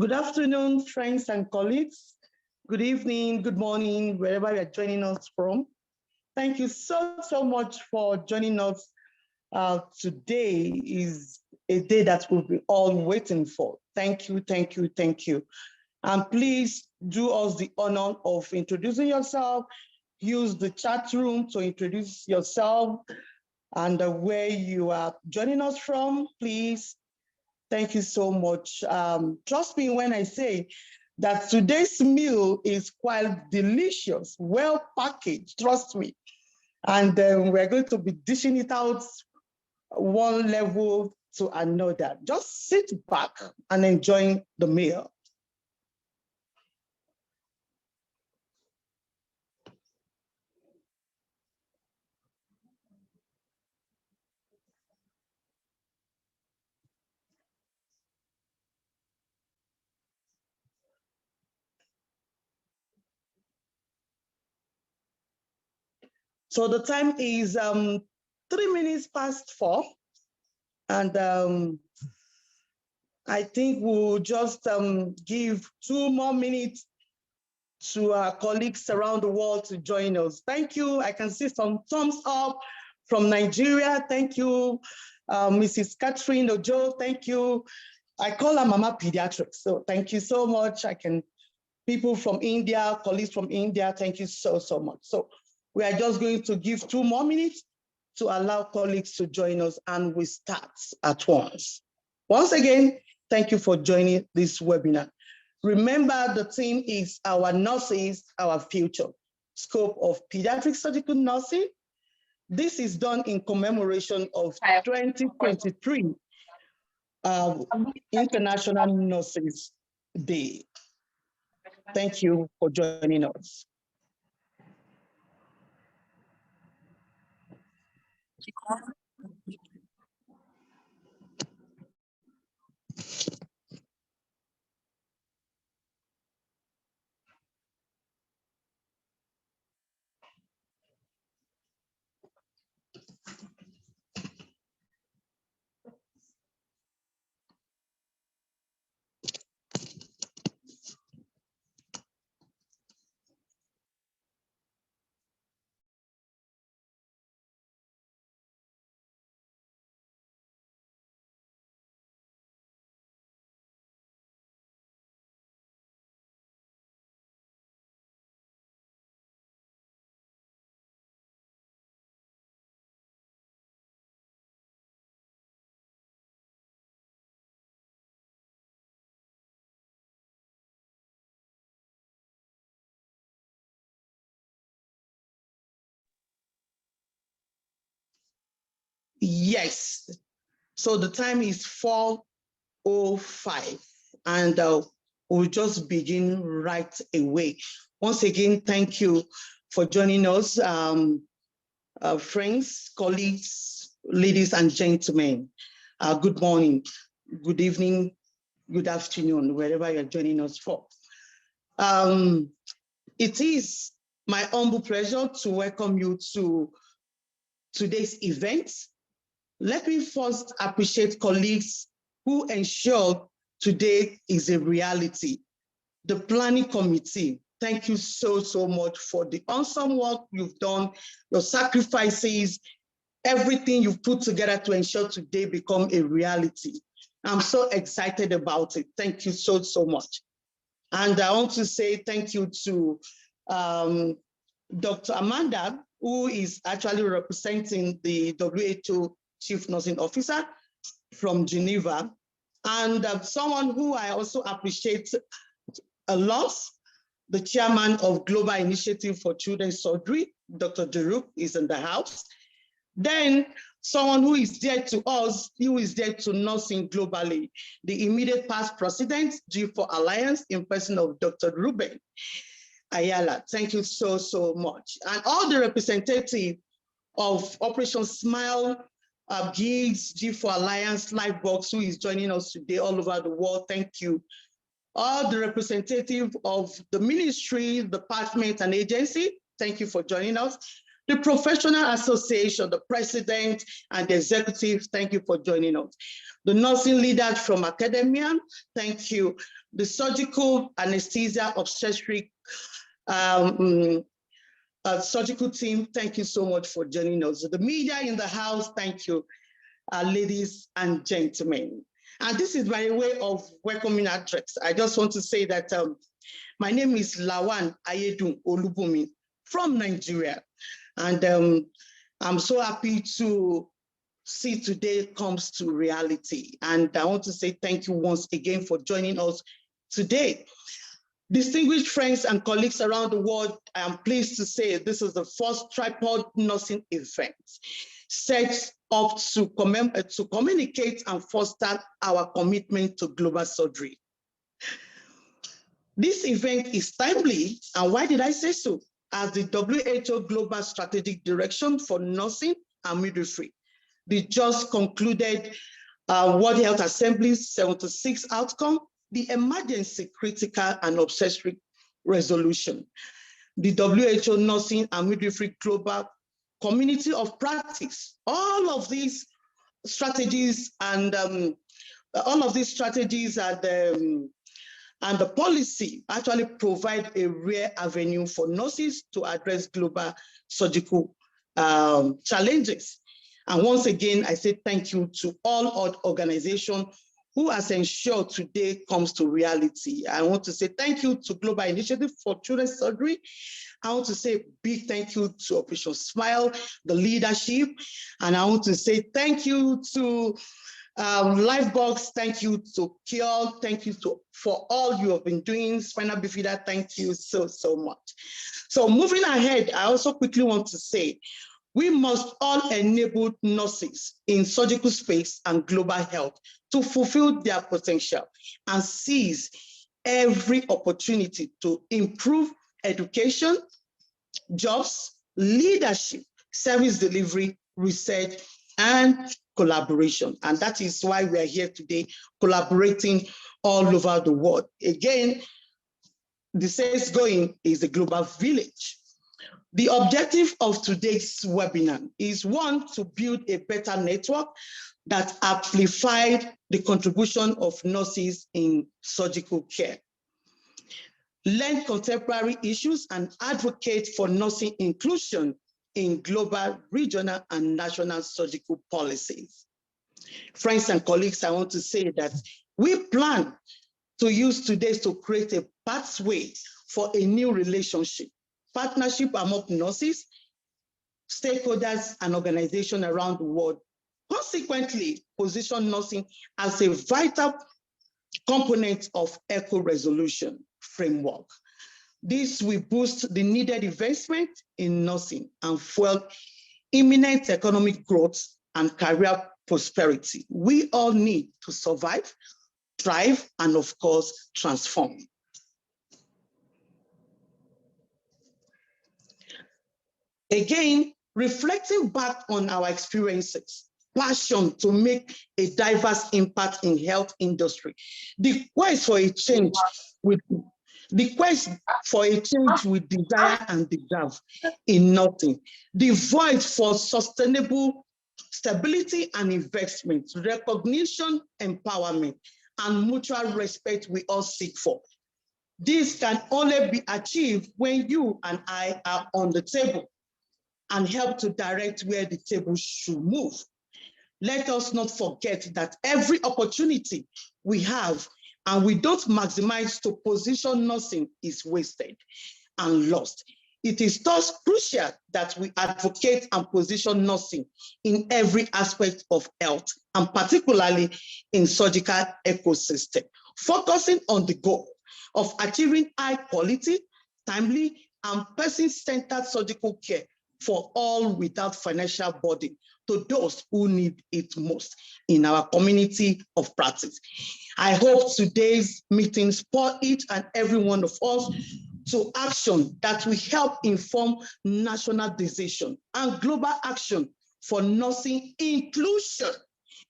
Good afternoon, friends and colleagues. Good evening, good morning, wherever you're joining us from. Thank you so much for joining us. Today is a day that we'll be all waiting for. Thank you. And please do us the honor of introducing yourself. Use the chat room to introduce yourself and where you are joining us from, please. Thank you so much. Trust me when I say that today's meal is quite delicious, well packaged, trust me. And we're going to be dishing it out one level to another. Just sit back and enjoy the meal. So the time is 3 minutes past 4. And I think we'll just give 2 more minutes to our colleagues around the world to join us. Thank you. I can see some thumbs up from Nigeria. Thank you, Mrs. Catherine Ojo. Thank you. I call her Mama Pediatrics. So thank you so much. People from India, colleagues from India, thank you so much. So we are just going to give 2 more minutes to allow colleagues to join us, and we start at once. Once again, thank you for joining this webinar. Remember, the theme is Our Nurses, Our Future, Scope of Pediatric Surgical Nursing. This is done in commemoration of 2023 International Nurses Day. Thank you for joining us. Yes. So the time is 4:05, and we'll just begin right away. Once again, thank you for joining us, friends, colleagues, ladies and gentlemen. Good morning, good evening, good afternoon, wherever you're joining us from. It is my humble pleasure to welcome you to today's event. Let me first appreciate colleagues who ensured today is a reality. The planning committee, thank you so much for the awesome work you've done, your sacrifices, everything you've put together to ensure today become a reality. I'm so excited about it. Thank you so much. And I want to say thank you to Dr. Amanda, who is actually representing the WHO Chief Nursing Officer from Geneva, and someone who I also appreciate a lot, the chairman of Global Initiative for Children's Surgery, Dr. Deruk, is in the house. Then someone who is dear to us, who is dear to nursing globally, the immediate past president, G4 Alliance, in person of Dr. Ruben Ayala. Thank you so much. And all the representatives of Operation Smile, GICS, G4 Alliance, Lifebox, who is joining us today all over the world, thank you. All the representatives of the ministry, department, and agency, thank you for joining us. The Professional Association, the president and the executive, thank you for joining us. The nursing leaders from academia, thank you. The surgical anesthesia obstetric surgical team, thank you so much for joining us. The media in the house, thank you, ladies and gentlemen. And this is by way of welcoming address. I just want to say that my name is Lawan Ayedun Olubumi from Nigeria. And I'm so happy to see today comes to reality. And I want to say thank you once again for joining us today. Distinguished friends and colleagues around the world, I am pleased to say this is the first tripod nursing event set up to communicate and foster our commitment to global surgery. This event is timely, and why did I say so? As the WHO Global Strategic Direction for Nursing and Midwifery, the just concluded World Health Assembly's 76 outcome, the Emergency Critical and Obstetric Resolution, the WHO Nursing and Midwifery Global Community of Practice. All of these strategies and the policy actually provide a rare avenue for nurses to address global surgical challenges. And once again, I say thank you to all organizations who has ensured today comes to reality. I want to say thank you to Global Initiative for Children's Surgery. I want to say big thank you to Operation Smile, the leadership. And I want to say thank you to Lifebox, thank you to Kiel, thank you for all you have been doing. Spina Bifida, thank you so much. So moving ahead, I also quickly want to say, we must all enable nurses in surgical space and global health to fulfill their potential and seize every opportunity to improve education, jobs, leadership, service delivery, research, and collaboration. And that is why we are here today, collaborating all over the world. Again, the saying going is a global village. The objective of today's webinar is one, to build a better network that amplified the contribution of nurses in surgical care, learn contemporary issues and advocate for nursing inclusion in global, regional, and national surgical policies. Friends and colleagues, I want to say that we plan to use today to create a pathway for a new relationship, partnership among nurses, stakeholders, and organizations around the world. Consequently, position nursing as a vital component of eco-resolution framework. This will boost the needed investment in nursing and fuel imminent economic growth and career prosperity. We all need to survive, thrive, and of course, transform. Again, reflecting back on our experiences, passion to make a diverse impact in health industry, the quest for a change with desire and deserve in nothing, the void for sustainable stability and investment, recognition, empowerment, and mutual respect we all seek for. This can only be achieved when you and I are on the table and help to direct where the table should move. Let us not forget that every opportunity we have and we don't maximize to position nursing is wasted and lost. It is thus crucial that we advocate and position nursing in every aspect of health, and particularly in surgical ecosystem, focusing on the goal of achieving high quality, timely, and person-centered surgical care for all without financial burden to those who need it most in our community of practice. I hope today's meeting spur each and every one of us to action that will help inform national decision and global action for nursing inclusion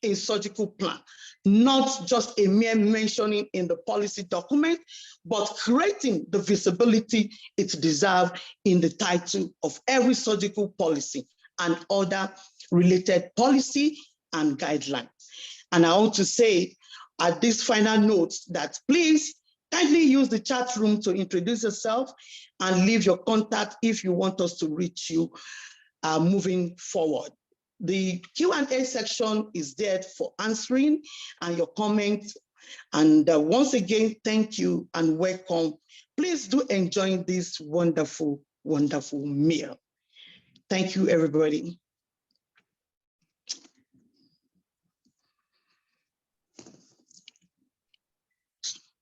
a surgical plan, not just a mere mentioning in the policy document, but creating the visibility it deserves in the title of every surgical policy and other related policy and guidelines. And I want to say at this final note that please kindly use the chat room to introduce yourself and leave your contact if you want us to reach you moving forward. The Q&A section is there for answering and your comments. And once again, thank you and welcome. Please do enjoy this wonderful, wonderful meal. Thank you, everybody.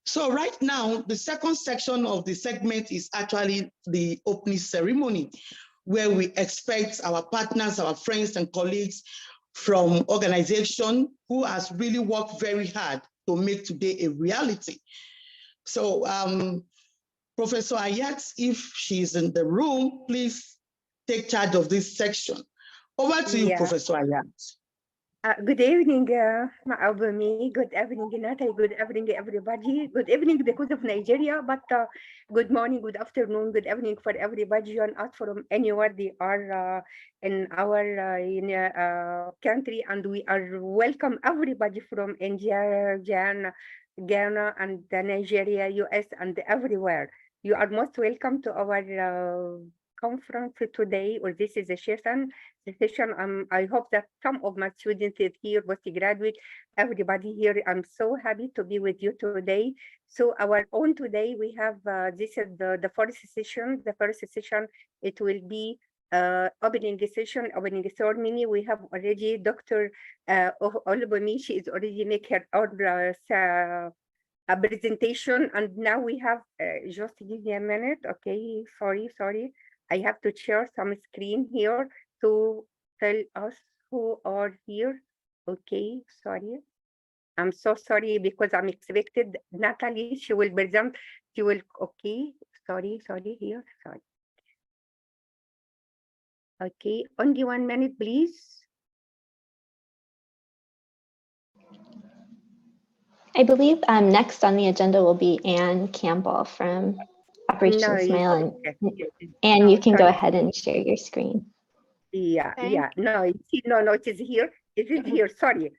So right now, the second section of the segment is actually the opening ceremony, where we expect our partners, our friends and colleagues from organization who has really worked very hard to make today a reality. So Professor Ayat, if she's in the room, please take charge of this section. Over to you, Professor Ayat. Good evening, Ma'abumi. Good evening, Natalie. Good evening, everybody. Good evening because of Nigeria, but good morning, good afternoon, good evening for everybody join us from anywhere they are in our country, and we are welcome everybody from India, Ghana, and Nigeria, US, and everywhere. You are most welcome to our conference today, or this is a session. I hope that some of my students here, postgraduate, everybody here, I'm so happy to be with you today. So our own today, we have, this is the first session. The first session, it will be opening session, opening ceremony. We have already Dr. Olubumi, she is already making her a presentation, and now we have, just give me a minute, okay, sorry. I have to share some screen here to tell us who are here. Okay, sorry. I'm so sorry because I'm expected Natalie, she will present, she will, okay, sorry, here, sorry. Okay, only 1 minute, please. I believe next on the agenda will be Anne Campbell from Operation Smile, and you can go ahead and share your screen. Yeah, no, it is here. It is here. Sorry,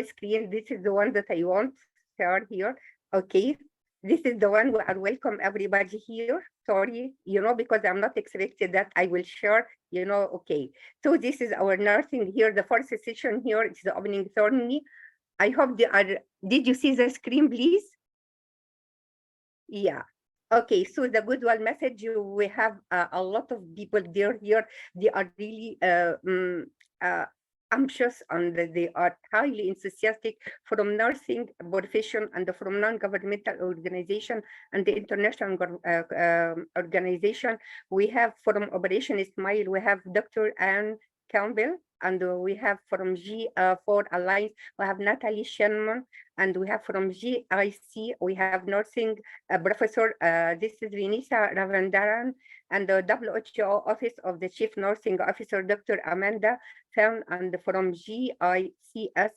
screen. This is the one that I want. Share here. Okay, this is the one. We are welcome everybody here. Sorry, because I'm not expected that I will share. Okay. So this is our nursing here. The first session here. It's the opening ceremony. I hope they are. Did you see the screen, please? Yeah. Okay, so the good one message, we have a lot of people there here. They are really anxious, and they are highly enthusiastic from nursing profession and from non-governmental organization and the international organization. We have from Operation Smile, we have Dr. Anne Campbell, and we have from G4 Alliance, we have Natalie Shenman, and we have from GICS, we have nursing professor, this is Vinisa Ravandaran, and the WHO Office of the Chief Nursing Officer, Dr. Amanda Fan, and from GICS,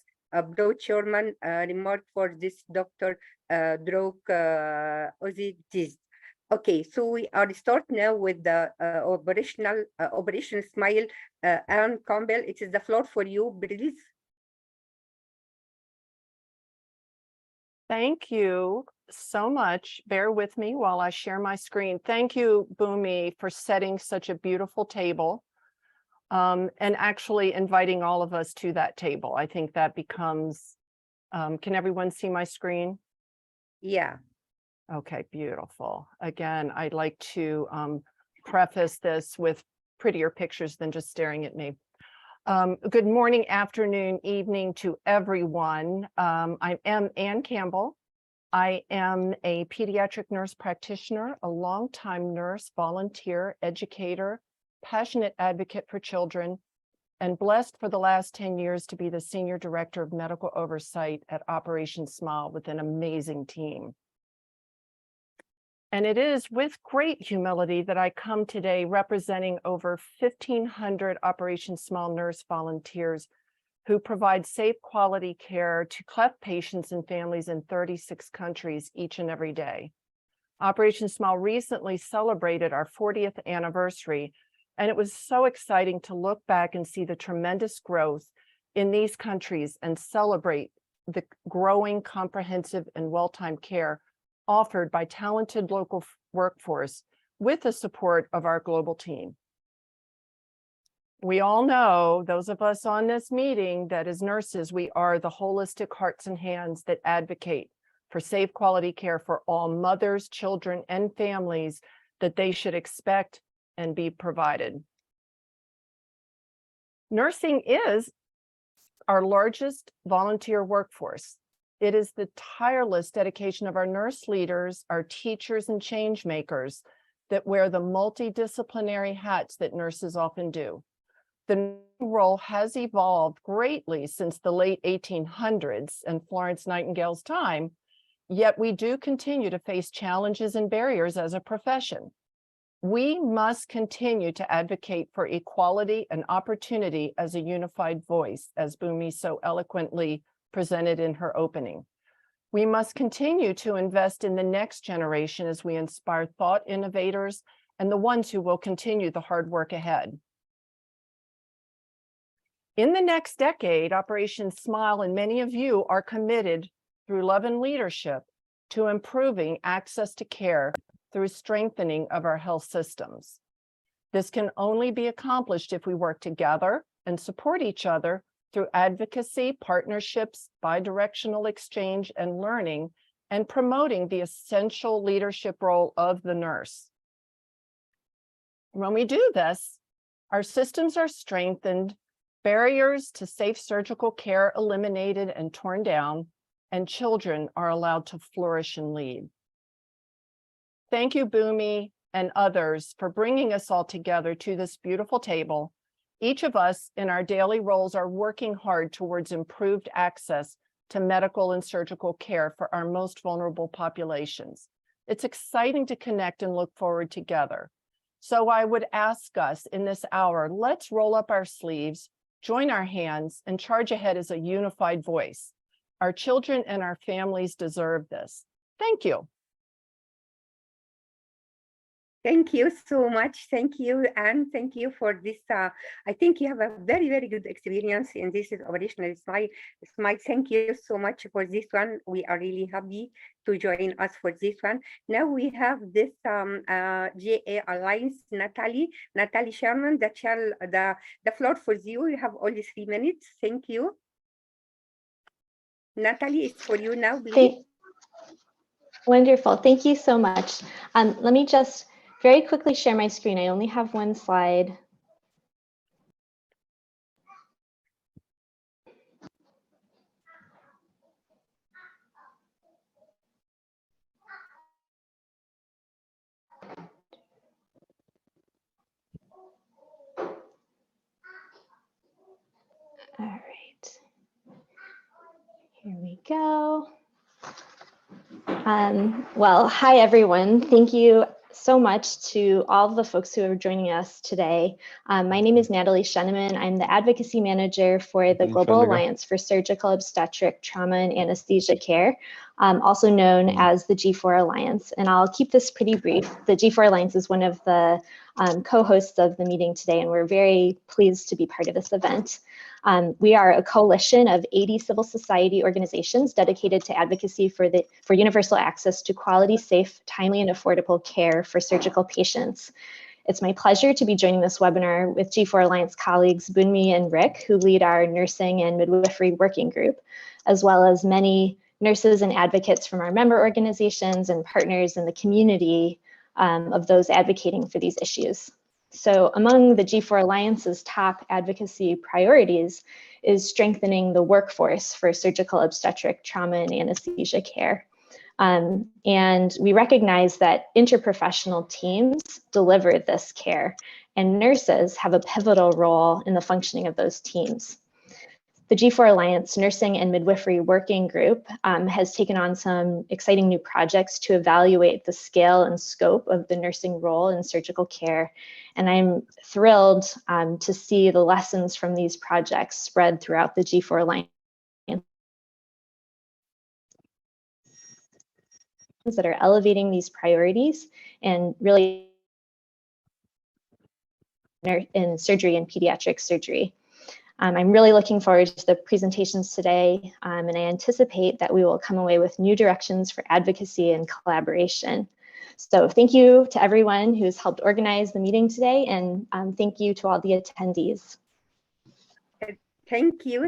broad chairman remark for this Dr. Drog Ozidis. Okay, so we are start now with the Operation Smile. Anne Campbell, it is the floor for you, please. Thank you so much. Bear with me while I share my screen. Thank you, Bumi, for setting such a beautiful table and actually inviting all of us to that table. I think that becomes, can everyone see my screen? Yeah. Okay, beautiful. Again, I'd like to preface this with prettier pictures than just staring at me. Good morning, afternoon, evening to everyone. I am Anne Campbell. I am a pediatric nurse practitioner, a longtime nurse, volunteer, educator, passionate advocate for children, and blessed for the last 10 years to be the Senior Director of Medical Oversight at Operation Smile with an amazing team. And it is with great humility that I come today representing over 1,500 Operation Smile nurse volunteers who provide safe quality care to cleft patients and families in 36 countries each and every day. Operation Smile recently celebrated our 40th anniversary, and it was so exciting to look back and see the tremendous growth in these countries and celebrate the growing, comprehensive, and well-timed care offered by talented local workforce with the support of our global team. We all know, those of us on this meeting, that as nurses, we are the holistic hearts and hands that advocate for safe quality care for all mothers, children, and families that they should expect and be provided. Nursing is our largest volunteer workforce. It is the tireless dedication of our nurse leaders, our teachers, and change makers that wear the multidisciplinary hats that nurses often do. The role has evolved greatly since the late 1800s and Florence Nightingale's time, yet we do continue to face challenges and barriers as a profession. We must continue to advocate for equality and opportunity as a unified voice, as Bhumi so eloquently presented in her opening. We must continue to invest in the next generation as we inspire thought innovators and the ones who will continue the hard work ahead. In the next decade, Operation Smile and many of you are committed through love and leadership to improving access to care through strengthening of our health systems. This can only be accomplished if we work together and support each other through advocacy, partnerships, bidirectional exchange, and learning, and promoting the essential leadership role of the nurse. When we do this, our systems are strengthened, barriers to safe surgical care eliminated and torn down, and children are allowed to flourish and lead. Thank you, Bhumi and others, for bringing us all together to this beautiful table. Each of us in our daily roles are working hard towards improved access to medical and surgical care for our most vulnerable populations. It's exciting to connect and look forward together. So I would ask us in this hour, let's roll up our sleeves, join our hands, and charge ahead as a unified voice. Our children and our families deserve this. Thank you. Thank you so much. Thank you, and thank you for this. I think you have a very, very good experience in this operational Smile. Thank you so much for this one. We are really happy to join us for this one. Now we have this GA Alliance, Natalie Sherman. The floor for you. You have only 3 minutes. Thank you. Natalie, it's for you now, please. Wonderful. Thank you so much. Let me just very quickly share my screen. I only have one slide. All right. Here we go. Well, hi, everyone. Thank you so much to all the folks who are joining us today. My name is Natalie Sheneman. I'm the Advocacy Manager for the Global Alliance for Surgical Obstetric Trauma and Anesthesia Care, also known as the G4 Alliance. And I'll keep this pretty brief. The G4 Alliance is one of the co-hosts of the meeting today, and we're very pleased to be part of this event. We are a coalition of 80 civil society organizations dedicated to advocacy for universal access to quality, safe, timely, and affordable care for surgical patients. It's my pleasure to be joining this webinar with G4 Alliance colleagues Bhumi and Rick, who lead our nursing and midwifery working group, as well as many nurses and advocates from our member organizations and partners in the community of those advocating for these issues. So among the G4 Alliance's top advocacy priorities is strengthening the workforce for surgical obstetric trauma and anesthesia care. And we recognize that interprofessional teams deliver this care, and nurses have a pivotal role in the functioning of those teams. the G4 Alliance Nursing and Midwifery Working Group has taken on some exciting new projects to evaluate the scale and scope of the nursing role in surgical care. And I'm thrilled to see the lessons from these projects spread throughout the G4 Alliance that are elevating these priorities and really in surgery and pediatric surgery. I'm really looking forward to the presentations today, and I anticipate that we will come away with new directions for advocacy and collaboration. So thank you to everyone who's helped organize the meeting today, and thank you to all the attendees. Thank you,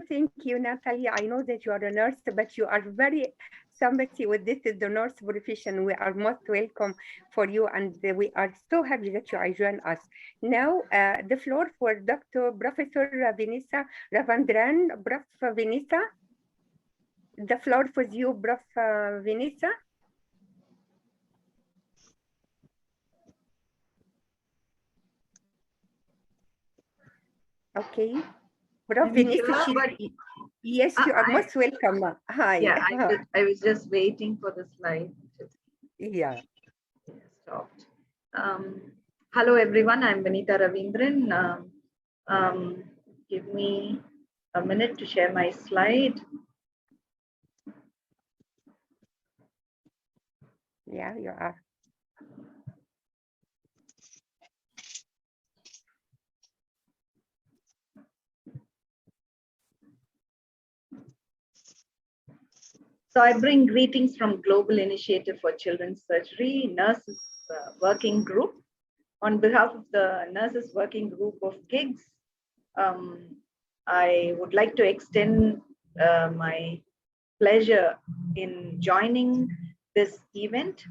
Natalie. I know that you are a nurse, but you are very somebody with this is the nurse profession. We are most welcome for you, and we are so happy that you are joining us. Now, the floor for Dr. Professor Vanessa Ravandran. Prof. Vanessa, the floor for you, Prof. Vanessa. Okay. Prof. Vanessa, yes, you are most welcome. Hi. Yeah, I was just waiting for the slide. Yeah. Stopped. Hello, everyone. I'm Vanita Ravindran. Give me a minute to share my slide. Yeah, you are. So I bring greetings from Global Initiative for Children's Surgery, Nurses Working Group. On behalf of the Nurses Working Group of GICS, I would like to extend my pleasure in joining this event.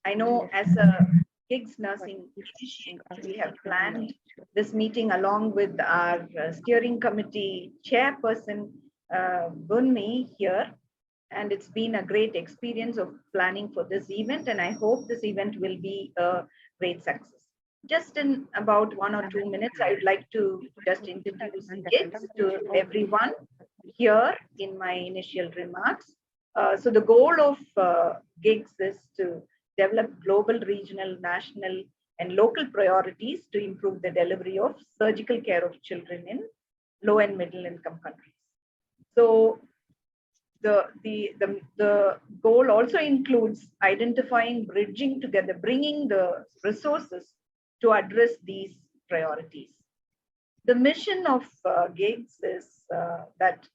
I know as a GICS Nursing Initiative, we have planned this meeting along with our steering committee chairperson, Bunmi here. And it's been a great experience of planning for this event, and I hope this event will be a great success. Just in about 1 or 2 minutes, I would like to just introduce GICS to everyone here in my initial remarks. So the goal of GICS is to develop global, regional, national, and local priorities to improve the delivery of surgical care of children in low and middle income countries. So the goal also includes identifying, bridging together, bringing the resources to address these priorities. The mission of GICS is that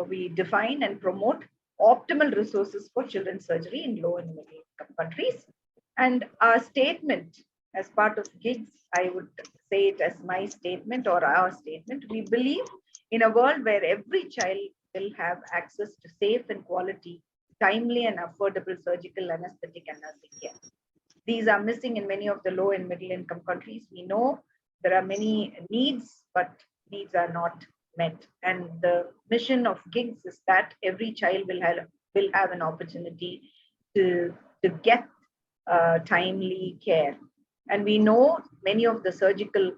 we define and promote optimal resources for children's surgery in low and middle income countries. And our statement as part of GICS, I would say it as my statement or our statement, we believe in a world where every child will have access to safe and quality, timely and affordable surgical, anesthetic and nursing care. These are missing in many of the low and middle income countries. We know there are many needs, but needs are not met. And the mission of GICS is that every child will have an opportunity to get timely care. And we know many of the surgical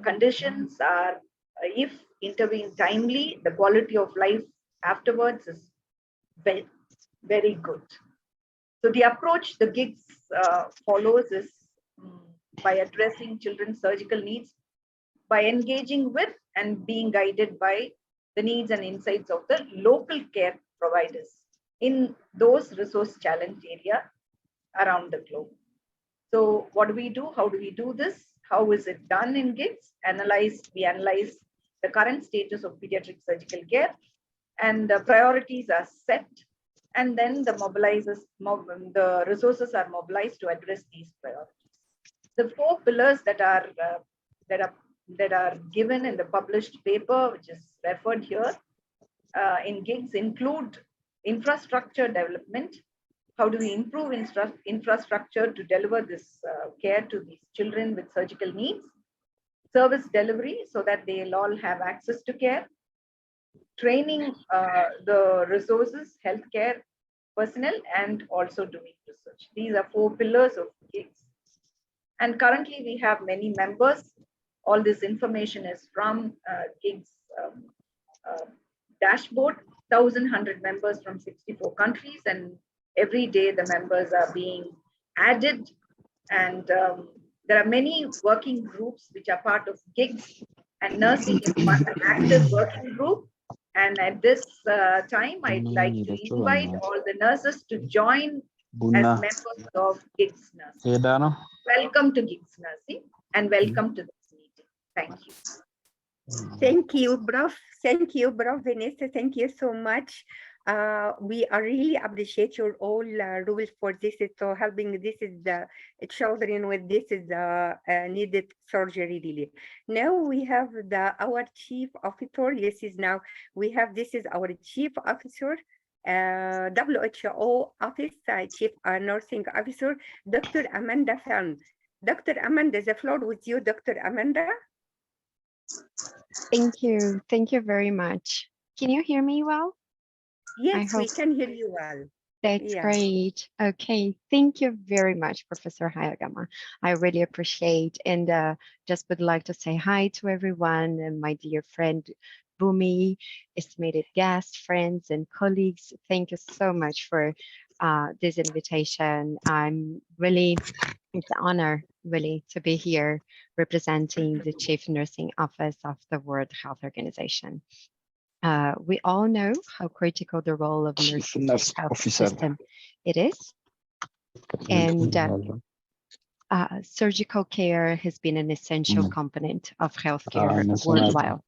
conditions are, if intervened timely, the quality of life afterwards is very, very good. So the approach the GICS follows is by addressing children's surgical needs, by engaging with and being guided by the needs and insights of the local care providers in those resource challenged areas around the globe. So what do we do? How do we do this? How is it done in GICS? We analyze the current status of pediatric surgical care, and the priorities are set, and then the resources are mobilized to address these priorities. The 4 pillars that are given in the published paper, which is referred here in GICS, include infrastructure development. How do we improve infrastructure to deliver this care to these children with surgical needs? Service delivery, so that they'll all have access to care. Training the resources, healthcare personnel, and also doing research. These are 4 pillars of GICS. And currently we have many members All this information is from GICS dashboard. 1,100 members from 64 countries, and every day the members are being added. And there are many working groups which are part of GICS, and nursing is one active working group. And at this time, I'd like to invite all the nurses to join as members of GICS Nursing. Welcome to GICS Nursing and welcome to this meeting. Thank you. Thank you, Prof. Thank you, Prof. Vanessa. Thank you so much. We are really appreciate your all rules for this. So helping this is the children with this is needed surgery really. Now we have our chief officer. This is now we have this is our chief officer. WHO office chief nursing officer, Dr. Amanda Fan. Dr. Amanda, the floor with you, Dr. Amanda. Thank you. Thank you very much. Can you hear me well? Yes, we can hear you well. That's great. Okay. Thank you very much, Professor Hayagama. I really appreciate, and just would like to say hi to everyone and my dear friend Bumi, estimated guests, friends, and colleagues. Thank you so much for this invitation. I'm really, it's an honor really to be here representing the Chief Nursing Office of the World Health Organization. We all know how critical the role of nurses in the health system it is. And surgical care has been an essential component of healthcare worldwide.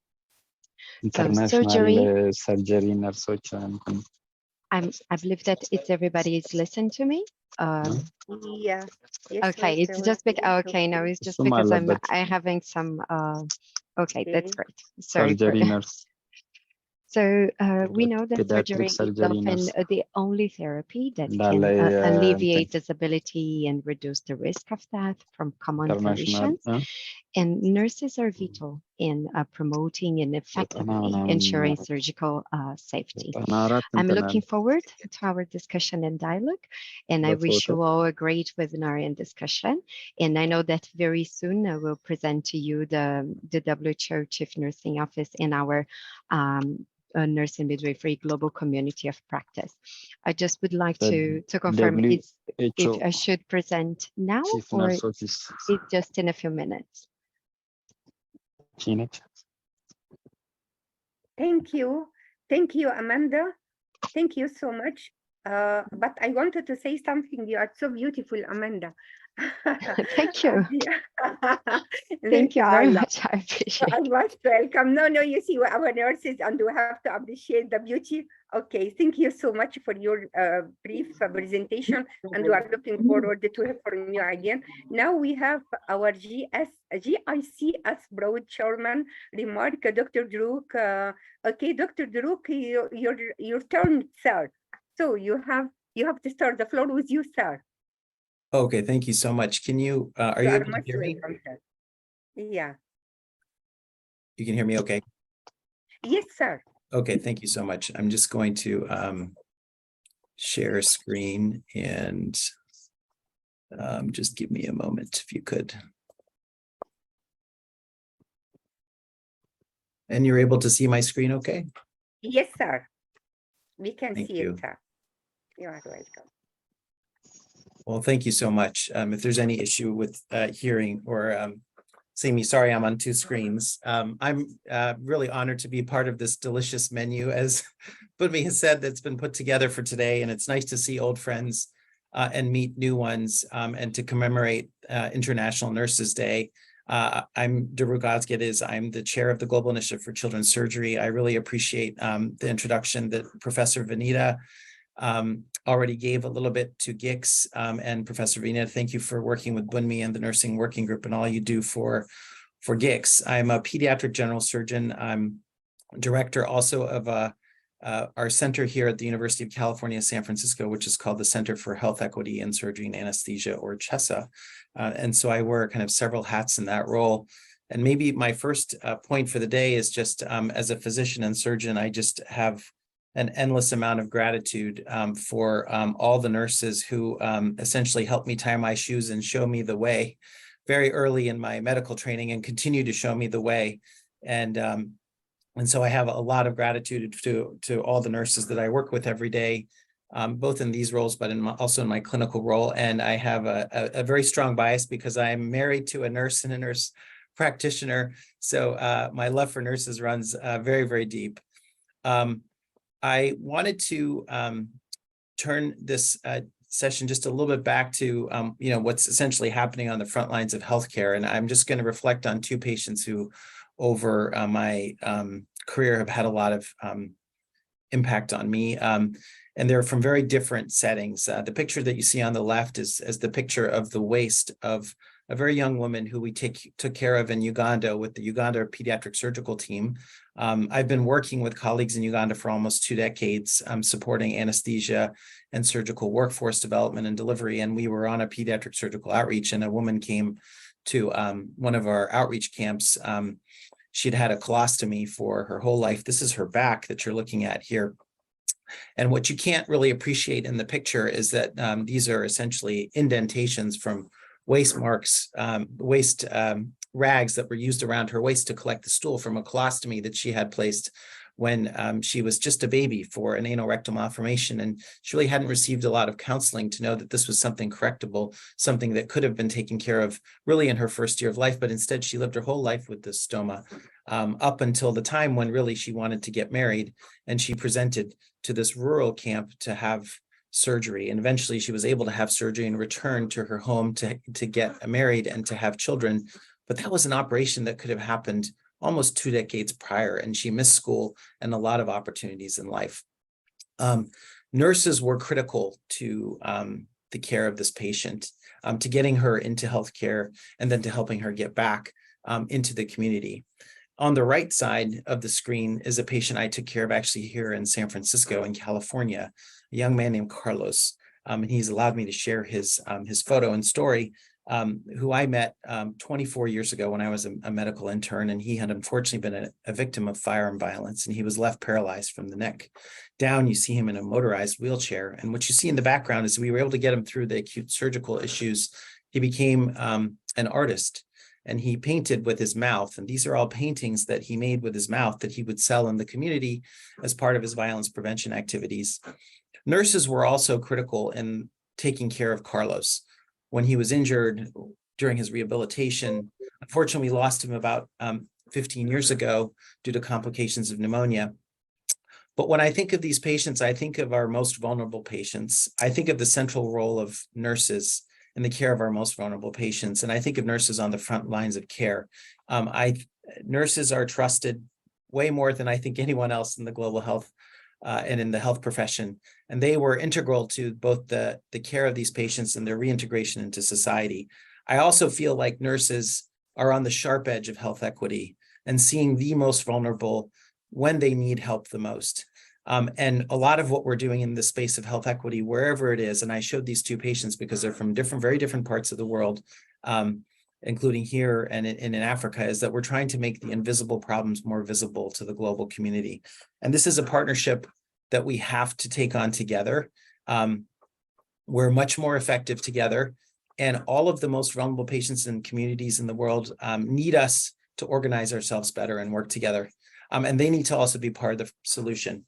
So surgery nurse. I believe that it's everybody is listening to me. Yeah. Yes, okay, it's just because okay, no, it's just because I'm having some okay, that's great. Sorry. Surgery nurse. So we know that surgery is often the only therapy that can alleviate disability and reduce the risk of death from common conditions. And nurses are vital in promoting and effectively ensuring surgical safety. I'm looking forward to our discussion and dialogue, and I wish you all a great webinar and discussion. And I know that very soon I will present to you the WHO Chief Nursing Office in our nurse and midwifery global community of practice. I just would like to confirm if I should present now or it's just in a few minutes. Thank you. Thank you, Amanda. Thank you so much. But I wanted to say something. You are so beautiful, Amanda. Thank you. Thank you very much. I appreciate it. Most welcome. No, you see, our nurses, and we have to appreciate the beauty. Okay, thank you so much for your brief presentation, and we are looking forward to hear from you again. Now we have our GICS Broad Chairman remark, Dr. Drook. Okay, Dr. Drook, your turn, sir. So you have to start. The floor with you, sir. Okay, thank you so much. Can you, are you able to hear me? Yeah. You can hear me okay? Yes, sir. Okay, thank you so much. I'm just going to share a screen and just give me a moment if you could. And you're able to see my screen okay? Yes, sir. We can see it, sir. You are welcome. Well, thank you so much. If there's any issue with hearing or seeing me, sorry, I'm on two screens. I'm really honored to be part of this delicious menu, as Budmi has said, that's been put together for today. And it's nice to see old friends and meet new ones and to commemorate International Nurses Day. I'm I'm the chair of the Global Initiative for Children's Surgery. I really appreciate the introduction that Professor Vanita already gave a little bit to GICS, and Professor Vanita, thank you for working with Bunmi and the Nursing Working Group and all you do for GICS. I'm a pediatric general surgeon. I'm director also of our center here at the University of California, San Francisco, which is called the Center for Health Equity in Surgery and Anesthesia, or CHESA. And so I wear kind of several hats in that role. And maybe my first point for the day is just as a physician and surgeon, I just have an endless amount of gratitude for all the nurses who essentially helped me tie my shoes and show me the way very early in my medical training and continue to show me the way. And so I have a lot of gratitude to all the nurses that I work with every day, both in these roles, but also in my clinical role. And I have a very strong bias because I'm married to a nurse and a nurse practitioner. So my love for nurses runs very, very deep. I wanted to turn this session just a little bit back to what's essentially happening on the front lines of healthcare. And I'm just going to reflect on two patients who over my career have had a lot of impact on me. And they're from very different settings. The picture that you see on the left is the picture of the waist of a very young woman who we took care of in Uganda with the Uganda pediatric surgical team. I've been working with colleagues in Uganda for almost 2 decades, supporting anesthesia and surgical workforce development and delivery. And we were on a pediatric surgical outreach, and a woman came to one of our outreach camps. She'd had a colostomy for her whole life. This is her back that you're looking at here. And what you can't really appreciate in the picture is that these are essentially indentations from waste marks, waste rags that were used around her waist to collect the stool from a colostomy that she had placed when she was just a baby for an anal rectal malformation. And she really hadn't received a lot of counseling to know that this was something correctable, something that could have been taken care of really in her first year of life. But instead, she lived her whole life with this stoma up until the time when really she wanted to get married. And she presented to this rural camp to have surgery. And eventually she was able to have surgery and return to her home to get married and to have children. But that was an operation that could have happened almost 2 decades prior, and she missed school and a lot of opportunities in life. Nurses were critical to the care of this patient, to getting her into healthcare and then to helping her get back into the community. On the right side of the screen is a patient I took care of actually here in San Francisco in California, a young man named Carlos. And he's allowed me to share his photo and story, who I met 24 years ago when I was a medical intern, and he had unfortunately been a victim of firearm violence, and he was left paralyzed from the neck down. You see him in a motorized wheelchair. And what you see in the background is we were able to get him through the acute surgical issues. He became an artist, and he painted with his mouth. And these are all paintings that he made with his mouth that he would sell in the community as part of his violence prevention activities. Nurses were also critical in taking care of Carlos. When he was injured during his rehabilitation, unfortunately, we lost him about 15 years ago due to complications of pneumonia. But when I think of these patients, I think of our most vulnerable patients. I think of the central role of nurses in the care of our most vulnerable patients. And I think of nurses on the front lines of care. Nurses are trusted way more than I think anyone else in the global health and in the health profession. And they were integral to both the care of these patients and their reintegration into society. I also feel like nurses are on the sharp edge of health equity and seeing the most vulnerable when they need help the most. And a lot of what we're doing in the space of health equity, wherever it is, and I showed these two patients because they're from very different parts of the world, including here and in Africa, is that we're trying to make the invisible problems more visible to the global community. And this is a partnership that we have to take on together. We're much more effective together. And all of the most vulnerable patients and communities in the world need us to organize ourselves better and work together. And they need to also be part of the solution.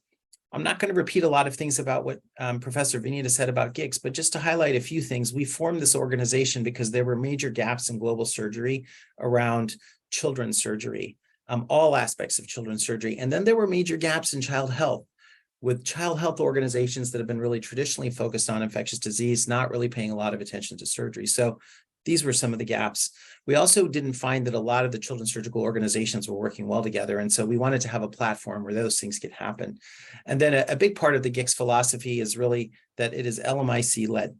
I'm not going to repeat a lot of things about what Professor Vinita said about GICS, but just to highlight a few things, we formed this organization because there were major gaps in global surgery around children's surgery, all aspects of children's surgery. And then there were major gaps in child health, with child health organizations that have been really traditionally focused on infectious disease, not really paying a lot of attention to surgery. So these were some of the gaps. We also didn't find that a lot of the children's surgical organizations were working well together. And so we wanted to have a platform where those things could happen. And then a big part of the GICS philosophy is really that it is LMIC led.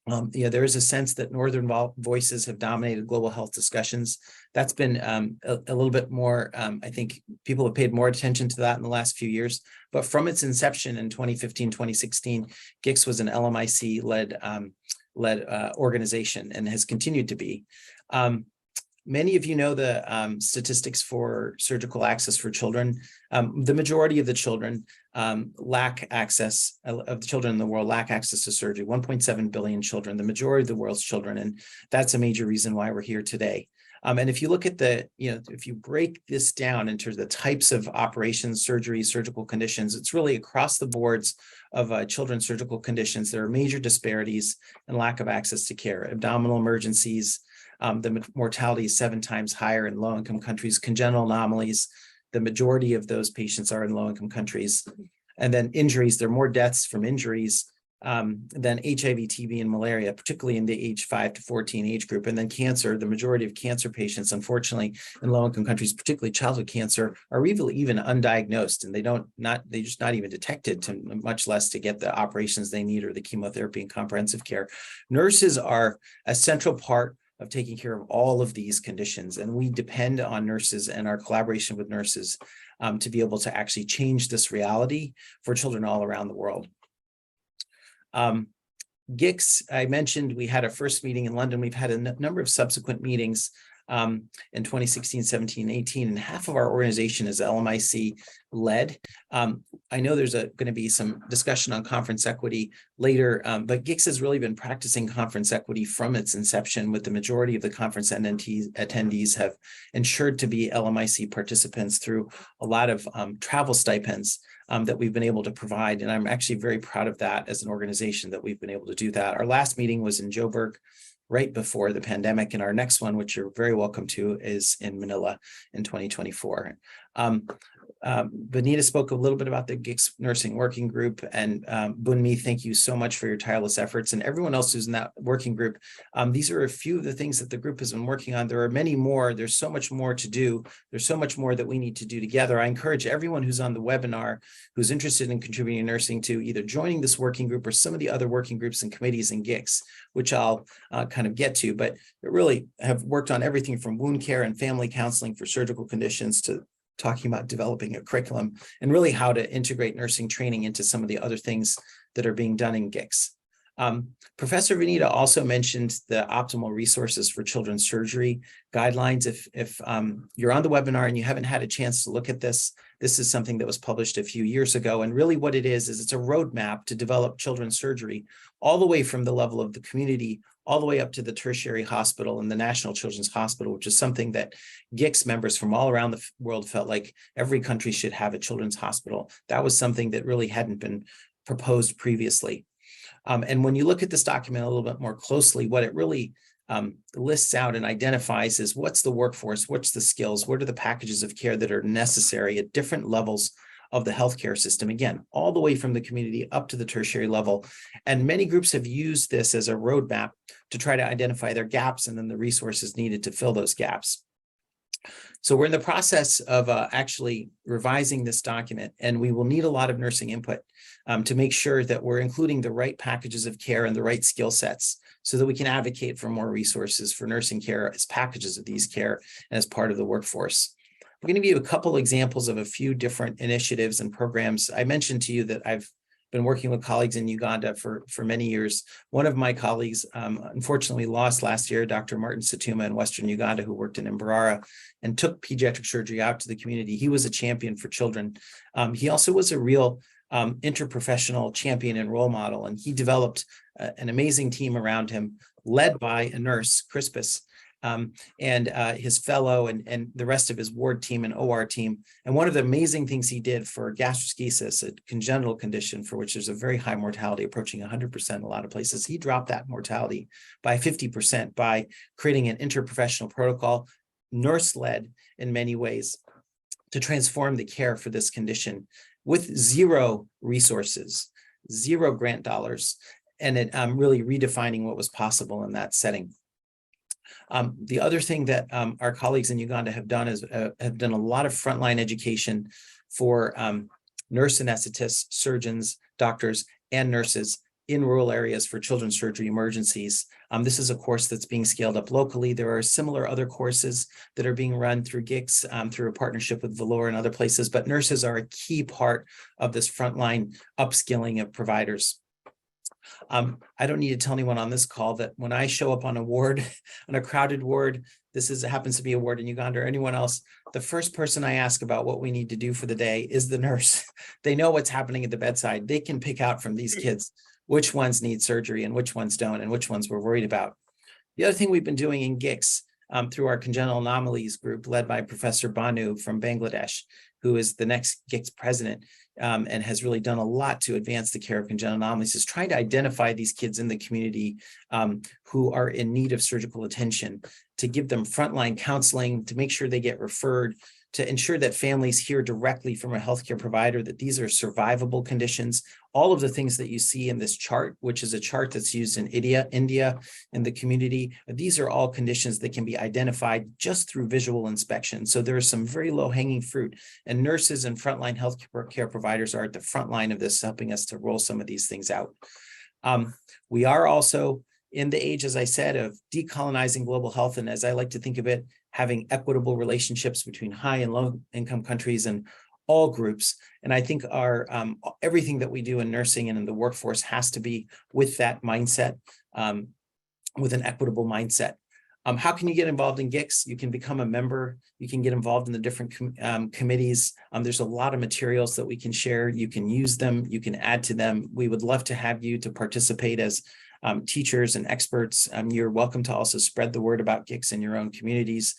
There is a sense that Northern voices have dominated global health discussions. That's been a little bit more, I think people have paid more attention to that in the last few years. But from its inception in 2015, 2016, GICS was an LMIC led organization and has continued to be. Many of you know the statistics for surgical access for children. The majority of the children lack access, of the children in the world lack access to surgery, 1.7 billion children, the majority of the world's children. And that's a major reason why we're here today. And if you look at the, if you break this down into the types of operations, surgery, surgical conditions, it's really across the boards of children's surgical conditions. There are major disparities and lack of access to care. Abdominal emergencies, the mortality is 7 times higher in low-income countries. Congenital anomalies, the majority of those patients are in low-income countries. And then injuries, there are more deaths from injuries than HIV, TB, and malaria, particularly in the age 5 to 14 age group. And then cancer, the majority of cancer patients, unfortunately, in low-income countries, particularly childhood cancer, are even undiagnosed, and they're just not even detected, to much less to get the operations they need or the chemotherapy and comprehensive care. Nurses are a central part of taking care of all of these conditions, and we depend on nurses and our collaboration with nurses to be able to actually change this reality for children all around the world. GICS, I mentioned we had a first meeting in London. We've had a number of subsequent meetings in 2016, 17, 18, and half of our organization is LMIC led. I know there's going to be some discussion on conference equity later, but GICS has really been practicing conference equity from its inception, with the majority of the conference attendees have ensured to be LMIC participants through a lot of travel stipends that we've been able to provide. And I'm actually very proud of that as an organization, that we've been able to do that. Our last meeting was in Joburg right before the pandemic, and our next one, which you're very welcome to, is in Manila in 2024. Benita spoke a little bit about the GICS Nursing Working Group, and Bunmi, thank you so much for your tireless efforts, and everyone else who's in that working group. These are a few of the things that the group has been working on. There are many more. There's so much more to do. There's so much more that we need to do together. I encourage everyone who's on the webinar who's interested in contributing to nursing to either joining this working group or some of the other working groups and committees in GICS, which I'll kind of get to, but really have worked on everything from wound care and family counseling for surgical conditions to talking about developing a curriculum and really how to integrate nursing training into some of the other things that are being done in GICS. Professor Vinita also mentioned the optimal resources for children's surgery guidelines. If you're on the webinar and you haven't had a chance to look at this, this is something that was published a few years ago. And really what it is it's a roadmap to develop children's surgery all the way from the level of the community, all the way up to the tertiary hospital and the National Children's Hospital, which is something that GICS members from all around the world felt like every country should have a children's hospital. That was something that really hadn't been proposed previously. And when you look at this document a little bit more closely, what it really lists out and identifies is what's the workforce, what's the skills, what are the packages of care that are necessary at different levels of the healthcare system, again, all the way from the community up to the tertiary level. And many groups have used this as a roadmap to try to identify their gaps and then the resources needed to fill those gaps. So we're in the process of actually revising this document, and we will need a lot of nursing input to make sure that we're including the right packages of care and the right skill sets so that we can advocate for more resources for nursing care as packages of these care and as part of the workforce. I'm going to give you a couple examples of a few different initiatives and programs. I mentioned to you that I've been working with colleagues in Uganda for many years. One of my colleagues, unfortunately lost last year, Dr. Martin Satuma in Western Uganda, who worked in Mbarara and took pediatric surgery out to the community. He was a champion for children. He also was a real interprofessional champion and role model, and he developed an amazing team around him, led by a nurse, Crispus, and his fellow and the rest of his ward team and OR team. And one of the amazing things he did for gastroschisis, a congenital condition for which there's a very high mortality, approaching 100% in a lot of places, he dropped that mortality by 50% by creating an interprofessional protocol, nurse-led in many ways, to transform the care for this condition with zero resources, zero grant dollars, and it really redefining what was possible in that setting. The other thing that our colleagues in Uganda have done is have done a lot of frontline education for nurse anesthetists, surgeons, doctors, and nurses in rural areas for children's surgery emergencies. This is a course that's being scaled up locally. There are similar other courses that are being run through GICS through a partnership with Valor and other places, but nurses are a key part of this frontline upskilling of providers. I don't need to tell anyone on this call that when I show up on a ward, on a crowded ward, happens to be a ward in Uganda or anyone else, the first person I ask about what we need to do for the day is the nurse. They know what's happening at the bedside. They can pick out from these kids which ones need surgery and which ones don't, and which ones we're worried about. The other thing we've been doing in GICS through our congenital anomalies group led by Professor Banu from Bangladesh, who is the next GICS president and has really done a lot to advance the care of congenital anomalies, is trying to identify these kids in the community who are in need of surgical attention, to give them frontline counseling, to make sure they get referred, to ensure that families hear directly from a healthcare provider that these are survivable conditions. All of the things that you see in this chart, which is a chart that's used in India, in the community, these are all conditions that can be identified just through visual inspection. So there is some very low-hanging fruit, and nurses and frontline healthcare providers are at the front line of this, helping us to roll some of these things out. We are also in the age, as I said, of decolonizing global health, and as I like to think of it, having equitable relationships between high and low income countries and all groups. And I think our everything that we do in nursing and in the workforce has to be with that mindset, with an equitable mindset. How can you get involved in GICS? You can become a member. You can get involved in the different committees. There's a lot of materials that we can share. You can use them. You can add to them. We would love to have you to participate as teachers and experts. You're welcome to also spread the word about GICS in your own communities.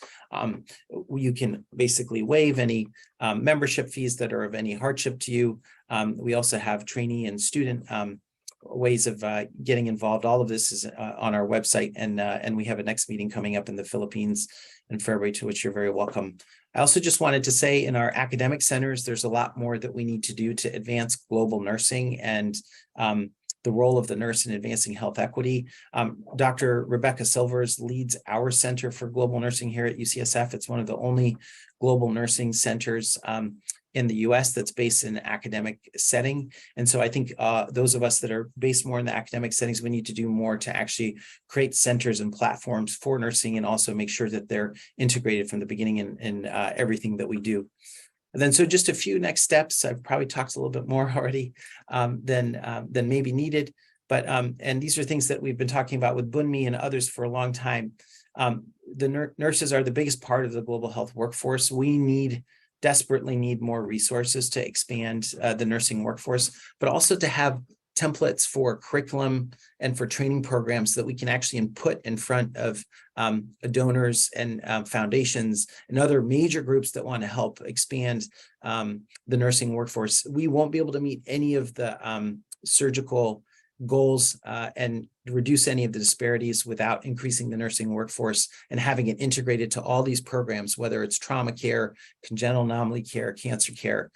You can basically waive any membership fees that are of any hardship to you. We also have trainee and student ways of getting involved. All of this is on our website, and we have a next meeting coming up in the Philippines in February, to which you're very welcome. I also just wanted to say in our academic centers, there's a lot more that we need to do to advance global nursing and the role of the nurse in advancing health equity. Dr. Rebecca Silvers leads our Center for Global Nursing here at UCSF. It's one of the only global nursing centers in the US that's based in an academic setting. And so I think those of us that are based more in the academic settings, we need to do more to actually create centers and platforms for nursing, and also make sure that they're integrated from the beginning in everything that we do. And then, so just a few next steps. I've probably talked a little bit more already than maybe needed, but and these are things that we've been talking about with Bunmi and others for a long time. The nurses are the biggest part of the global health workforce. We desperately need more resources to expand the nursing workforce, but also to have templates for curriculum and for training programs that we can actually put in front of donors and foundations and other major groups that want to help expand the nursing workforce. We won't be able to meet any of the surgical goals and reduce any of the disparities without increasing the nursing workforce and having it integrated to all these programs, whether it's trauma care, congenital anomaly care, cancer care.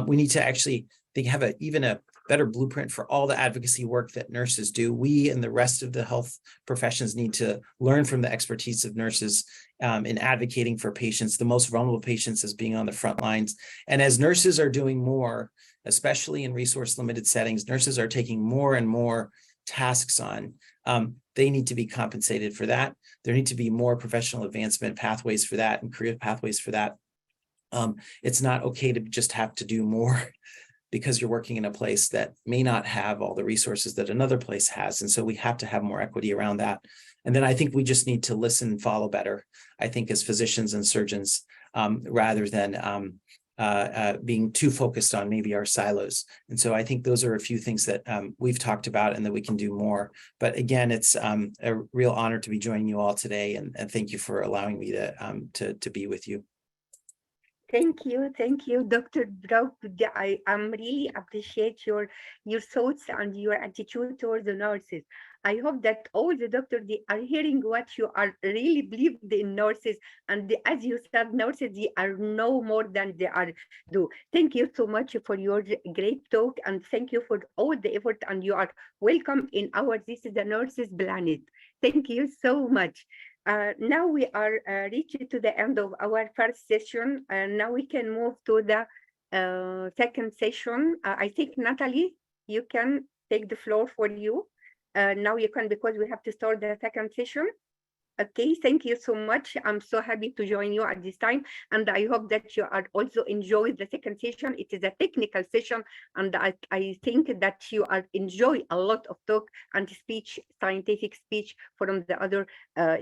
We need to actually have even a better blueprint for all the advocacy work that nurses do. We and the rest of the health professions need to learn from the expertise of nurses in advocating for patients, the most vulnerable patients, as being on the front lines. And as nurses are doing more, especially in resource-limited settings, nurses are taking more and more tasks on. They need to be compensated for that. There need to be more professional advancement pathways for that and career pathways for that. It's not okay to just have to do more because you're working in a place that may not have all the resources that another place has. And so we have to have more equity around that. And then I think we just need to listen and follow better, I think, as physicians and surgeons, rather than being too focused on maybe our silos. And so I think those are a few things that we've talked about and that we can do more. But again, it's a real honor to be joining you all today. And thank you for allowing me to be with you. Thank you, Dr. Brock. I really appreciate your thoughts and your attitude towards the nurses. I hope that all the doctors, they are hearing what you are really believed in nurses, and as you said, nurses, they are no more than they are do. Thank you so much for your great talk, and thank you for all the effort, and you are welcome in our This is the Nurses Planet. Thank you so much. Now we are reached to the end of our first session, and now we can move to the second session. I think, Natalie, you can take the floor for you. Now you can, because we have to start the second session. Okay, thank you so much. I'm so happy to join you at this time, and I hope that you are also enjoy the second session. It is a technical session, and I think that you are enjoy a lot of talk and speech, scientific speech from the other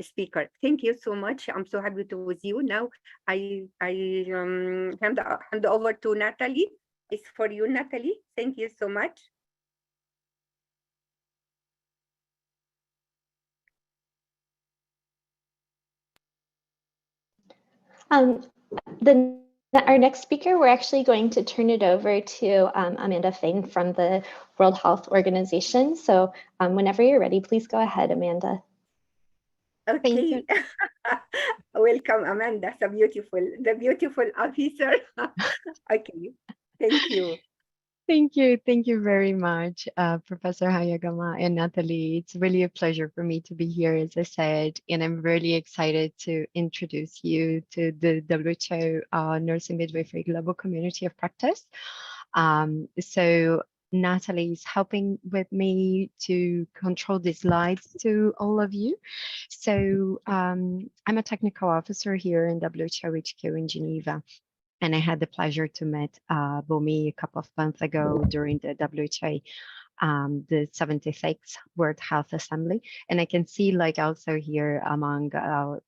speaker. Thank you so much. I'm so happy to with you now. I hand over to Natalie. It's for you, Natalie. Thank you so much. Um, our next speaker, we're actually going to turn it over to Amanda Fain from the World Health Organization. So whenever you're ready, please go ahead, Amanda. Okay. Welcome, Amanda, the beautiful officer. Okay, thank you. Thank you. Thank you very much, Professor Hayagama and Natalie. It's really a pleasure for me to be here, as I said, and I'm really excited to introduce you to the WHO Nursing Midwifery Global Community of Practice. So Natalie is helping with me to control the slides to all of you. So I'm a technical officer here in WHO HQ in Geneva. And I had the pleasure to meet Bomi a couple of months ago during the WHO, the 76th World Health Assembly. And I can see like also here among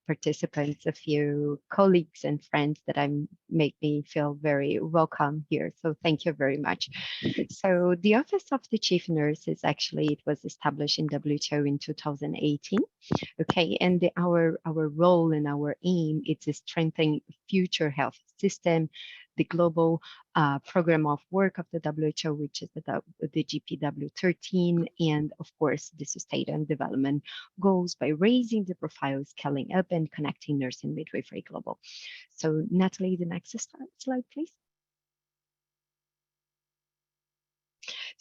participants, a few colleagues and friends that make me feel very welcome here. So thank you very much. So the Office of the Chief Nurse is actually, it was established in WHO in 2018. Okay, and our role and our aim is to strengthen future health system, the global program of work of the WHO, which is the GPW 13, and of course the sustainable development goals by raising the profile, scaling up, and connecting nurse and midwifery global. So Natalie, the next slide, please.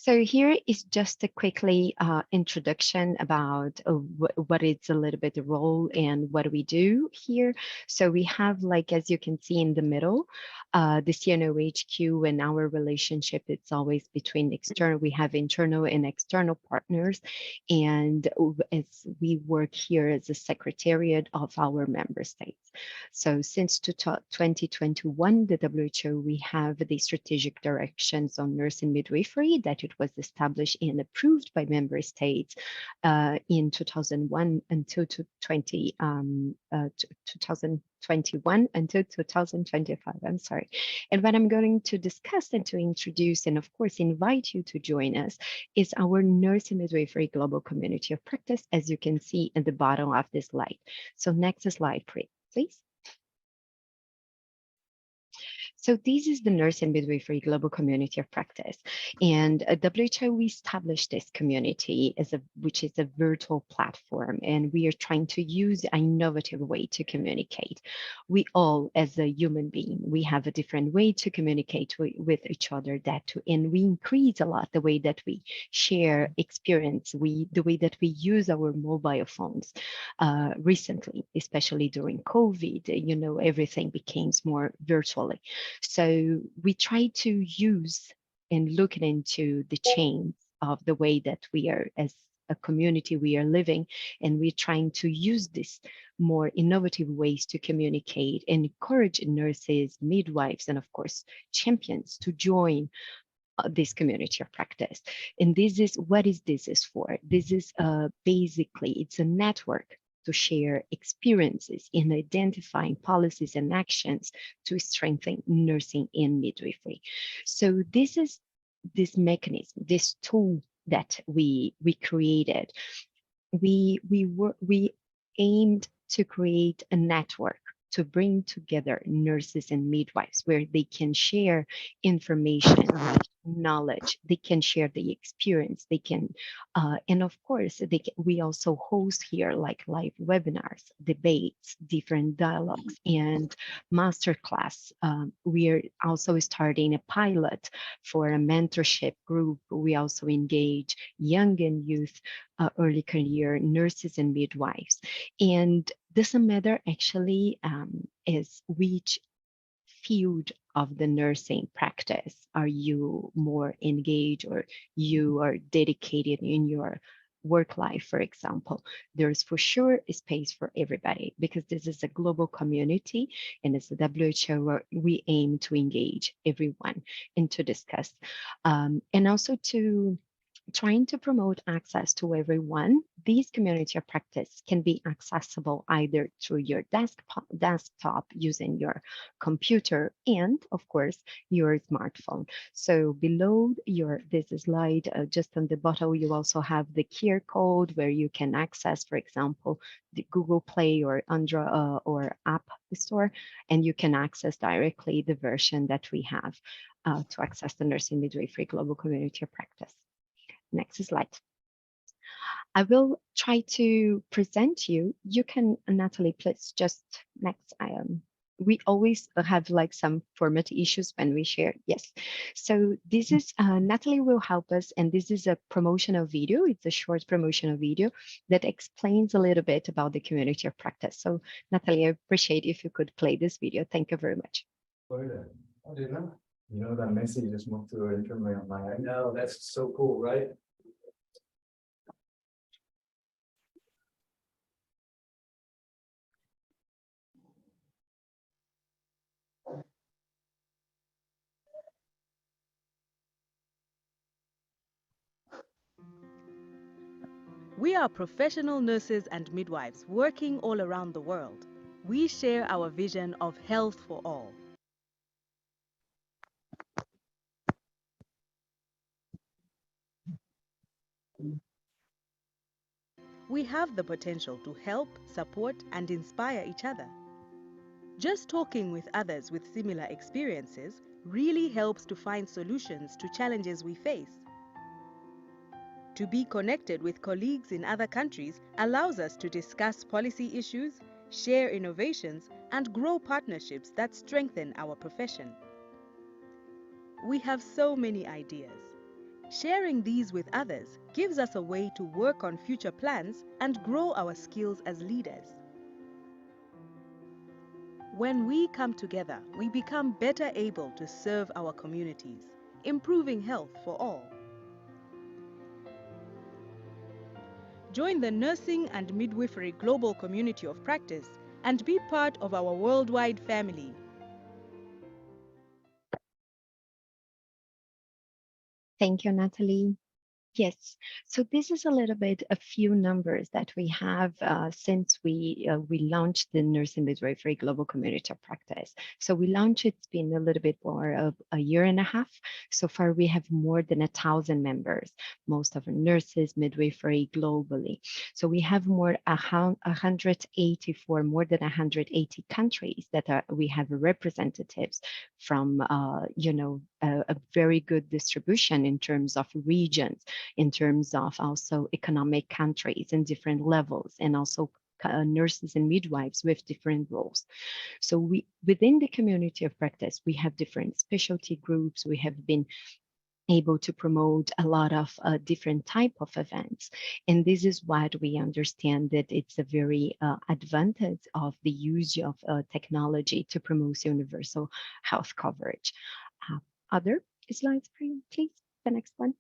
So here is just a quickly introduction about what is a little bit the role and what do we do here. So we have, like, as you can see in the middle, the CNO HQ, and our relationship, it's always between external, we have internal and external partners. And as we work here as a secretariat of our member states. So since 2021, the WHO, we have the strategic directions on nurse and midwifery that it was established and approved by member states in 2001 until 2021 until 2025, I'm sorry. And what I'm going to discuss and to introduce and of course invite you to join us is our nurse and midwifery global community of practice, as you can see at the bottom of this slide. So next slide, please. So this is the Nurse and Midwifery Global Community of Practice. And WHO, we established this community which is a virtual platform, and we are trying to use an innovative way to communicate. We all, as a human being, we have a different way to communicate with each other, and we increase a lot the way that we share experience, the way that we use our mobile phones recently, especially during COVID, everything became more virtually. So we try to use and look into the chains of the way that we are as a community we are living, and we're trying to use this more innovative ways to communicate and encourage nurses, midwives, and of course champions to join this community of practice. And this is what this is for. This is basically, it's a network to share experiences in identifying policies and actions to strengthen nursing and midwifery. So this is this mechanism, this tool that we created. We aimed to create a network to bring together nurses and midwives where they can share information, knowledge, they can share the experience, they can, and of course, we also host here like live webinars, debates, different dialogues, and masterclass. We are also starting a pilot for a mentorship group. We also engage young and youth, early career nurses and midwives. And doesn't matter actually is which field of the nursing practice are you more engaged or you are dedicated in your work life, for example, there's for sure a space for everybody because this is a global community, and as the WHO, we aim to engage everyone and to discuss, and also to trying to promote access to everyone. These community of practice can be accessible either through your desktop using your computer and, of course, your smartphone. So below this slide, just on the bottom, you also have the QR code where you can access, for example, the Google Play or Android or App Store, and you can access directly the version that we have to access the nursing midwifery global community of practice. Next slide. I will try to present you. You can, Natalie, please just next. We always have like some format issues when we share. Yes. So this is, Natalie will help us, and this is a promotional video. It's a short promotional video that explains a little bit about the community of practice. So Natalie, I appreciate if you could play this video. Thank you very much. You know that Messi just moved to Inter Miami. I know, that's so cool, right? We are professional nurses and midwives working all around the world. We share our vision of health for all. We have the potential to help, support, and inspire each other. Just talking with others with similar experiences really helps to find solutions to challenges we face. To be connected with colleagues in other countries allows us to discuss policy issues, share innovations, and grow partnerships that strengthen our profession. We have so many ideas. Sharing these with others gives us a way to work on future plans and grow our skills as leaders. When we come together, we become better able to serve our communities, improving health for all. Join the Nursing and Midwifery Global Community of Practice and be part of our worldwide family. Thank you, Natalie. Yes, so this is a little bit a few numbers that we have since we launched the Nursing Midwifery Global Community of Practice. So we launched it's been a little bit more of a year and a half. So far, we have more than 1,000 members, most of our nurses, midwifery globally. So we have more than 180 countries that we have representatives from, a very good distribution in terms of regions, in terms of also economic countries and different levels, and also nurses and midwives with different roles. So within the community of practice, we have different specialty groups. We have been able to promote a lot of different type of events. And this is what we understand that it's a very advantage of the use of technology to promote universal health coverage. Other slides, please, the next one.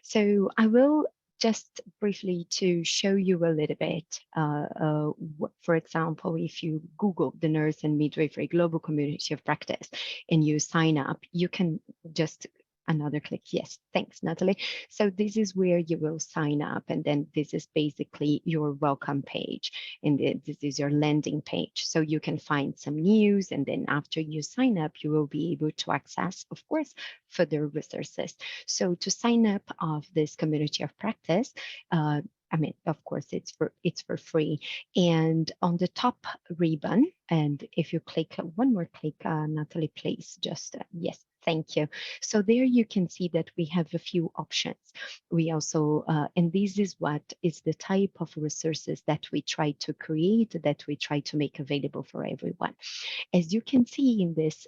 So I will just briefly to show you a little bit. For example, if you Google the Nurse and Midwifery Global Community of Practice and you sign up, you can just another click. Yes, thanks, Natalie. So this is where you will sign up, and then this is basically your welcome page, and this is your landing page. So you can find some news, and then after you sign up, you will be able to access, of course, further resources. So to sign up of this community of practice, of course, it's for free. And on the top ribbon, and if you click one more click, Natalie, please, just yes. Thank you. So there you can see that we have a few options. We also, and this is what is the type of resources that we try to create, that we try to make available for everyone. As you can see in this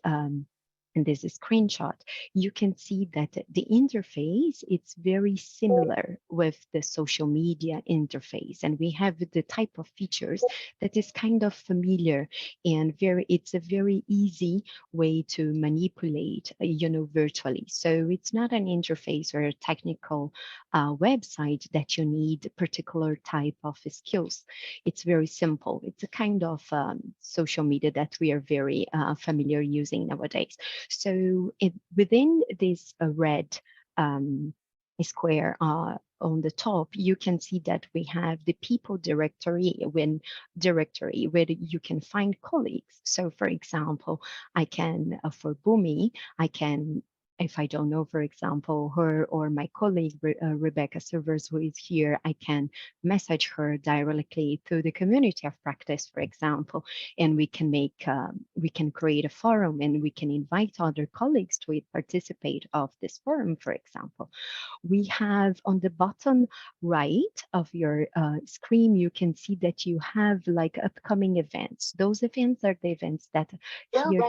in this screenshot, you can see that the interface, it's very similar with the social media interface. And we have the type of features that is kind of familiar and it's a very easy way to manipulate, virtually. So it's not an interface or a technical website that you need a particular type of skills. It's very simple. It's a kind of social media that we are very familiar using nowadays. So within this red square on the top, you can see that we have the people directory where you can find colleagues. So for example, I can, for Bumi, I can, if I don't know, for example, her or my colleague, Rebecca Servers, who is here, I can message her directly through the community of practice, for example, and we can create a forum and we can invite other colleagues to participate of this forum, for example. We have on the bottom right of your screen, you can see that you have like upcoming events. Those events are the events that here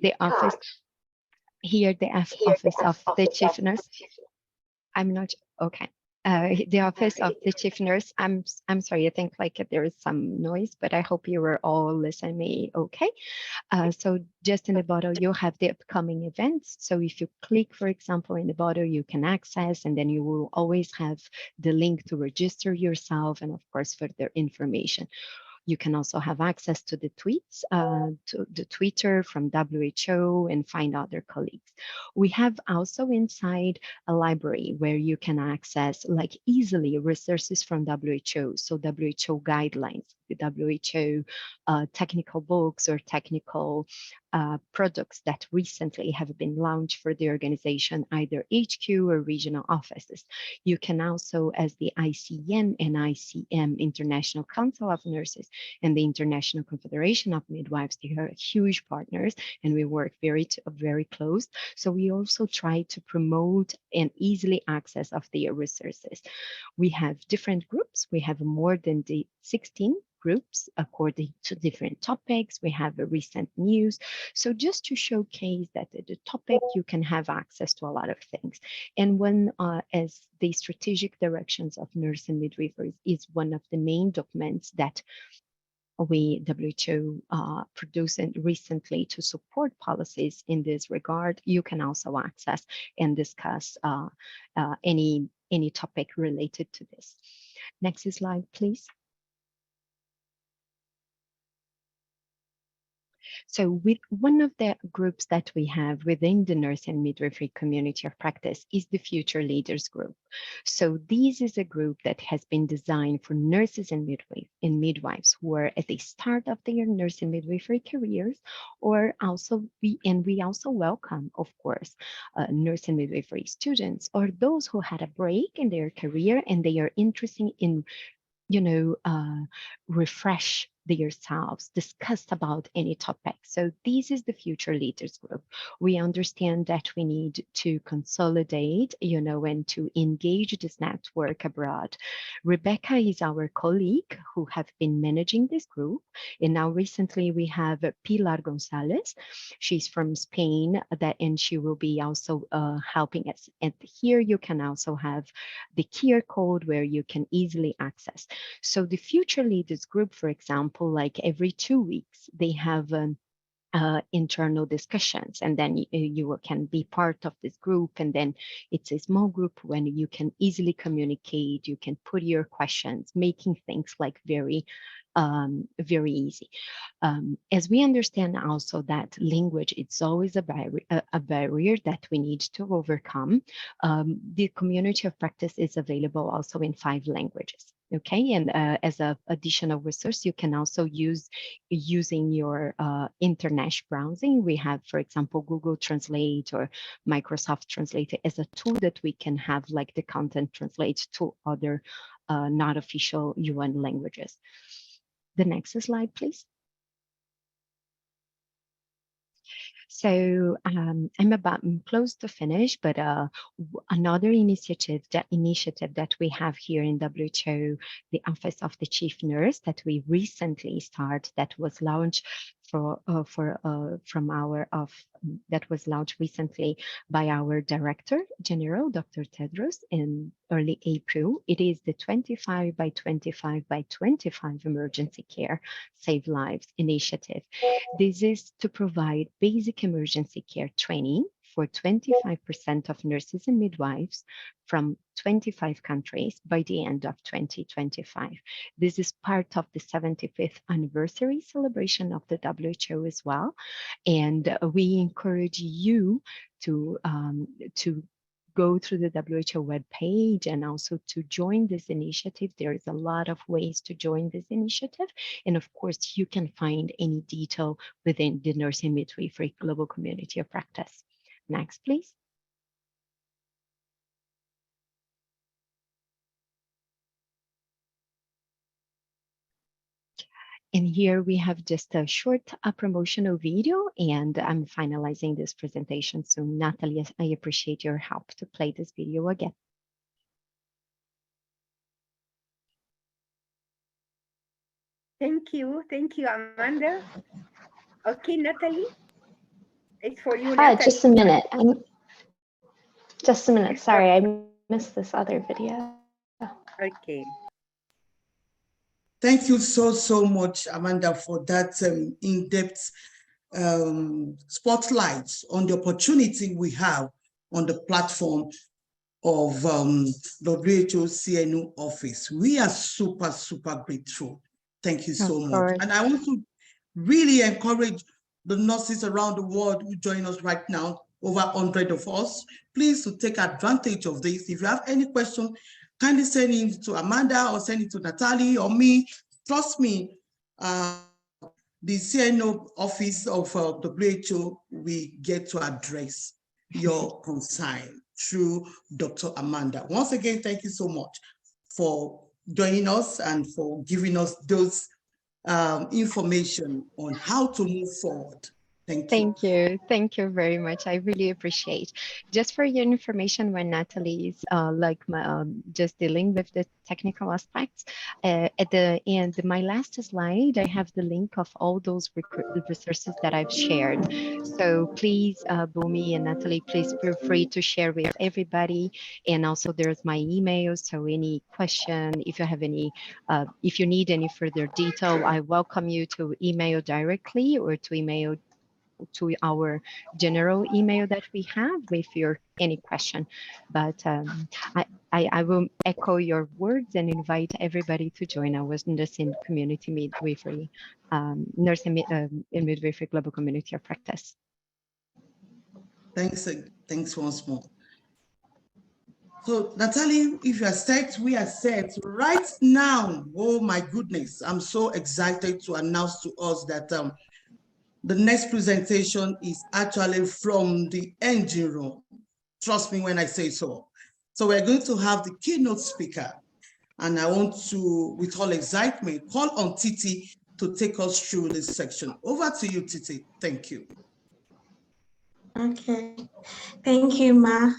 the office. Here, the office of the chief nurse. I'm not okay. The office of the chief nurse. I'm sorry. I think like there is some noise, but I hope you were all listening. Okay. So just in the bottom, you have the upcoming events. So if you click, for example, in the bottom, you can access, and then you will always have the link to register yourself, and of course further information. You can also have access to the tweets, to the Twitter from WHO, and find other colleagues. We have also inside a library where you can access like easily resources from WHO. So WHO guidelines, the WHO technical books or technical products that recently have been launched for the organization, either HQ or regional offices. You can also, as the ICN and ICM, International Council of Nurses, and the International Confederation of Midwives, they are huge partners, and we work very close. So we also try to promote and easily access of their resources. We have different groups. We have more than 16 groups according to different topics. We have a recent news. So just to showcase that the topic, you can have access to a lot of things. And when as the strategic directions of nurse and midwifery is one of the main documents that we WHO produced recently to support policies in this regard, you can also access and discuss any topic related to this. Next slide, please. So with one of the groups that we have within the nurse and midwifery community of practice is the Future Leaders Group. So this is a group that has been designed for nurses and midwives who are at the start of their nurse and midwifery careers, or also we also welcome, of course, nurse and midwifery students or those who had a break in their career and they are interested in refresh themselves, discuss about any topic. So this is the Future Leaders Group. We understand that we need to consolidate, and to engage this network abroad. Rebecca is our colleague who have been managing this group. And now recently we have Pilar Gonzalez. She's from Spain, and she will be also helping us. And here you can also have the QR code where you can easily access. So the Future Leaders Group, for example, like every 2 weeks, they have internal discussions, and then you can be part of this group, and then it's a small group when you can easily communicate, you can put your questions, making things like very easy. As we understand also that language, it's always a barrier that we need to overcome. The community of practice is available also in 5 languages. Okay, and as an additional resource, you can also use using your internet browsing. We have, for example, Google Translate or Microsoft Translate as a tool that we can have like the content translate to other not official UN languages. The next slide, please. So I'm close to finish, but another initiative that we have here in WHO, the Office of the Chief Nurse, that we recently started, that was launched that was launched recently by our Director General, Dr. Tedros, in early April. It is the 25 by 25 by 25 emergency care Save Lives initiative. This is to provide basic emergency care training for 25% of nurses and midwives from 25 countries by the end of 2025. This is part of the 75th anniversary celebration of the WHO as well. And we encourage you to go through the WHO webpage and also to join this initiative. There is a lot of ways to join this initiative. And of course, you can find any detail within the Nursing Midwifery Global Community of Practice. Next, please. And here we have just a short promotional video, and I'm finalizing this presentation soon. Natalie, I appreciate your help to play this video again. Thank you, Amanda. Okay, Natalie, it's for you, Natalie. Just a minute. Just a minute. Sorry, I missed this other video. Okay. Thank you so much, Amanda, for that in-depth spotlight on the opportunity we have on the platform of WHO CNO office. We are super grateful. Thank you so much. And I want to really encourage the nurses around the world who join us right now, over 100 of us, please to take advantage of this. If you have any question, kindly send it to Amanda or send it to Natalie or me. Trust me, the CNO office of WHO, we get to address your concern through Dr. Amanda. Once again, thank you so much for joining us and for giving us those information on how to move forward. Thank you. Thank you very much. I really appreciate. Just for your information, when Natalie is just dealing with the technical aspects, at the end, my last slide, I have the link of all those resources that I've shared. So please, Bumi and Natalie, please feel free to share with everybody. And also there's my email. So any question, if you have any, if you need any further detail, I welcome you to email directly or to email to our general email that we have with your any question. But I will echo your words and invite everybody to join our nursing community midwifery, nursing midwifery global community of practice. Thanks once more. So Natalie, if you are set, we are set right now. Oh my goodness, I'm so excited to announce to us that the next presentation is actually from the engine room. Trust me when I say so. So we're going to have the keynote speaker. And I want to, with all excitement, call on Titi to take us through this section. Over to you, Titi. Thank you. Okay. Thank you, Ma.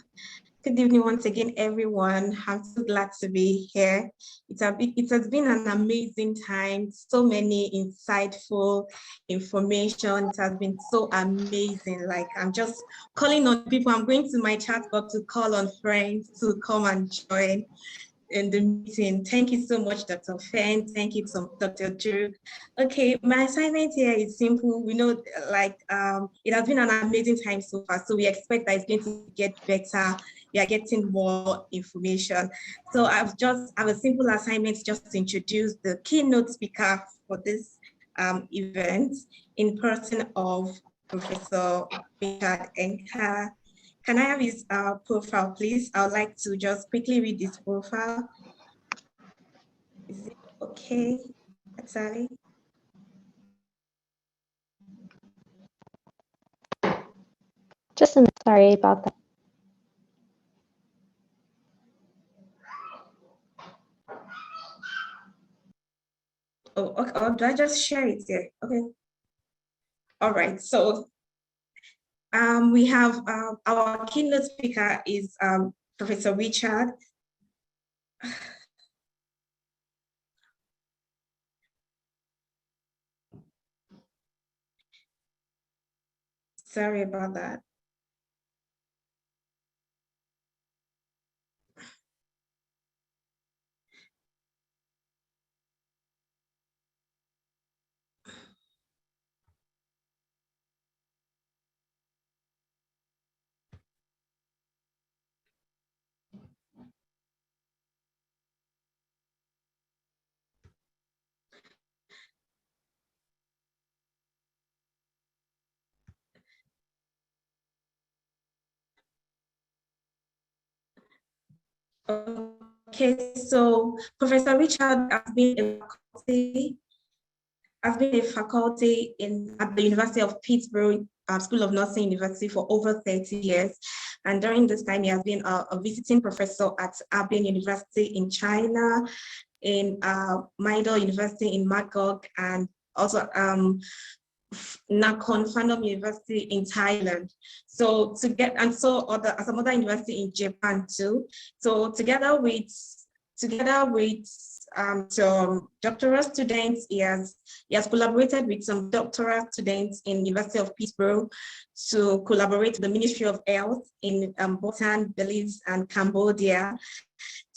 Good evening once again, everyone. I'm so glad to be here. It has been an amazing time, so many insightful information. It has been so amazing. Like, I'm just calling on people. I'm going to my chat box to call on friends to come and join in the meeting. Thank you so much, Dr. Fen. Thank you to Dr. Drew. Okay, my assignment here is simple. We know, like, it has been an amazing time so far, so we expect that it's going to get better. We are getting more information. So I have a simple assignment just to introduce the keynote speaker for this event in person of Professor Richard Enka. Can I have his profile, please? I would like to just quickly read this profile. Is it okay, Atali? Just a minute, sorry about that. Oh, okay. Or do I just share it here? Okay. All right. So We have our keynote speaker is Professor Richard. Sorry about that. Okay, so Professor Richard has been a faculty at the University of Pittsburgh School of Nursing University for over 30 years. And during this time, he has been a visiting professor at Aberdeen University in China, in Mindell University in Magog, and also Nakhon Phanom University in Thailand. So some other university in Japan too. So together with some doctoral students, he has collaborated with some doctoral students in University of Pittsburgh to collaborate with the Ministry of Health in Bhutan, Belize, and Cambodia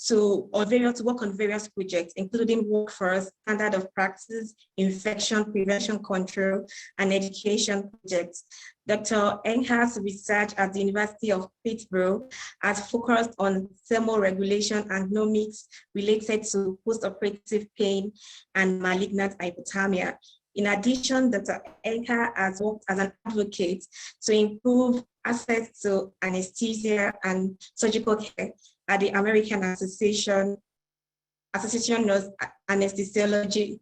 to work on various projects, including workforce, standard of practice, infection prevention control, and education projects. Dr. Enghart's research at the University of Pittsburgh has focused on thermoregulation and genomics related to postoperative pain and malignant hypothermia. In addition, Dr. Enghart has worked as an advocate to improve access to anesthesia and surgical care at the American Association of Anesthesiology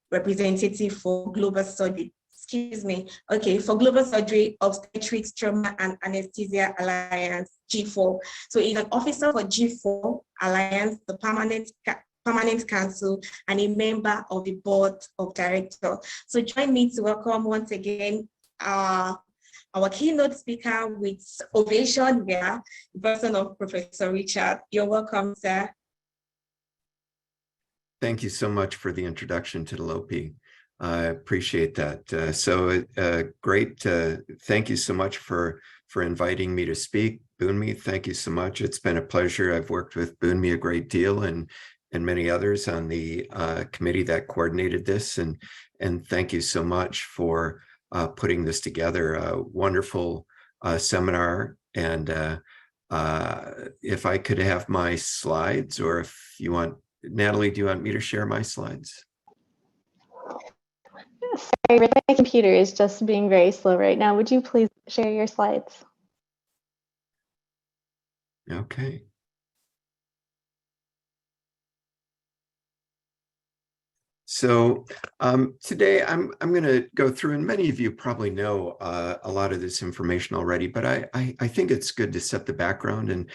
representative for global surgery. For Global Surgery, Obstetrics, Trauma, and Anesthesia Alliance, G4. So he's an officer for G4 Alliance, the Permanent Council, and a member of the Board of Directors. So join me to welcome once again our keynote speaker with ovation here, the person of Professor Richard. You're welcome, sir. Thank you so much for the introduction to the LOPI. I appreciate that. Great. Thank you so much for inviting me to speak. Bunmi, thank you so much. It's been a pleasure. I've worked with Bunmi a great deal and many others on the committee that coordinated this. And thank you so much for putting this together. A wonderful seminar. And if I could have my slides, or if you want, Natalie, do you want me to share my slides? Sorry, my computer is just being very slow right now. Would you please share your slides? Okay. So today I'm going to go through, and many of you probably know a lot of this information already, but I think it's good to set the background.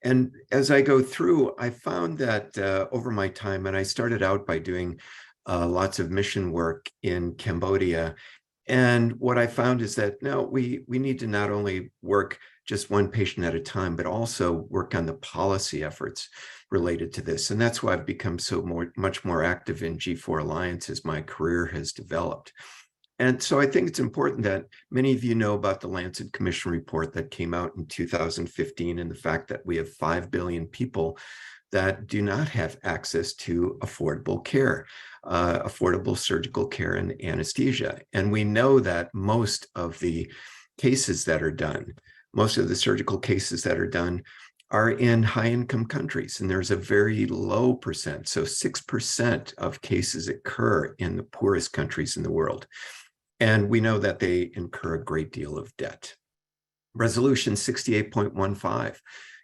And as I go through, I found that over my time, and I started out by doing lots of mission work in Cambodia. And what I found is that no, we need to not only work just one patient at a time, but also work on the policy efforts related to this. And that's why I've become much more active in G4 Alliance as my career has developed. And so I think it's important that many of you know about the Lancet Commission report that came out in 2015 and the fact that we have 5 billion people that do not have access to affordable care, affordable surgical care and anesthesia. And we know that most of the cases that are done, most of the surgical cases that are done are in high-income countries, and there's a very low percent. So 6% of cases occur in the poorest countries in the world. And we know that they incur a great deal of debt. Resolution 68.15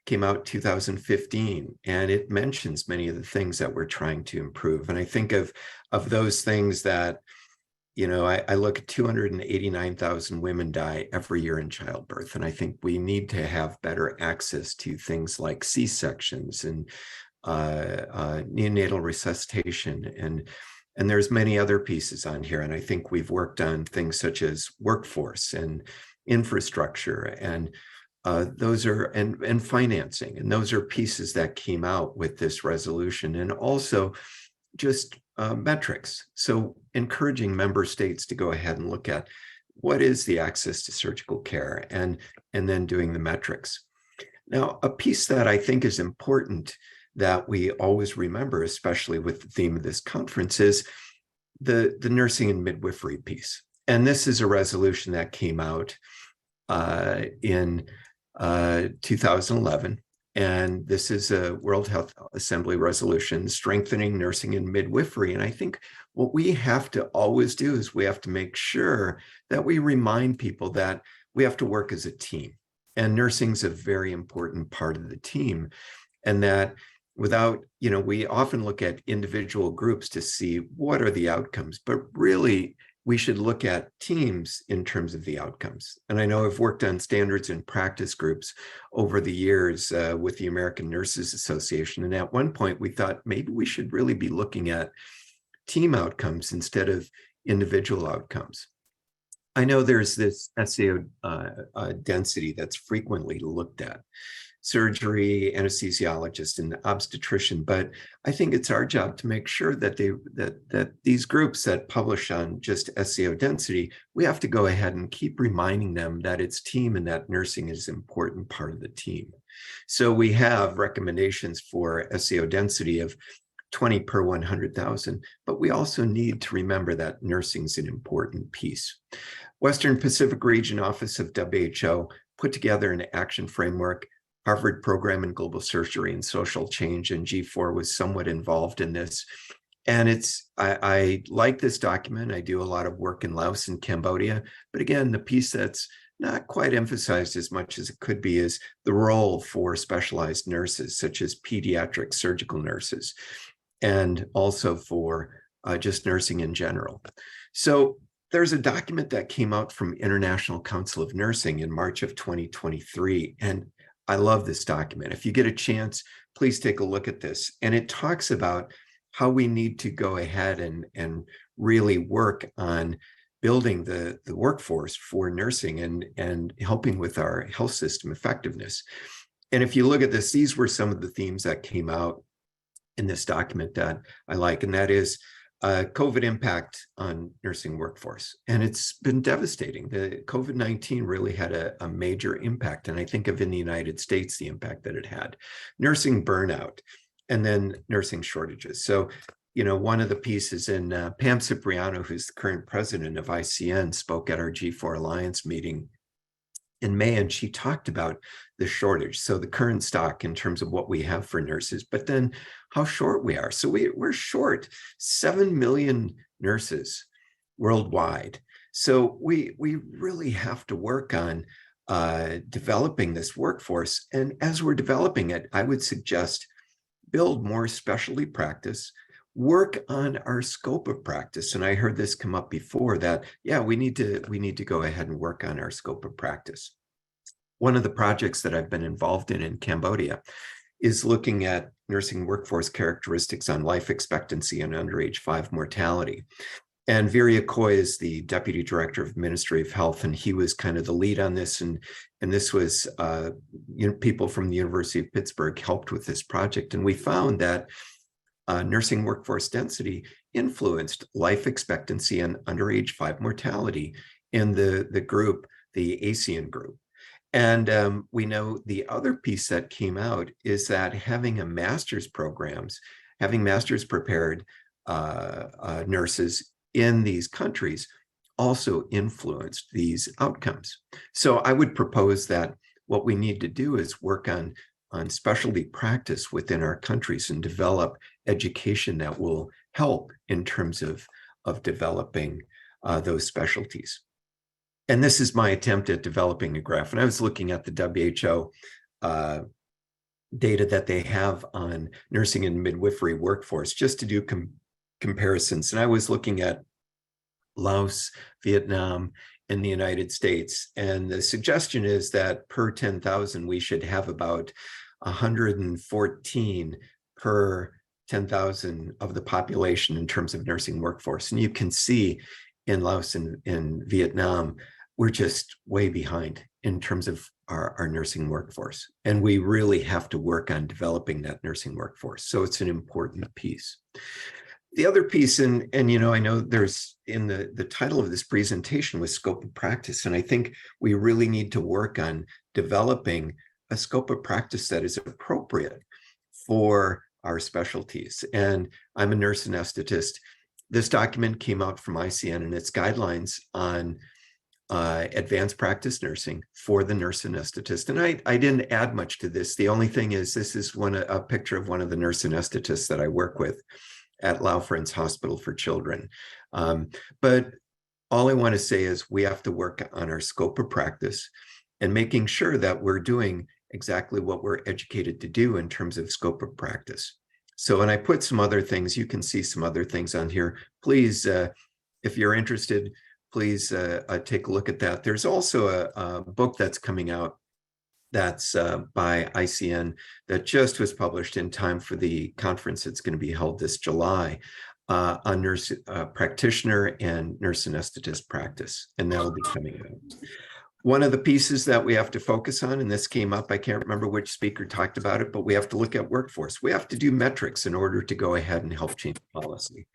came out 2015, and it mentions many of the things that we're trying to improve. And I think of those things that, you know, I look at 289,000 women die every year in childbirth. And I think we need to have better access to things like C-sections and neonatal resuscitation. And there's many other pieces on here. And I think we've worked on things such as workforce and infrastructure, and those are, and financing, and those are pieces that came out with this resolution, and also just metrics. So encouraging member states to go ahead and look at what is the access to surgical care, and then doing the metrics. Now, a piece that I think is important that we always remember, especially with the theme of this conference, is the nursing and midwifery piece. And this is a resolution that came out in 2011. And this is a World Health Assembly resolution, strengthening nursing and midwifery. And I think what we have to always do is we have to make sure that we remind people that we have to work as a team. And nursing is a very important part of the team. And that without, we often look at individual groups to see what are the outcomes, but really we should look at teams in terms of the outcomes. And I know I've worked on standards and practice groups over the years with the American Nurses Association. And at one point we thought maybe we should really be looking at team outcomes instead of individual outcomes. I know there's this SAO density that's frequently looked at, surgery, anesthesiologist, and obstetrician, but I think it's our job to make sure that that these groups that publish on just SAO density, we have to go ahead and keep reminding them that it's team and that nursing is an important part of the team. So we have recommendations for SAO density of 20 per 100,000, but we also need to remember that nursing is an important piece. Western Pacific Region Office of WHO put together an action framework. Harvard Program in Global Surgery and Social Change, and G4 was somewhat involved in this. And I like this document. I do a lot of work in Laos and Cambodia, but again, the piece that's not quite emphasized as much as it could be is the role for specialized nurses, such as pediatric surgical nurses, and also for just nursing in general. So there's a document that came out from International Council of Nursing in March of 2023, and I love this document. If you get a chance, please take a look at this. And it talks about how we need to go ahead and really work on building the workforce for nursing and helping with our health system effectiveness. And if you look at this, these were some of the themes that came out in this document that I like, and that is COVID impact on nursing workforce. And it's been devastating. The COVID-19 really had a major impact. And I think of in the United States, the impact that it had. Nursing burnout, and then nursing shortages. So, one of the pieces in Pam Cipriano, who's the current president of ICN, spoke at our G4 Alliance meeting in May, and she talked about the shortage. So the current stock in terms of what we have for nurses, but then how short we are. So we're short 7 million nurses worldwide. So we really have to work on developing this workforce. And as we're developing it, I would suggest build more specialty practice, work on our scope of practice. And I heard this come up before that, yeah, we need to go ahead and work on our scope of practice. One of the projects that I've been involved in Cambodia is looking at nursing workforce characteristics on life expectancy and under age 5 mortality. And Virya Koy is the Deputy Director of Ministry of Health, and he was kind of the lead on this. And this was, people from the University of Pittsburgh helped with this project. And we found that nursing workforce density influenced life expectancy and under age 5 mortality in the group, the ASEAN group. And we know the other piece that came out is that having master's prepared nurses in these countries also influenced these outcomes. So I would propose that what we need to do is work on specialty practice within our countries and develop education that will help in terms of developing those specialties. And this is my attempt at developing a graph. And I was looking at the WHO data that they have on nursing and midwifery workforce just to do comparisons. And I was looking at Laos, Vietnam, and the United States. And the suggestion is that per 10,000, we should have about 114 per 10,000 of the population in terms of nursing workforce. And you can see in Laos and in Vietnam, we're just way behind in terms of our nursing workforce. And we really have to work on developing that nursing workforce. So it's an important piece. The other piece, and you know, I know there's in the title of this presentation was scope of practice. And I think we really need to work on developing a scope of practice that is appropriate for our specialties. And I'm a nurse anesthetist. This document came out from ICN and its guidelines on advanced practice nursing for the nurse anesthetist. And I didn't add much to this. The only thing is this is a picture of one of the nurse anesthetists that I work with at Lau Friends Hospital for Children. But all I want to say is we have to work on our scope of practice and making sure that we're doing exactly what we're educated to do in terms of scope of practice. So when I put some other things, you can see some other things on here. Please, if you're interested, please take a look at that. There's also a book that's coming out that's by ICN that just was published in time for the conference that's going to be held this July on nurse practitioner and nurse anesthetist practice, and that'll be coming out. One of the pieces that we have to focus on, and this came up, I can't remember which speaker talked about it, but we have to look at workforce. We have to do metrics in order to go ahead and help change policy.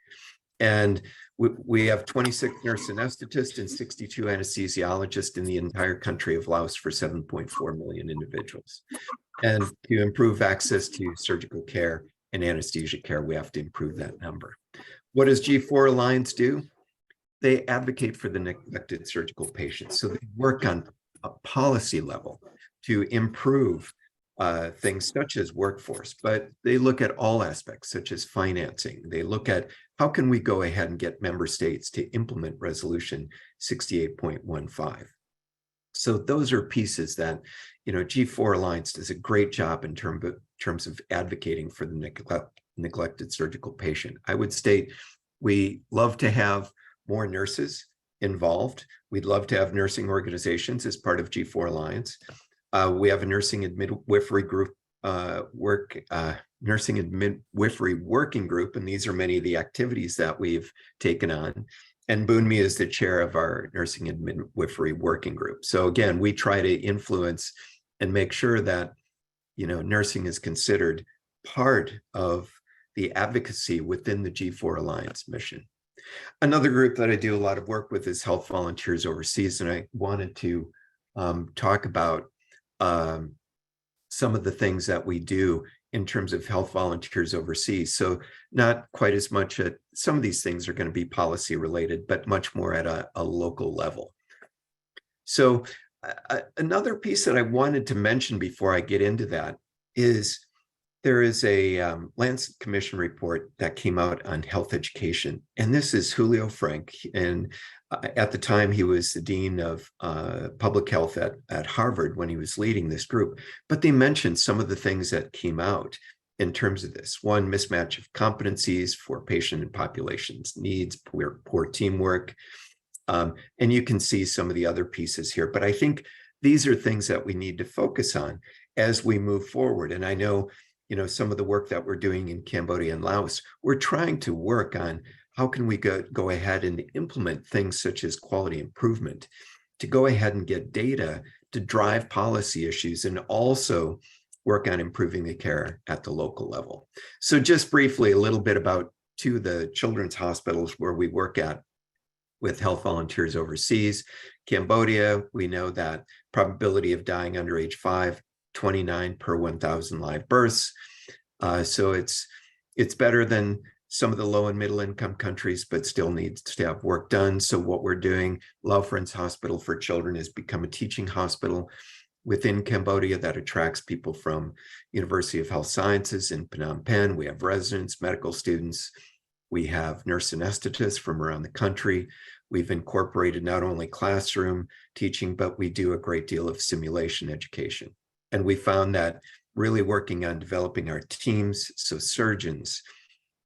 And we have 26 nurse anesthetists and 62 anesthesiologists in the entire country of Laos for 7.4 million individuals. And to improve access to surgical care and anesthesia care, we have to improve that number. What does G4 Alliance do? They advocate for the neglected surgical patients. So they work on a policy level to improve things such as workforce, but they look at all aspects such as financing. They look at how can we go ahead and get member states to implement resolution 68.15. So those are pieces that, you know, G4 Alliance does a great job in terms of advocating for the neglected surgical patient. I would state we love to have more nurses involved. We'd love to have nursing organizations as part of G4 Alliance. We have a nursing and midwifery group nursing and midwifery working group, and these are many of the activities that we've taken on. And Boonmi is the chair of our nursing and midwifery working group. So again, we try to influence and make sure that, you know, nursing is considered part of the advocacy within the G4 Alliance mission. Another group that I do a lot of work with is Health Volunteers Overseas, and I wanted to talk about some of the things that we do in terms of health volunteers overseas. So not quite as much at some of these things are going to be policy related, but much more at a local level. So another piece that I wanted to mention before I get into that is there is a Lancet Commission report that came out on health education. And this is Julio Frank. And at the time, he was the dean of public health at Harvard when he was leading this group. But they mentioned some of the things that came out in terms of this. One, mismatch of competencies for patient and population's needs, poor teamwork. And you can see some of the other pieces here. But I think these are things that we need to focus on as we move forward. And I know, you know, some of the work that we're doing in Cambodia and Laos, we're trying to work on how can we go ahead and implement things such as quality improvement to go ahead and get data to drive policy issues and also work on improving the care at the local level. So just briefly, a little bit about two of the children's hospitals where we work at with health volunteers overseas. Cambodia, we know that probability of dying under age 5, 29 per 1,000 live births. So it's better than some of the low and middle income countries, but still needs to have work done. So what we're doing, Lau Friends Hospital for Children has become a teaching hospital within Cambodia that attracts people from University of Health Sciences in Phnom Penh. We have residents, medical students. We have nurse anesthetists from around the country. We've incorporated not only classroom teaching, but we do a great deal of simulation education. And we found that really working on developing our teams, so surgeons,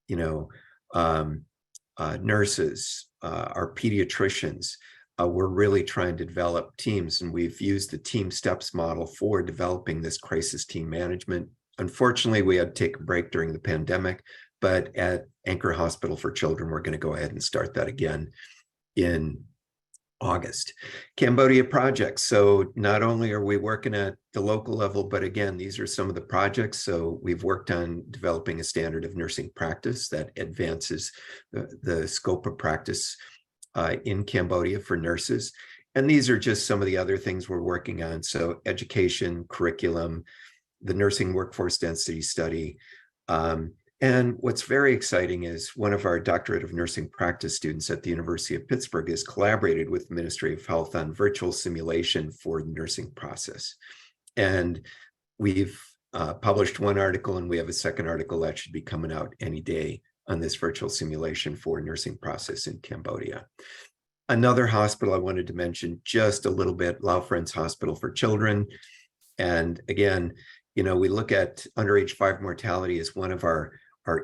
you know, nurses, our pediatricians, we're really trying to develop teams, and we've used the team steps model for developing this crisis team management. Unfortunately, we had to take a break during the pandemic, but at Anchor Hospital for Children, we're going to go ahead and start that again in August. Cambodia projects. So not only are we working at the local level, but again, these are some of the projects. So we've worked on developing a standard of nursing practice that advances the scope of practice in Cambodia for nurses. And these are just some of the other things we're working on. So education, curriculum, the nursing workforce density study. And what's very exciting is one of our doctorate of nursing practice students at the University of Pittsburgh has collaborated with the Ministry of Health on virtual simulation for the nursing process. And we've published one article, and we have a second article that should be coming out any day on this virtual simulation for nursing process in Cambodia. Another hospital I wanted to mention just a little bit, Lao Friends Hospital for Children. And again, you know, we look at underage 5 mortality as one of our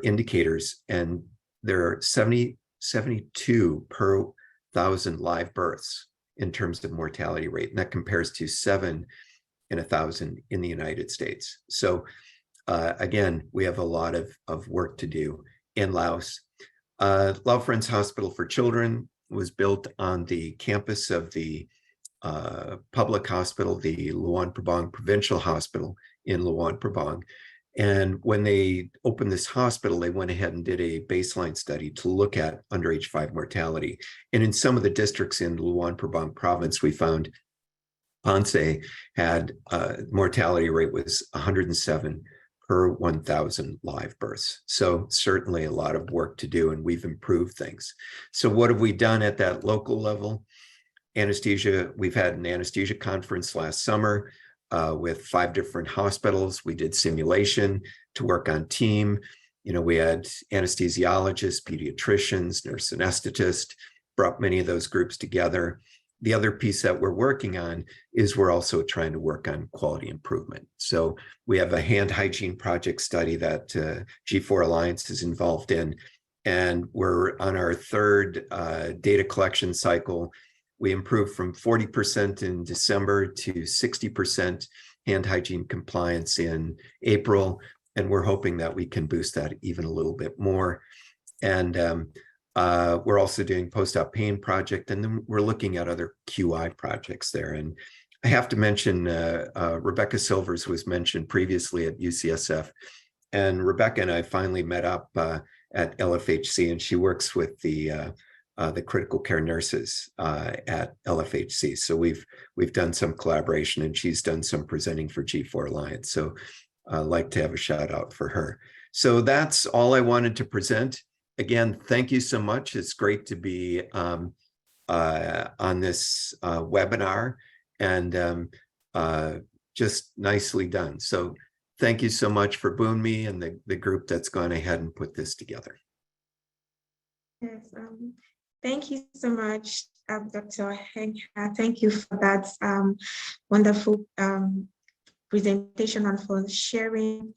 indicators, and there are 72 per 1,000 live births in terms of mortality rate, and that compares to 7 in 1,000 in the United States. So again, we have a lot of work to do in Laos. Lao Friends Hospital for Children was built on the campus of the public hospital, the Luang Prabang Provincial Hospital in Luang Prabang. And when they opened this hospital, they went ahead and did a baseline study to look at underage 5 mortality. And in some of the districts in Luang Prabang province, we found Pansay had mortality rate was 107 per 1,000 live births. So certainly a lot of work to do, and we've improved things. So what have we done at that local level? Anesthesia, we've had an anesthesia conference last summer with 5 different hospitals. We did simulation to work on team. You know, we had anesthesiologists, pediatricians, nurse anesthetist, brought many of those groups together. The other piece that we're working on is we're also trying to work on quality improvement. So we have a hand hygiene project study that G4 Alliance is involved in, and we're on our 3rd data collection cycle. We improved from 40% in December to 60% hand hygiene compliance in April, and we're hoping that we can boost that even a little bit more. And we're also doing post-op pain project, and then we're looking at other QI projects there. And I have to mention Rebecca Silvers was mentioned previously at UCSF, and Rebecca and I finally met up at LFHC, and she works with the critical care nurses at LFHC. So we've done some collaboration, and she's done some presenting for G4 Alliance. So I'd like to have a shout out for her. So that's all I wanted to present. Again, thank you so much. It's great to be on this webinar, and just nicely done. So thank you so much for Boonmi and the group that's gone ahead and put this together. Yes, thank you so much, Dr. Heng. Thank you for that wonderful presentation and for sharing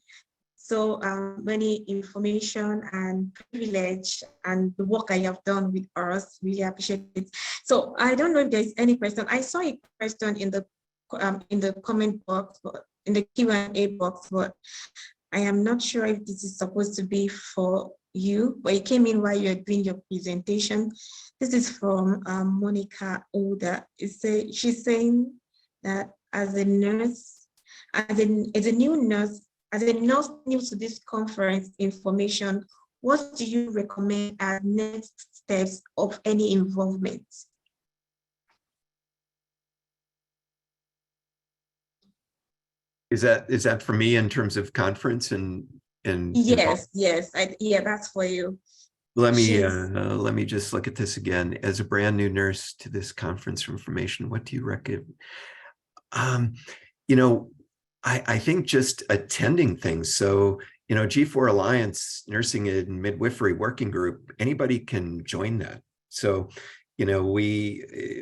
so many information and privilege and the work that you have done with us. Really appreciate it. So I don't know if there's any question. I saw a question in the comment box, but in the Q&A box, but I am not sure if this is supposed to be for you, but it came in while you're doing your presentation. This is from Monica Oda. She's saying that as a nurse, as a new nurse new to this conference information, what do you recommend as next steps of any involvement? Is that for me in terms of conference and yes, yeah, that's for you. Let me just look at this again. As a brand new nurse to this conference information, what do you recommend? You know, I think just attending things. So, you know, G4 Alliance Nursing and Midwifery Working Group, anybody can join that. So, you know,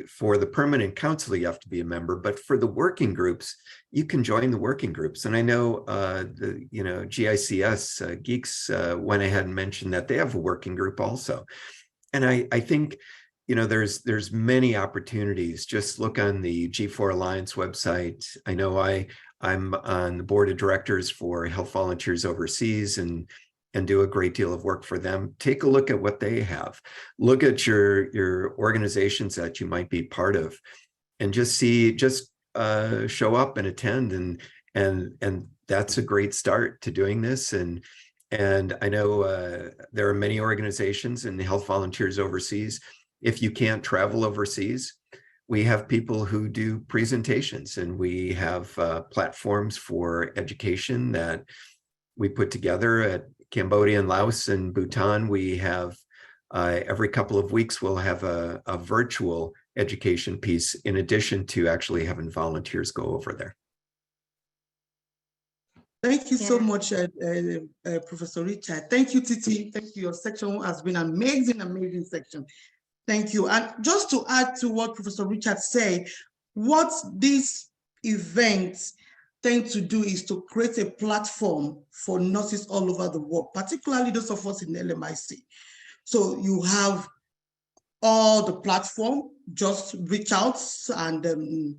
for the permanent council, you have to be a member, but for the working groups, you can join the working groups. And I know GICS, GICS went ahead and mentioned that they have a working group also. And I think, you know, there's many opportunities. Just look on the G4 Alliance website. I know I'm on the board of directors for Health Volunteers Overseas, and and do a great deal of work for them, take a look at what they have. Look at your organizations that you might be part of, and just show up and attend, and that's a great start to doing this. And I know there are many organizations and health volunteers overseas. If you can't travel overseas, we have people who do presentations, and we have platforms for education that we put together at Cambodia and Laos and Bhutan. We have every couple of weeks, we'll have a virtual education piece in addition to actually having volunteers go over there. Thank you so much, Professor Richard. Thank you, Titi. Thank you. Your section has been an amazing, amazing section. Thank you. And just to add to what Professor Richard said, what these events tend to do is to create a platform for nurses all over the world, particularly those of us in LMIC. So you have all the platform, just reach out and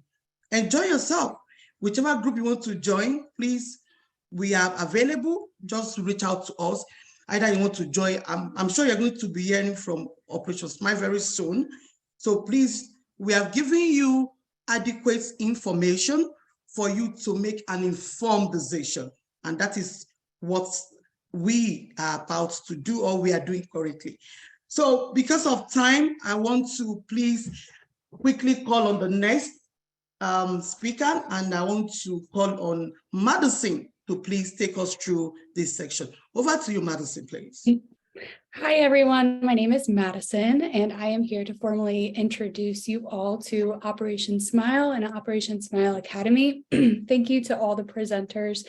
enjoy yourself. Whichever group you want to join, please, we are available. Just reach out to us. Either you want to join, I'm sure you're going to be hearing from Operation Smile very soon. So please, we have given you adequate information for you to make an informed decision. And that is what we are about to do, or we are doing currently. So because of time, I want to please quickly call on the next speaker, and I want to call on Madison to please take us through this section. Over to you, Madison, please. Hi, everyone. My name is Madison, and I am here to formally introduce you all to Operation Smile and Operation Smile Academy. Thank you to all the presenters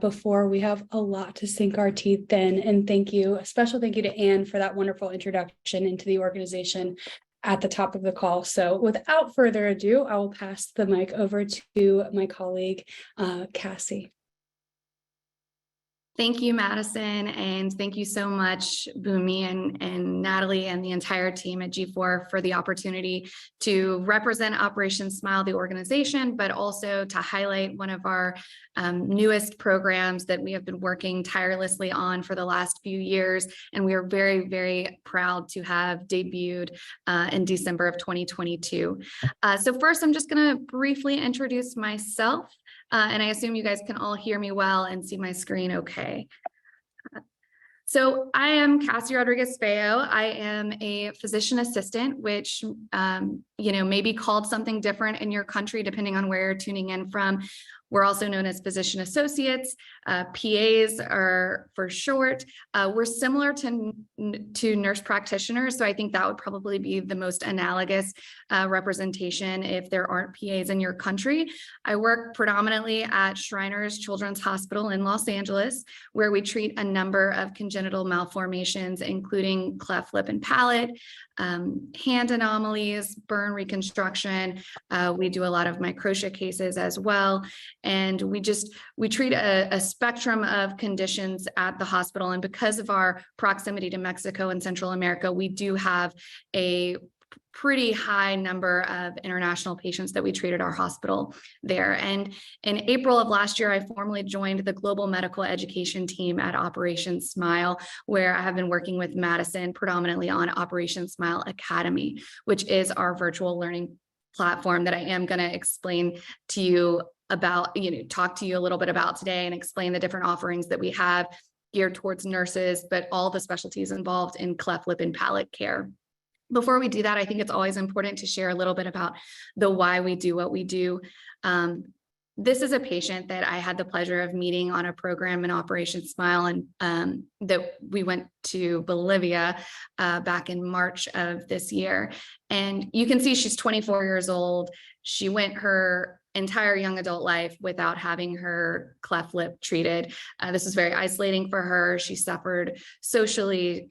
before. We have a lot to sink our teeth in, and thank you, a special thank you to Anne for that wonderful introduction into the organization at the top of the call. So without further ado, I will pass the mic over to my colleague, Cassie. Thank you, Madison, and thank you so much, Bumi and Natalie and the entire team at G4 for the opportunity to represent Operation Smile, the organization, but also to highlight one of our newest programs that we have been working tirelessly on for the last few years. And we are very, very proud to have debuted in December of 2022. So first, I'm just going to briefly introduce myself. And I assume you guys can all hear me well and see my screen okay. So I am Cassie Rodriguez-Feo. I am a physician assistant, which may be called something different in your country, depending on where you're tuning in from. We're also known as physician associates. PAs are for short. We're similar to nurse practitioners, so I think that would probably be the most analogous representation if there aren't PAs in your country. I work predominantly at Shriners Children's Hospital in Los Angeles, where we treat a number of congenital malformations, including cleft lip and palate, hand anomalies, burn reconstruction. We do a lot of microtia cases as well. And we treat a spectrum of conditions at the hospital. And because of our proximity to Mexico and Central America, we do have a pretty high number of international patients that we treat at our hospital there. And in April of last year, I formally joined the global medical education team at Operation Smile, where I have been working with Madison predominantly on Operation Smile Academy, which is our virtual learning platform that I am going to explain to you about, talk to you a little bit about today and explain the different offerings that we have geared towards nurses, but all the specialties involved in cleft lip and palate care. Before we do that, I think it's always important to share a little bit about the why we do what we do. This is a patient that I had the pleasure of meeting on a program in Operation Smile, and that we went to Bolivia back in March of this year. And you can see she's 24 years old. She went her entire young adult life without having her cleft lip treated. This was very isolating for her. She suffered socially.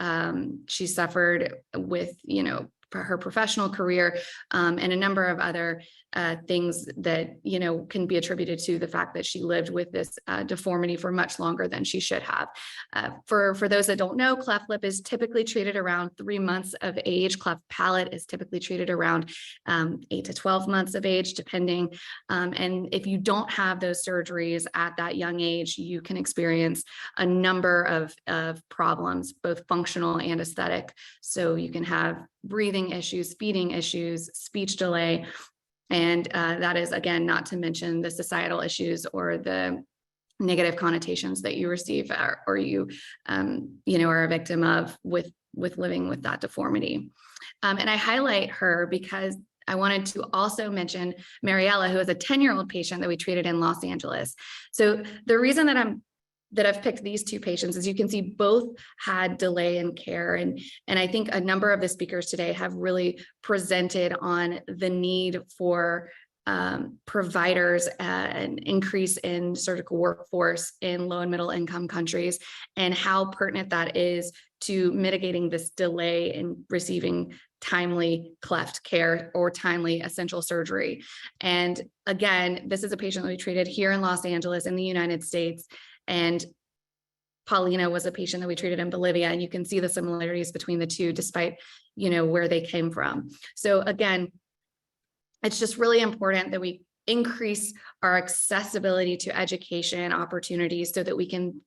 She suffered with, her professional career, and a number of other things that, you know, can be attributed to the fact that she lived with this deformity for much longer than she should have. For those that don't know, cleft lip is typically treated around 3 months of age. Cleft palate is typically treated around 8 to 12 months of age, depending. And if you don't have those surgeries at that young age, you can experience a number of problems, both functional and aesthetic. So you can have breathing issues, feeding issues, speech delay. And that is, again, not to mention the societal issues or the negative connotations that you receive or you know, are a victim of with living with that deformity. And I highlight her because I wanted to also mention Mariella, who is a 10-year-old patient that we treated in Los Angeles. So the reason that I've picked these two patients, as you can see, both had delay in care. And I think a number of the speakers today have really presented on the need for providers, an increase in surgical workforce in low and middle income countries, and how pertinent that is to mitigating this delay in receiving timely cleft care or timely essential surgery. And again, this is a patient that we treated here in Los Angeles in the United States. And Paulina was a patient that we treated in Bolivia, and you can see the similarities between the two, despite, you know, where they came from. So again, it's just really important that we increase our accessibility to education opportunities so that we can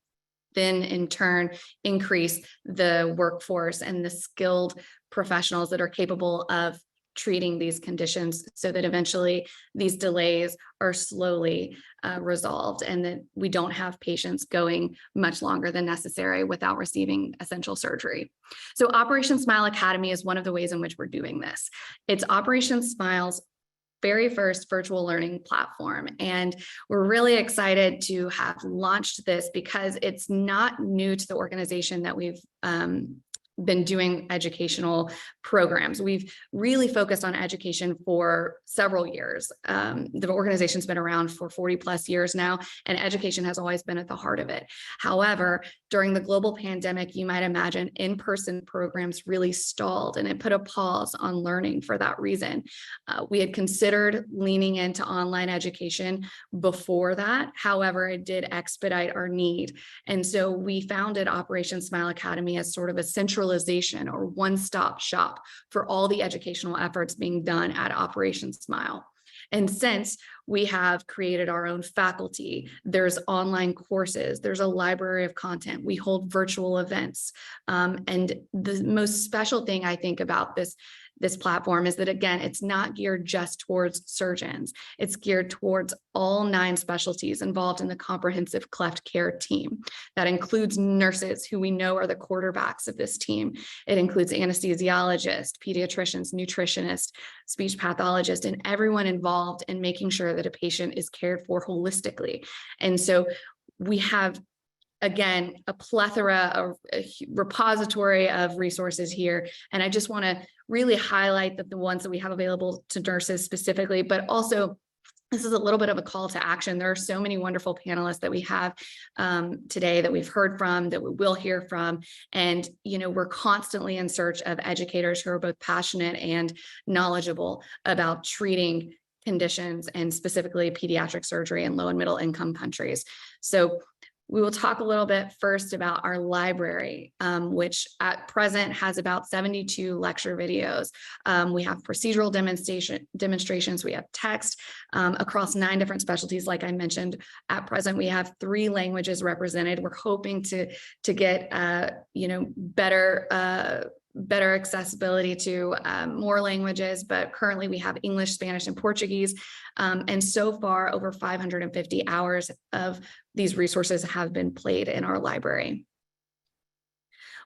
then in turn increase the workforce and the skilled professionals that are capable of treating these conditions, so that eventually these delays are slowly resolved and that we don't have patients going much longer than necessary without receiving essential surgery. So Operation Smile Academy is one of the ways in which we're doing this. It's Operation Smile's very first virtual learning platform. And we're really excited to have launched this because it's not new to the organization that we've been doing educational programs. We've really focused on education for several years. The organization's been around for 40 plus years now, and education has always been at the heart of it. However, during the global pandemic, you might imagine in-person programs really stalled, and it put a pause on learning for that reason. We had considered leaning into online education before that. However, it did expedite our need. And so we founded Operation Smile Academy as sort of a centralization or one-stop shop for all the educational efforts being done at Operation Smile. And since we have created our own faculty, there's online courses, there's a library of content, we hold virtual events. And the most special thing I think about this platform is that, again, it's not geared just towards surgeons. It's geared towards all 9 specialties involved in the comprehensive cleft care team. That includes nurses, who we know are the quarterbacks of this team. It includes anesthesiologists, pediatricians, nutritionists, speech pathologists, and everyone involved in making sure that a patient is cared for holistically. And so we have, again, a plethora of a repository of resources here. And I just want to really highlight that the ones that we have available to nurses specifically, but also this is a little bit of a call to action. There are so many wonderful panelists that we have today that we've heard from, that we will hear from. And, you know, we're constantly in search of educators who are both passionate and knowledgeable about treating conditions, and specifically pediatric surgery in low and middle income countries. So we will talk a little bit first about our library, which at present has about 72 lecture videos. We have procedural demonstrations, we have text across 9 different specialties. Like I mentioned, at present, we have 3 languages represented. We're hoping to get, you know, better accessibility to more languages, but currently we have English, Spanish, and Portuguese. And so far, over 550 hours of these resources have been played in our library.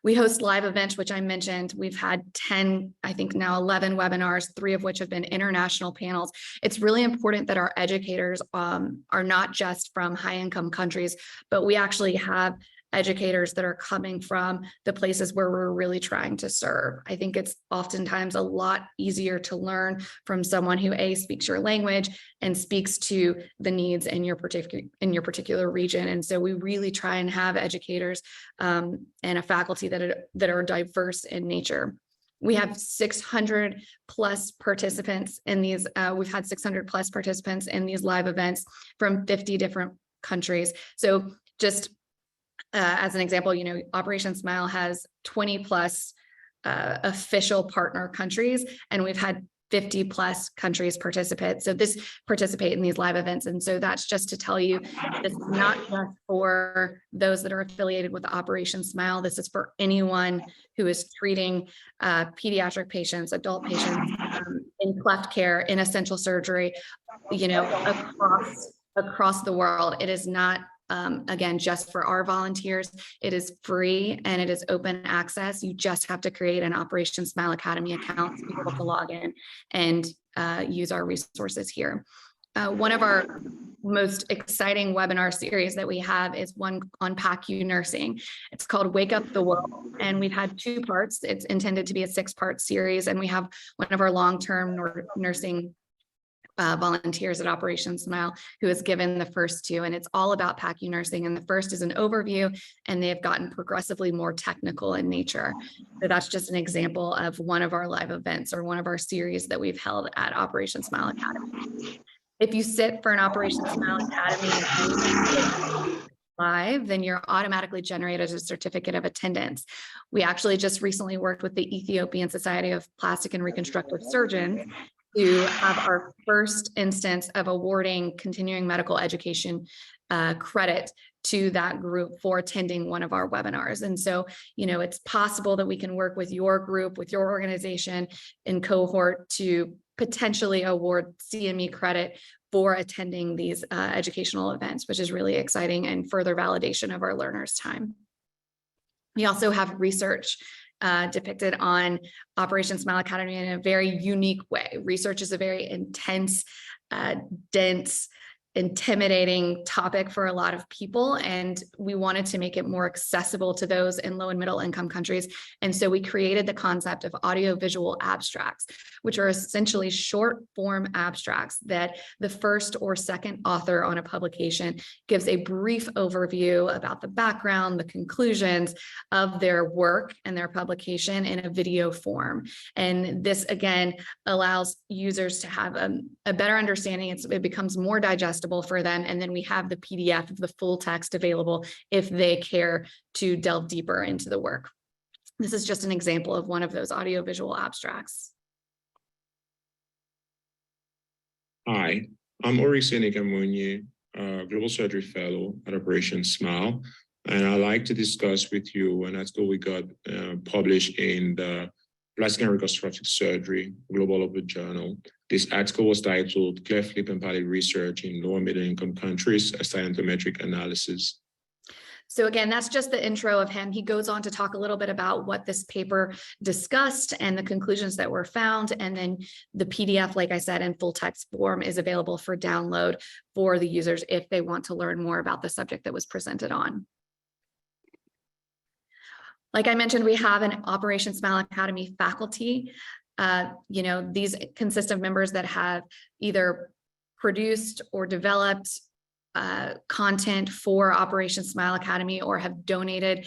We host live events, which I mentioned. We've had 10, I think now 11 webinars, 3 of which have been international panels. It's really important that our educators are not just from high-income countries, but we actually have educators that are coming from the places where we're really trying to serve. I think it's oftentimes a lot easier to learn from someone who speaks your language and speaks to the needs in your particular region. And so we really try and have educators and a faculty that are diverse in nature. We have 600 plus participants in these. We've had 600 plus participants in these live events from 50 different countries. So just as an example, you know, Operation Smile has 20 plus official partner countries, and we've had 50 plus countries participate in these live events. And so that's just to tell you, this is not just for those that are affiliated with Operation Smile. This is for anyone who is treating pediatric patients, adult patients in cleft care, in essential surgery, you know, across the world. It is not again, just for our volunteers. It is free and it is open access. You just have to create an Operation Smile Academy account to be able to log in and use our resources here. One of our most exciting webinar series that we have is one on PACU nursing. It's called Wake Up the World, and we've had 2 parts. It's intended to be a 6-part series, and we have one of our long-term nursing volunteers at Operation Smile who has given the first 2, and it's all about PACU nursing. And the first is an overview, and they've gotten progressively more technical in nature. So that's just an example of one of our live events or one of our series that we've held at Operation Smile Academy. If you sit for an Operation Smile Academy live, then you're automatically generated a certificate of attendance. We actually just recently worked with the Ethiopian Society of Plastic and Reconstructive Surgeons to have our first instance of awarding continuing medical education credit to that group for attending one of our webinars. And so, you know, it's possible that we can work with your group, with your organization and cohort to potentially award CME credit for attending these educational events, which is really exciting and further validation of our learners' time. We also have research depicted on Operation Smile Academy in a very unique way. Research is a very intense, dense, intimidating topic for a lot of people, and we wanted to make it more accessible to those in low and middle income countries. And so we created the concept of audiovisual abstracts, which are essentially short form abstracts that the first or second author on a publication gives a brief overview about the background, the conclusions of their work and their publication in a video form. And this again allows users to have a better understanding. It becomes more digestible for them. And then we have the PDF of the full text available if they care to delve deeper into the work. This is just an example of one of those audiovisual abstracts. Hi, I'm Orisene Gamonye, Global Surgery Fellow at Operation Smile. And I'd like to discuss with you an article we got published in the Plastic and Reconstructive Surgery Global Open Journal. This article was titled Cleft Lip and Palate Research in Low and Middle Income Countries, a Scientometric Analysis. So again, that's just the intro of him. He goes on to talk a little bit about what this paper discussed and the conclusions that were found. And then the PDF, like I said, in full text form is available for download for the users if they want to learn more about the subject that was presented on. Like I mentioned, we have an Operation Smile Academy faculty. You know, these consist of members that have either produced or developed content for Operation Smile Academy or have donated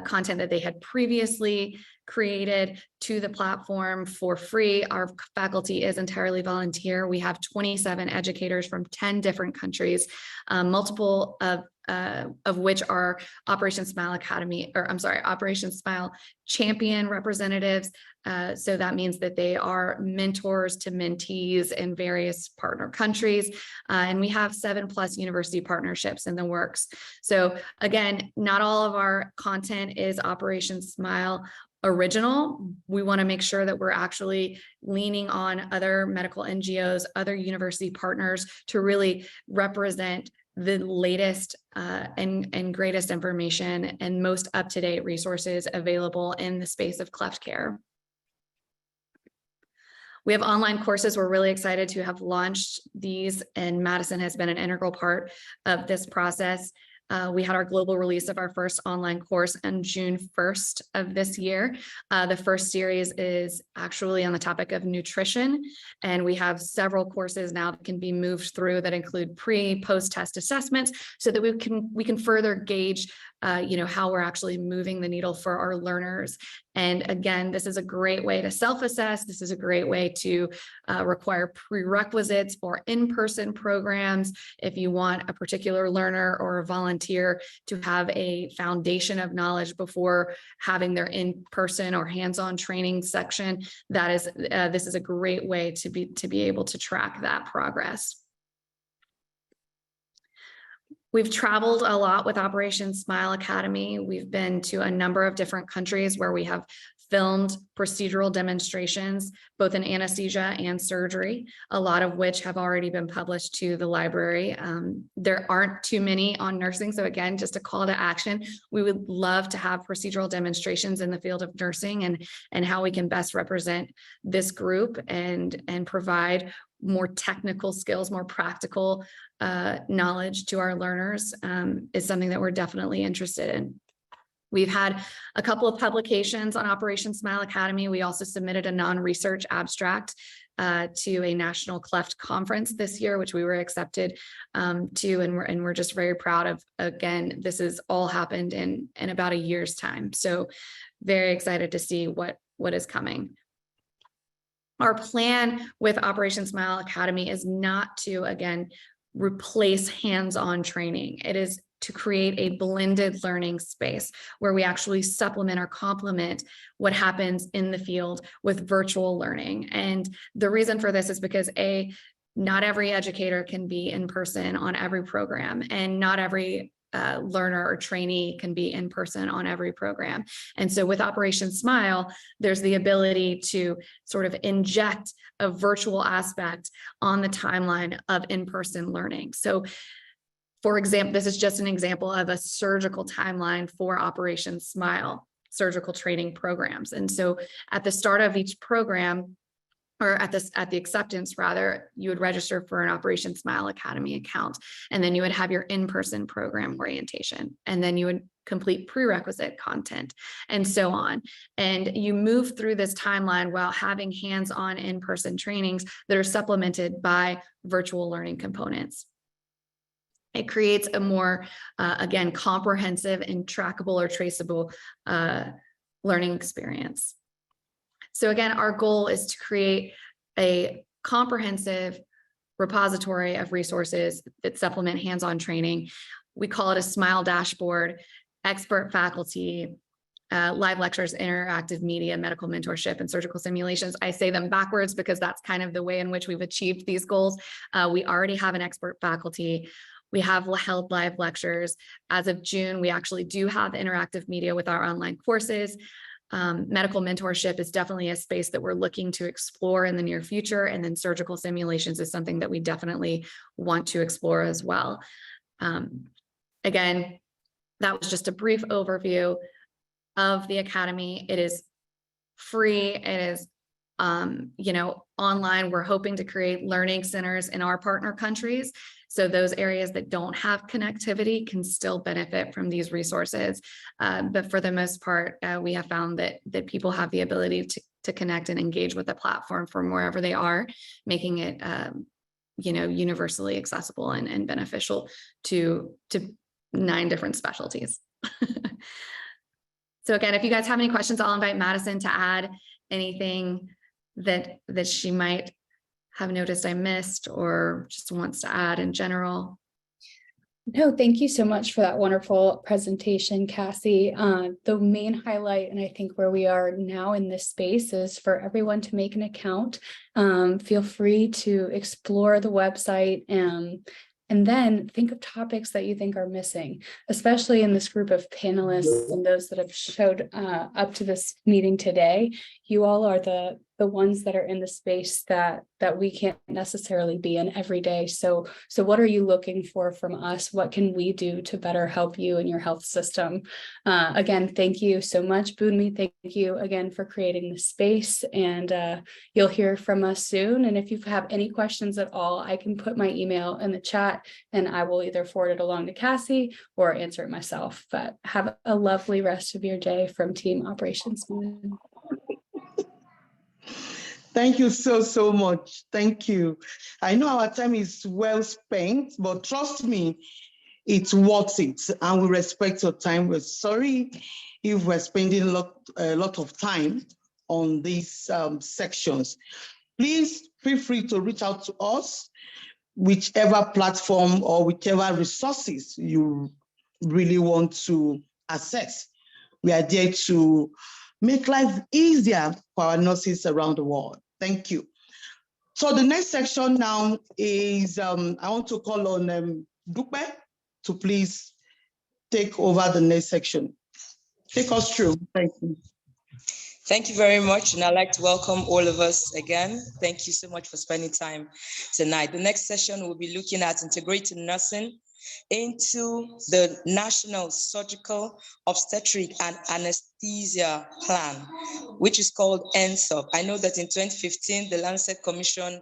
content that they had previously created to the platform for free. Our faculty is entirely volunteer. We have 27 educators from 10 different countries, multiple of which are Operation Smile Academy, or I'm sorry, Operation Smile champion representatives. So that means that they are mentors to mentees in various partner countries. And we have 7+ university partnerships in the works. So again, not all of our content is Operation Smile original. We want to make sure that we're actually leaning on other medical NGOs, other university partners to really represent the latest and greatest information and most up-to-date resources available in the space of cleft care. We have online courses. We're really excited to have launched these, and Madison has been an integral part of this process. We had our global release of our first online course on June 1st of this year. The first series is actually on the topic of nutrition, and we have several courses now that can be moved through that include pre, post-test assessments so that we can further gauge how we're actually moving the needle for our learners. And again, this is a great way to self-assess. This is a great way to require prerequisites for in-person programs. If you want a particular learner or a volunteer to have a foundation of knowledge before having their in-person or hands-on training section, this is a great way to be able to track that progress. We've traveled a lot with Operation Smile Academy. We've been to a number of different countries where we have filmed procedural demonstrations, both in anesthesia and surgery, a lot of which have already been published to the library. There aren't too many on nursing. So again, just a call to action. We would love to have procedural demonstrations in the field of nursing and how we can best represent this group and provide more technical skills, more practical knowledge to our learners is something that we're definitely interested in. We've had a couple of publications on Operation Smile Academy. We also submitted a non-research abstract to a national cleft conference this year, which we were accepted to, and we're just very proud of. Again, this has all happened in about a year's time. So very excited to see what is coming. Our plan with Operation Smile Academy is not to, again, replace hands-on training. It is to create a blended learning space where we actually supplement or complement what happens in the field with virtual learning. And the reason for this is because not every educator can be in person on every program, and not every learner or trainee can be in person on every program. And so with Operation Smile, there's the ability to sort of inject a virtual aspect on the timeline of in-person learning. So for example, this is just an example of a surgical timeline for Operation Smile, surgical training programs. And so at the start of each program, or at the acceptance rather, you would register for an Operation Smile Academy account, and then you would have your in-person program orientation, and then you would complete prerequisite content and so on. And you move through this timeline while having hands-on in-person trainings that are supplemented by virtual learning components. It creates a more, again, comprehensive and trackable or traceable learning experience. So again, our goal is to create a comprehensive repository of resources that supplement hands-on training. We call it a Smile dashboard, expert faculty, live lectures, interactive media, medical mentorship, and surgical simulations. I say them backwards because that's kind of the way in which we've achieved these goals. We already have an expert faculty. We have held live lectures. As of June, we actually do have interactive media with our online courses. Medical mentorship is definitely a space that we're looking to explore in the near future. And then surgical simulations is something that we definitely want to explore as well. Again, that was just a brief overview of the Academy. It is free. It is online. We're hoping to create learning centers in our partner countries. So those areas that don't have connectivity can still benefit from these resources. But for the most part, we have found that people have the ability to connect and engage with the platform from wherever they are, making it universally accessible and beneficial to 9 different specialties. So again, if you guys have any questions, I'll invite Madison to add anything that she might have noticed I missed or just wants to add in general. No, thank you so much for that wonderful presentation, Cassie. The main highlight, and I think where we are now in this space, is for everyone to make an account. Feel free to explore the website and then think of topics that you think are missing, especially in this group of panelists and those that have showed up to this meeting today. You all are the ones that are in the space that we can't necessarily be in every day. So what are you looking for from us? What can we do to better help you in your health system? Again, thank you so much, Bunmi. Thank you again for creating the space, and you'll hear from us soon. And if you have any questions at all, I can put my email in the chat and I will either forward it along to Cassie or answer it myself. But have a lovely rest of your day from Team Operations Smile. Thank you so much. Thank you. I know our time is well spent, but trust me, it's worth it. And we respect your time. We're sorry if we're spending a lot of time on these sections. Please feel free to reach out to us, whichever platform or whichever resources you really want to access. We are there to make life easier for our nurses around the world. Thank you. So the next section now is, I want to call on Dupe to please take over the next section. Take us through. Thank you. Thank you very much. And I'd like to welcome all of us again. Thank you so much for spending time tonight. The next session, we'll be looking at integrated nursing into the National Surgical Obstetric and Anesthesia Plan, which is called NSOP. I know that in 2015, the Lancet Commission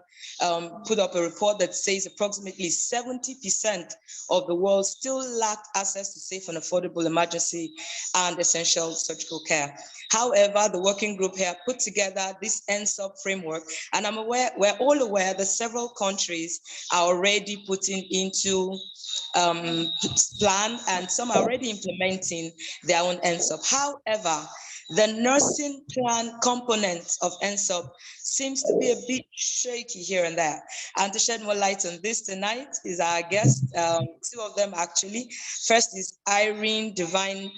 put up a report that says approximately 70% of the world still lacked access to safe and affordable emergency and essential surgical care. However, the working group here put together this NSOP framework, and we're all aware that several countries are already putting into plan, and some are already implementing their own NSOP. However, the nursing plan component of NSOP seems to be a bit shaky here and there. And to shed more light on this tonight is our guest, two of them actually. First is Irene Divine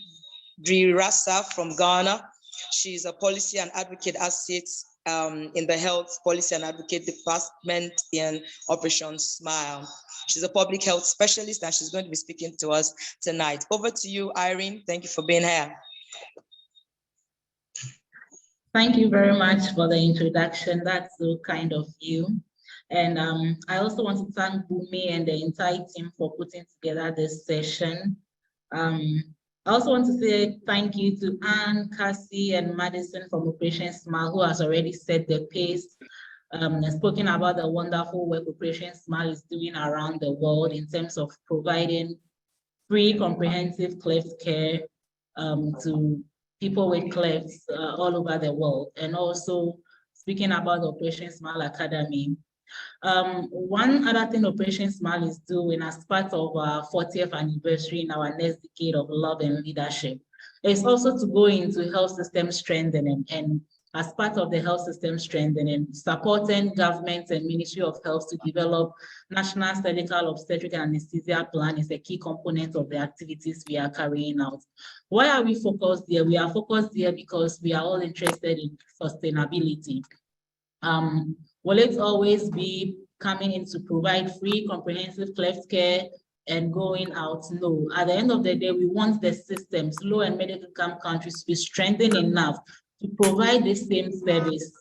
Drirasa from Ghana. She's a policy and advocate associate in the Health Policy and Advocate Department in Operation Smile. She's a public health specialist and she's going to be speaking to us tonight. Over to you, Irene. Thank you for being here. Thank you very much for the introduction. That's so kind of you. And I also want to thank Bumi and the entire team for putting together this session. I also want to say thank you to Anne, Cassie, and Madison from Operation Smile, who has already set the pace and spoken about the wonderful work Operation Smile is doing around the world in terms of providing free comprehensive cleft care to people with clefts all over the world, and also speaking about the Operation Smile Academy. One other thing Operation Smile is doing as part of our 40th anniversary in our next decade of love and leadership is also to go into health system strengthening, and as part of the health system strengthening, supporting government and Ministry of Health to develop National Surgical Obstetric and Anesthesia Plan is a key component of the activities we are carrying out. Why are we focused there? We are focused there because we are all interested in sustainability. Will it always be coming in to provide free comprehensive cleft care and going out? No. At the end of the day, we want the systems, low and middle income countries, to be strengthened enough to provide the same service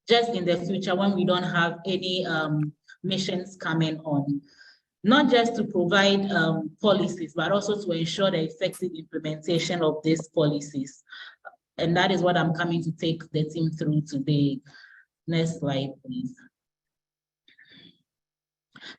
just in the future when we don't have any missions coming on. Not just to provide policies, but also to ensure the effective implementation of these policies. And that is what I'm coming to take the team through today. Next slide, please.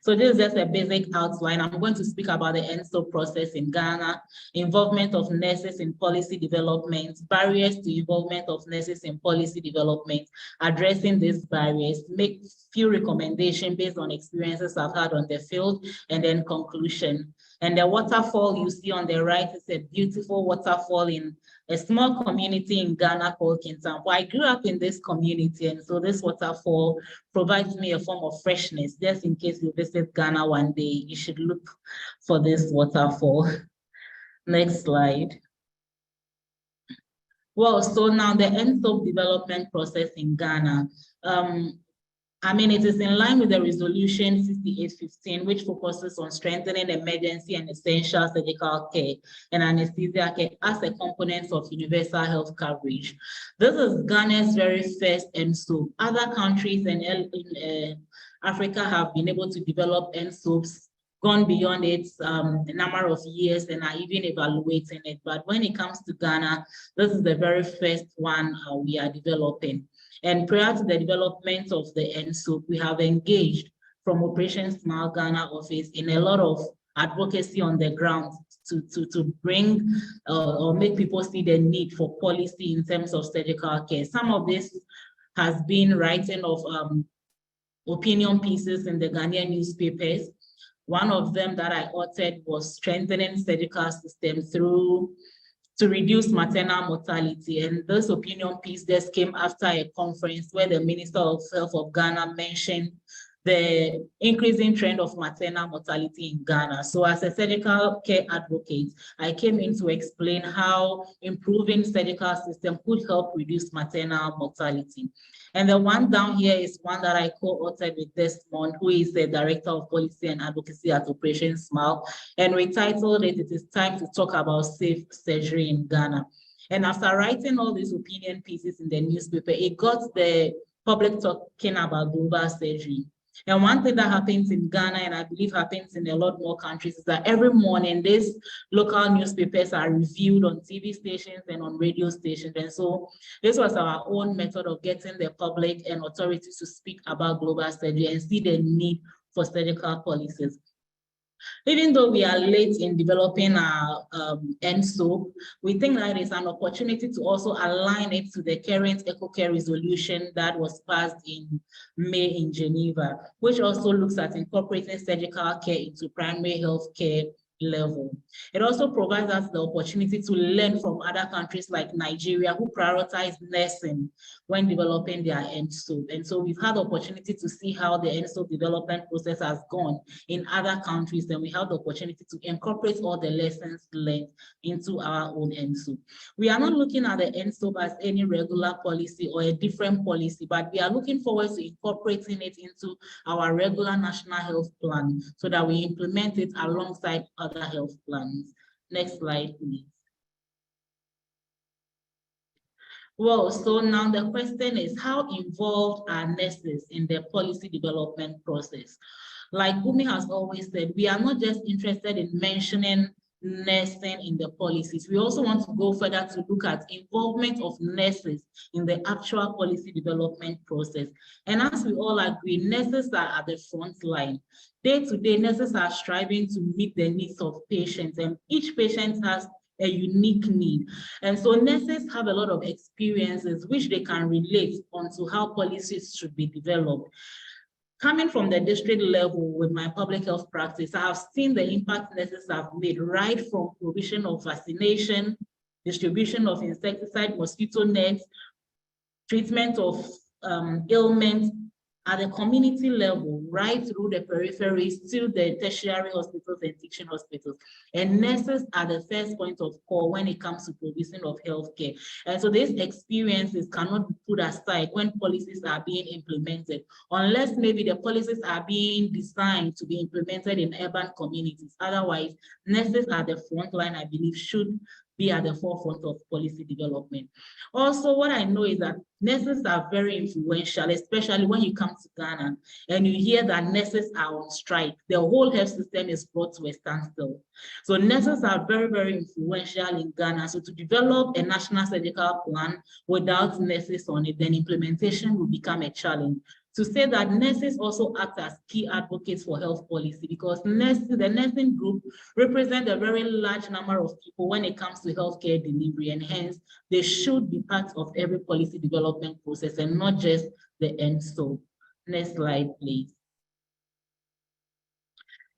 So this is just a basic outline. I'm going to speak about the NSOP process in Ghana, involvement of nurses in policy development, barriers to involvement of nurses in policy development, addressing these barriers, make few recommendations based on experiences I've had on the field, and then conclusion. And the waterfall you see on the right is a beautiful waterfall in a small community in Ghana called Kintampo. I grew up in this community, and so this waterfall provides me a form of freshness. Just in case you visit Ghana one day, you should look for this waterfall. Next slide. Well, so now the NSOP development process in Ghana. It is in line with the resolution 6815, which focuses on strengthening emergency and essential surgical care and anesthesia care as a component of universal health coverage. This is Ghana's very first NSOP. Other countries in Africa have been able to develop NSOPs, gone beyond its number of years, and are even evaluating it. But when it comes to Ghana, this is the very first one we are developing. And prior to the development of the NSOP, we have engaged from Operation Smile Ghana office in a lot of advocacy on the ground to bring or make people see the need for policy in terms of surgical care. Some of this has been writing of opinion pieces in the Ghanaian newspapers. One of them that I authored was strengthening surgical system to reduce maternal mortality. And this opinion piece just came after a conference where the Minister of Health of Ghana mentioned the increasing trend of maternal mortality in Ghana. So as a surgical care advocate, I came in to explain how improving surgical system could help reduce maternal mortality. And the one down here is one that I co-authored with Desmond, who is the Director of Policy and Advocacy at Operation Smile. And we titled it, "It is time to talk about safe surgery in Ghana." And after writing all these opinion pieces in the newspaper, it got the public talking about global surgery. And one thing that happens in Ghana, and I believe happens in a lot more countries, is that every morning these local newspapers are reviewed on TV stations and on radio stations. And so this was our own method of getting the public and authorities to speak about global surgery and see the need for surgical policies. Even though we are late in developing our ENSO, we think that it's an opportunity to also align it to the current EcoCare resolution that was passed in May in Geneva, which also looks at incorporating surgical care into primary health care level. It also provides us the opportunity to learn from other countries like Nigeria, who prioritize nursing when developing their ENSO. And so we've had the opportunity to see how the ENSO development process has gone in other countries, and we have the opportunity to incorporate all the lessons learned into our own ENSO. We are not looking at the ENSO as any regular policy or a different policy, but we are looking forward to incorporating it into our regular national health plan so that we implement it alongside other health plans. Next slide, please. Well, so now the question is, how involved are nurses in the policy development process? Like Bumi has always said, we are not just interested in mentioning nursing in the policies. We also want to go further to look at involvement of nurses in the actual policy development process. And as we all agree, nurses are at the front line. Day to day, nurses are striving to meet the needs of patients, and each patient has a unique need. And so nurses have a lot of experiences which they can relate onto how policies should be developed. Coming from the district level with my public health practice, I have seen the impact nurses have made, right from provision of vaccination, distribution of insecticide, mosquito nets, treatment of ailments at the community level, right through the peripheries to the tertiary hospitals and teaching hospitals. And nurses are the first point of call when it comes to provision of healthcare. And so these experiences cannot be put aside when policies are being implemented, unless maybe the policies are being designed to be implemented in urban communities. Otherwise, nurses at the front line, I believe, should be at the forefront of policy development. Also, what I know is that nurses are very influential, especially when you come to Ghana and you hear that nurses are on strike. The whole health system is brought to a standstill. So nurses are very, very influential in Ghana. So to develop a national surgical plan without nurses on it, then implementation will become a challenge. To say that nurses also act as key advocates for health policy, because the nursing group represent a very large number of people when it comes to healthcare delivery, and hence they should be part of every policy development process and not just the end. So next slide, please.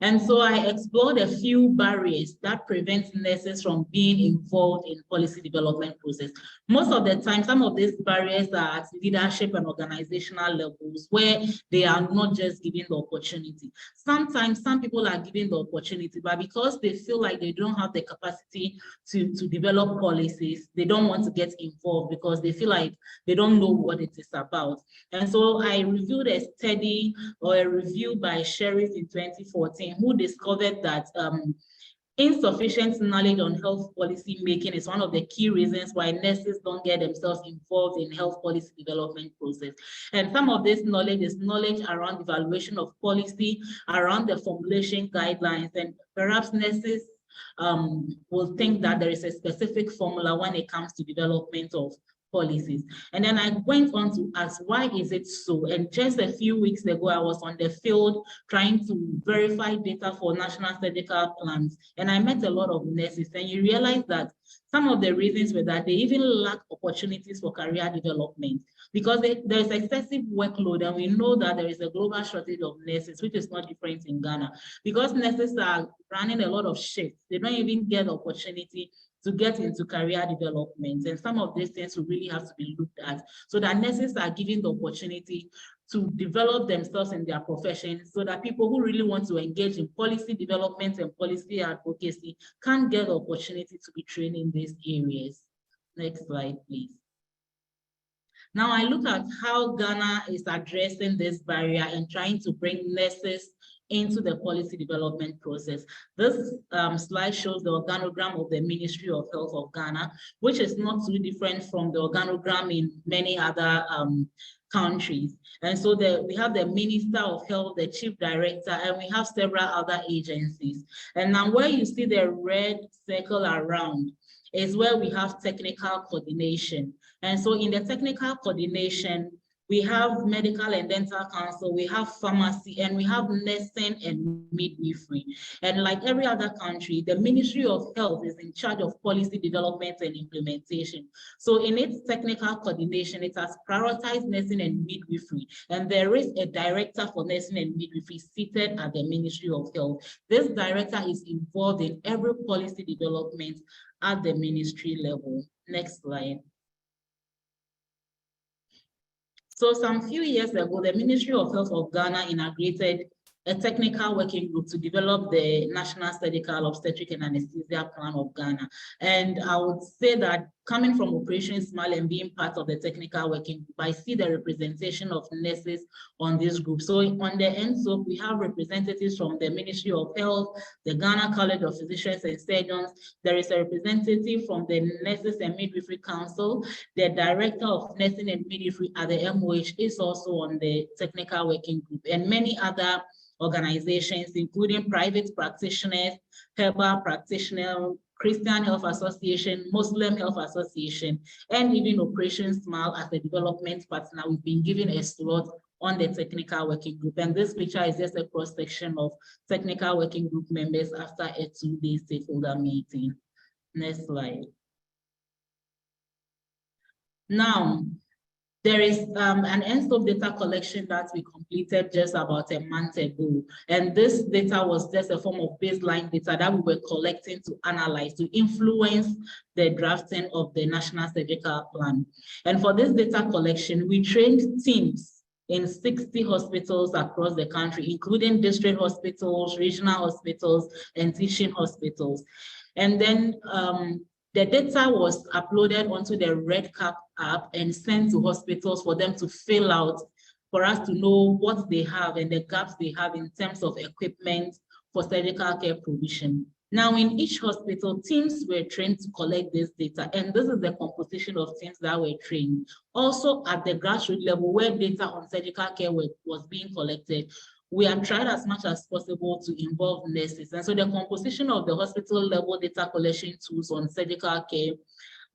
And so I explored a few barriers that prevent nurses from being involved in policy development process. Most of the time, some of these barriers are at leadership and organizational levels where they are not just given the opportunity. Sometimes some people are given the opportunity, but because they feel like they don't have the capacity to develop policies, they don't want to get involved because they feel like they don't know what it is about. And so I reviewed a study or a review by Sheriff in 2014, who discovered that insufficient knowledge on health policy making is one of the key reasons why nurses don't get themselves involved in health policy development process. And some of this knowledge is knowledge around evaluation of policy, around the formulation guidelines, and perhaps nurses will think that there is a specific formula when it comes to development of policies. And then I went on to ask, why is it so? And just a few weeks ago, I was on the field trying to verify data for national surgical plans. And I met a lot of nurses, and you realize that some of the reasons were that they even lack opportunities for career development because there's excessive workload, and we know that there is a global shortage of nurses, which is not different in Ghana. Because nurses are running a lot of shifts, they don't even get the opportunity to get into career development. And some of these things will really have to be looked at so that nurses are given the opportunity to develop themselves in their profession so that people who really want to engage in policy development and policy advocacy can get the opportunity to be trained in these areas. Next slide, please. Now I look at how Ghana is addressing this barrier and trying to bring nurses into the policy development process. This slide shows the organogram of the Ministry of Health of Ghana, which is not too different from the organogram in many other countries. And so we have the Minister of Health, the Chief Director, and we have several other agencies. And now where you see the red circle around is where we have technical coordination. And so in the technical coordination, we have medical and dental council, we have pharmacy, and we have nursing and midwifery. And like every other country, the Ministry of Health is in charge of policy development and implementation. So in its technical coordination, it has prioritized nursing and midwifery. And there is a director for nursing and midwifery seated at the Ministry of Health. This director is involved in every policy development at the ministry level. Next slide. So some few years ago, the Ministry of Health of Ghana inaugurated a technical working group to develop the National Surgical Obstetric and Anesthesia Plan of Ghana. And I would say that coming from Operation Smile and being part of the technical working group, I see the representation of nurses on this group. So on the ENSOP, we have representatives from the Ministry of Health, the Ghana College of Physicians and Surgeons. There is a representative from the Nurses and Midwifery Council. The Director of Nursing and Midwifery at the MOH is also on the technical working group, and many other organizations, including private practitioners, herbal practitioners, Christian Health Association, Muslim Health Association, and even Operation Smile as a development partner. We've been given a slot on the technical working group. And this picture is just a cross-section of technical working group members after a 2-day stakeholder meeting. Next slide. Now, there is an ENSOP data collection that we completed just about a month ago. And this data was just a form of baseline data that we were collecting to analyze, to influence the drafting of the National Surgical Plan. And for this data collection, we trained teams in 60 hospitals across the country, including district hospitals, regional hospitals, and teaching hospitals. And then the data was uploaded onto the RedCap app and sent to hospitals for them to fill out, for us to know what they have and the gaps they have in terms of equipment for surgical care provision. Now, in each hospital, teams were trained to collect this data, and this is the composition of teams that were trained. Also, at the grassroots level, where data on surgical care was being collected, we have tried as much as possible to involve nurses. And so the composition of the hospital level data collection tools on surgical care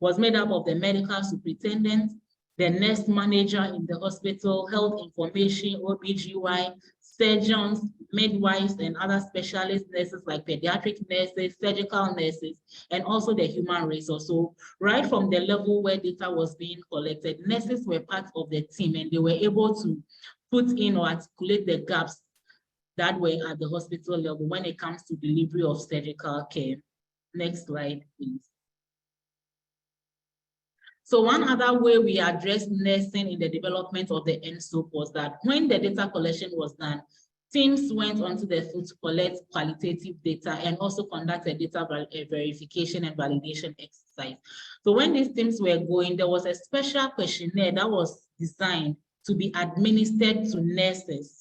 was made up of the medical superintendent, the nurse manager in the hospital, health information, OBGY, surgeons, midwives, and other specialist nurses like pediatric nurses, surgical nurses, and also the human resource. So right from the level where data was being collected, nurses were part of the team, and they were able to put in or articulate the gaps that were at the hospital level when it comes to delivery of surgical care. Next slide, please. So one other way we addressed nursing in the development of the ENSOP was that when the data collection was done, teams went onto the field to collect qualitative data and also conduct a data verification and validation exercise. So when these teams were going, there was a special questionnaire that was designed to be administered to nurses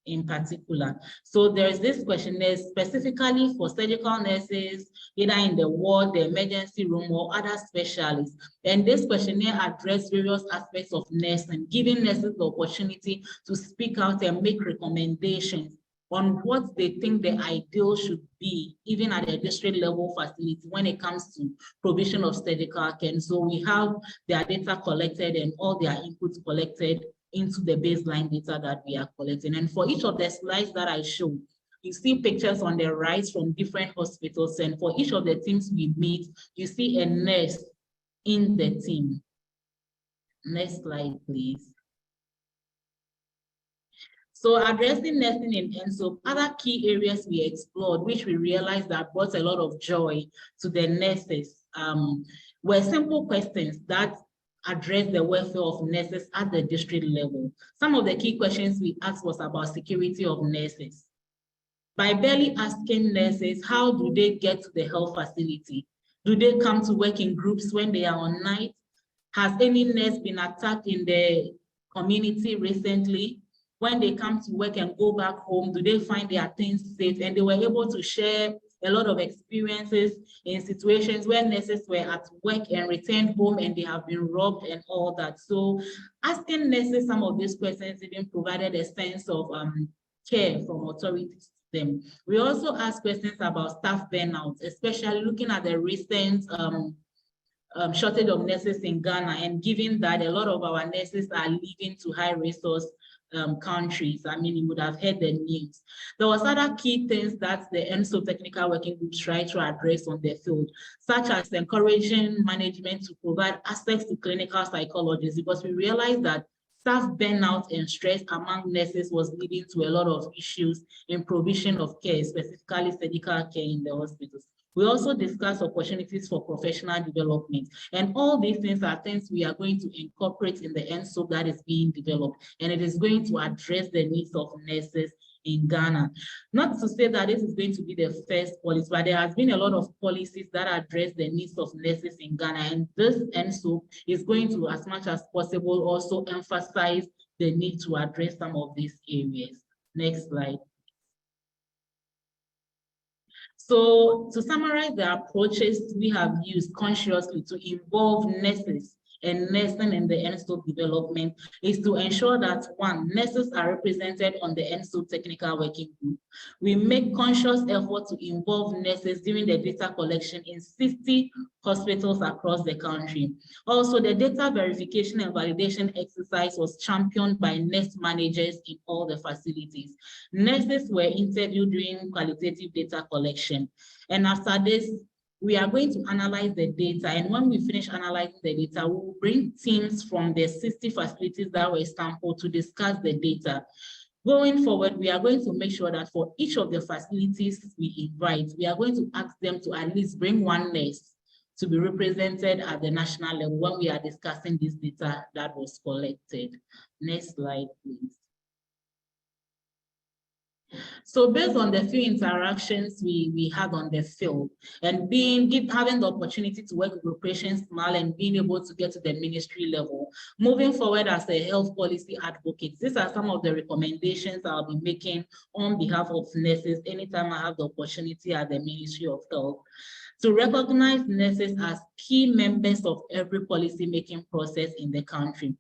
in particular. So there's this questionnaire specifically for surgical nurses, either in the ward, the emergency room, or other specialists. And this questionnaire addressed various aspects of nursing, giving nurses the opportunity to speak out and make recommendations on what they think the ideal should be, even at a district level facility when it comes to provision of surgical care. And so we have their data collected and all their inputs collected into the baseline data that we are collecting. And for each of the slides that I show, you see pictures on the right from different hospitals. And for each of the teams we meet, you see a nurse in the team. Next slide, please. So addressing nursing in ENSOP, other key areas we explored, which we realized that brought a lot of joy to the nurses, were simple questions that address the welfare of nurses at the district level. Some of the key questions we asked was about security of nurses. By barely asking nurses, how do they get to the health facility? Do they come to work in groups when they are on night? Has any nurse been attacked in the community recently? When they come to work and go back home, do they find their things safe? And they were able to share a lot of experiences in situations where nurses were at work and returned home and they have been robbed and all that. So asking nurses some of these questions even provided a sense of care from authorities to them. We also asked questions about staff burnout, especially looking at the recent shortage of nurses in Ghana, and given that a lot of our nurses are leaving to high resource countries. I mean, you would have heard the news. There was other key things that the ENSO technical working groups try to address on the field, such as encouraging management to provide access to clinical psychologists, because we realized that staff burnout and stress among nurses was leading to a lot of issues in provision of care, specifically surgical care in the hospitals. We also discussed opportunities for professional development. And all these things are things we are going to incorporate in the ENSO that is being developed. And it is going to address the needs of nurses in Ghana. Not to say that this is going to be the first policy, but there has been a lot of policies that address the needs of nurses in Ghana. And this ENSO is going to, as much as possible, also emphasize the need to address some of these areas. Next slide. So to summarize the approaches we have used consciously to involve nurses and nursing in the ENSO development is to ensure that, one, nurses are represented on the ENSO technical working group. We make conscious effort to involve nurses during the data collection in 60 hospitals across the country. Also, the data verification and validation exercise was championed by nurse managers in all the facilities. Nurses were interviewed during qualitative data collection. And after this, we are going to analyze the data. And when we finish analyzing the data, we will bring teams from the 60 facilities that were sampled to discuss the data. Going forward, we are going to make sure that for each of the facilities we invite, we are going to ask them to at least bring one nurse to be represented at the national level when we are discussing this data that was collected. Next slide, please. So based on the few interactions we had on the field, and having the opportunity to work with Operation Smile and being able to get to the ministry level, moving forward as a health policy advocate, these are some of the recommendations I'll be making on behalf of nurses anytime I have the opportunity at the Ministry of Health. To recognize nurses as key members of every policy-making process in the country.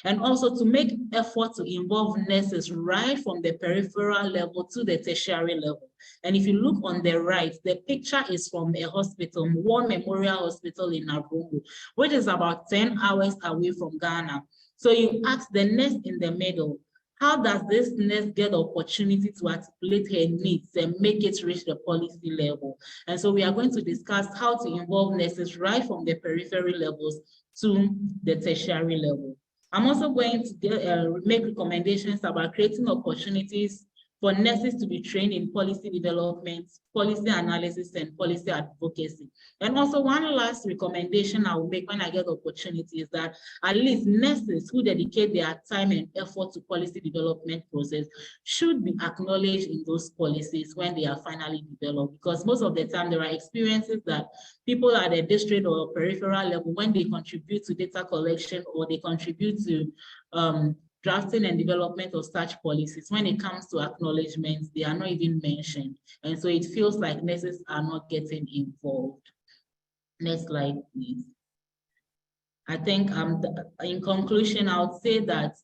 And also to make effort to involve nurses right from the peripheral level to the tertiary level. And if you look on the right, the picture is from a hospital, War Memorial Hospital in Nabungo, which is about 10 hours away from Ghana. So you ask the nurse in the middle, how does this nurse get the opportunity to articulate her needs and make it reach the policy level? And so we are going to discuss how to involve nurses right from the periphery levels to the tertiary level. I'm also going to make recommendations about creating opportunities for nurses to be trained in policy development, policy analysis, and policy advocacy. And also one last recommendation I will make when I get the opportunity is that at least nurses who dedicate their time and effort to policy development process should be acknowledged in those policies when they are finally developed, because most of the time there are experiences that people at the district or peripheral level, when they contribute to data collection or they contribute to drafting and development of such policies, when it comes to acknowledgements, they are not even mentioned. And so it feels like nurses are not getting involved. Next slide, please. I think in conclusion, I would say that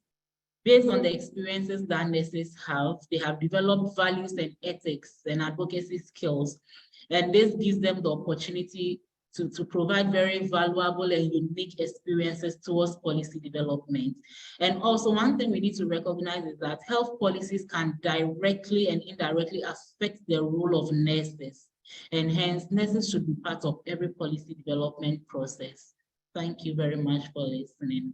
Based on the experiences that nurses have, they have developed values and ethics and advocacy skills. And this gives them the opportunity to provide very valuable and unique experiences towards policy development. And also one thing we need to recognize is that health policies can directly and indirectly affect the role of nurses. And hence nurses should be part of every policy development process. Thank you very much for listening.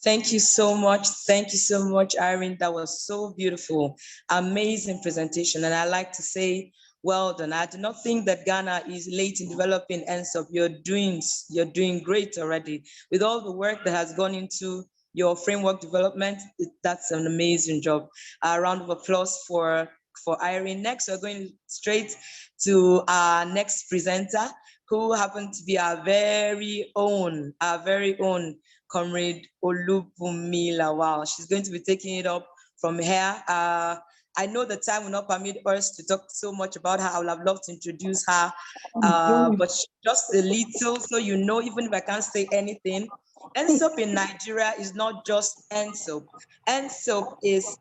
Thank you so much. Thank you so much, Irene. That was so beautiful. Amazing presentation. And I like to say, well done. I do not think that Ghana is late in developing NSOP. You're doing great already. With all the work that has gone into your framework development, that's an amazing job. A round of applause for Irene. Next, we're going straight to our next presenter, who happened to be our very own Comrade Olubunmi Lawal. She's going to be taking it up from here. I know the time will not permit us to talk so much about her. I would have loved to introduce her, but just a little, so you know, even if I can't say anything, NSOP in Nigeria is not just NSOP. NSOP is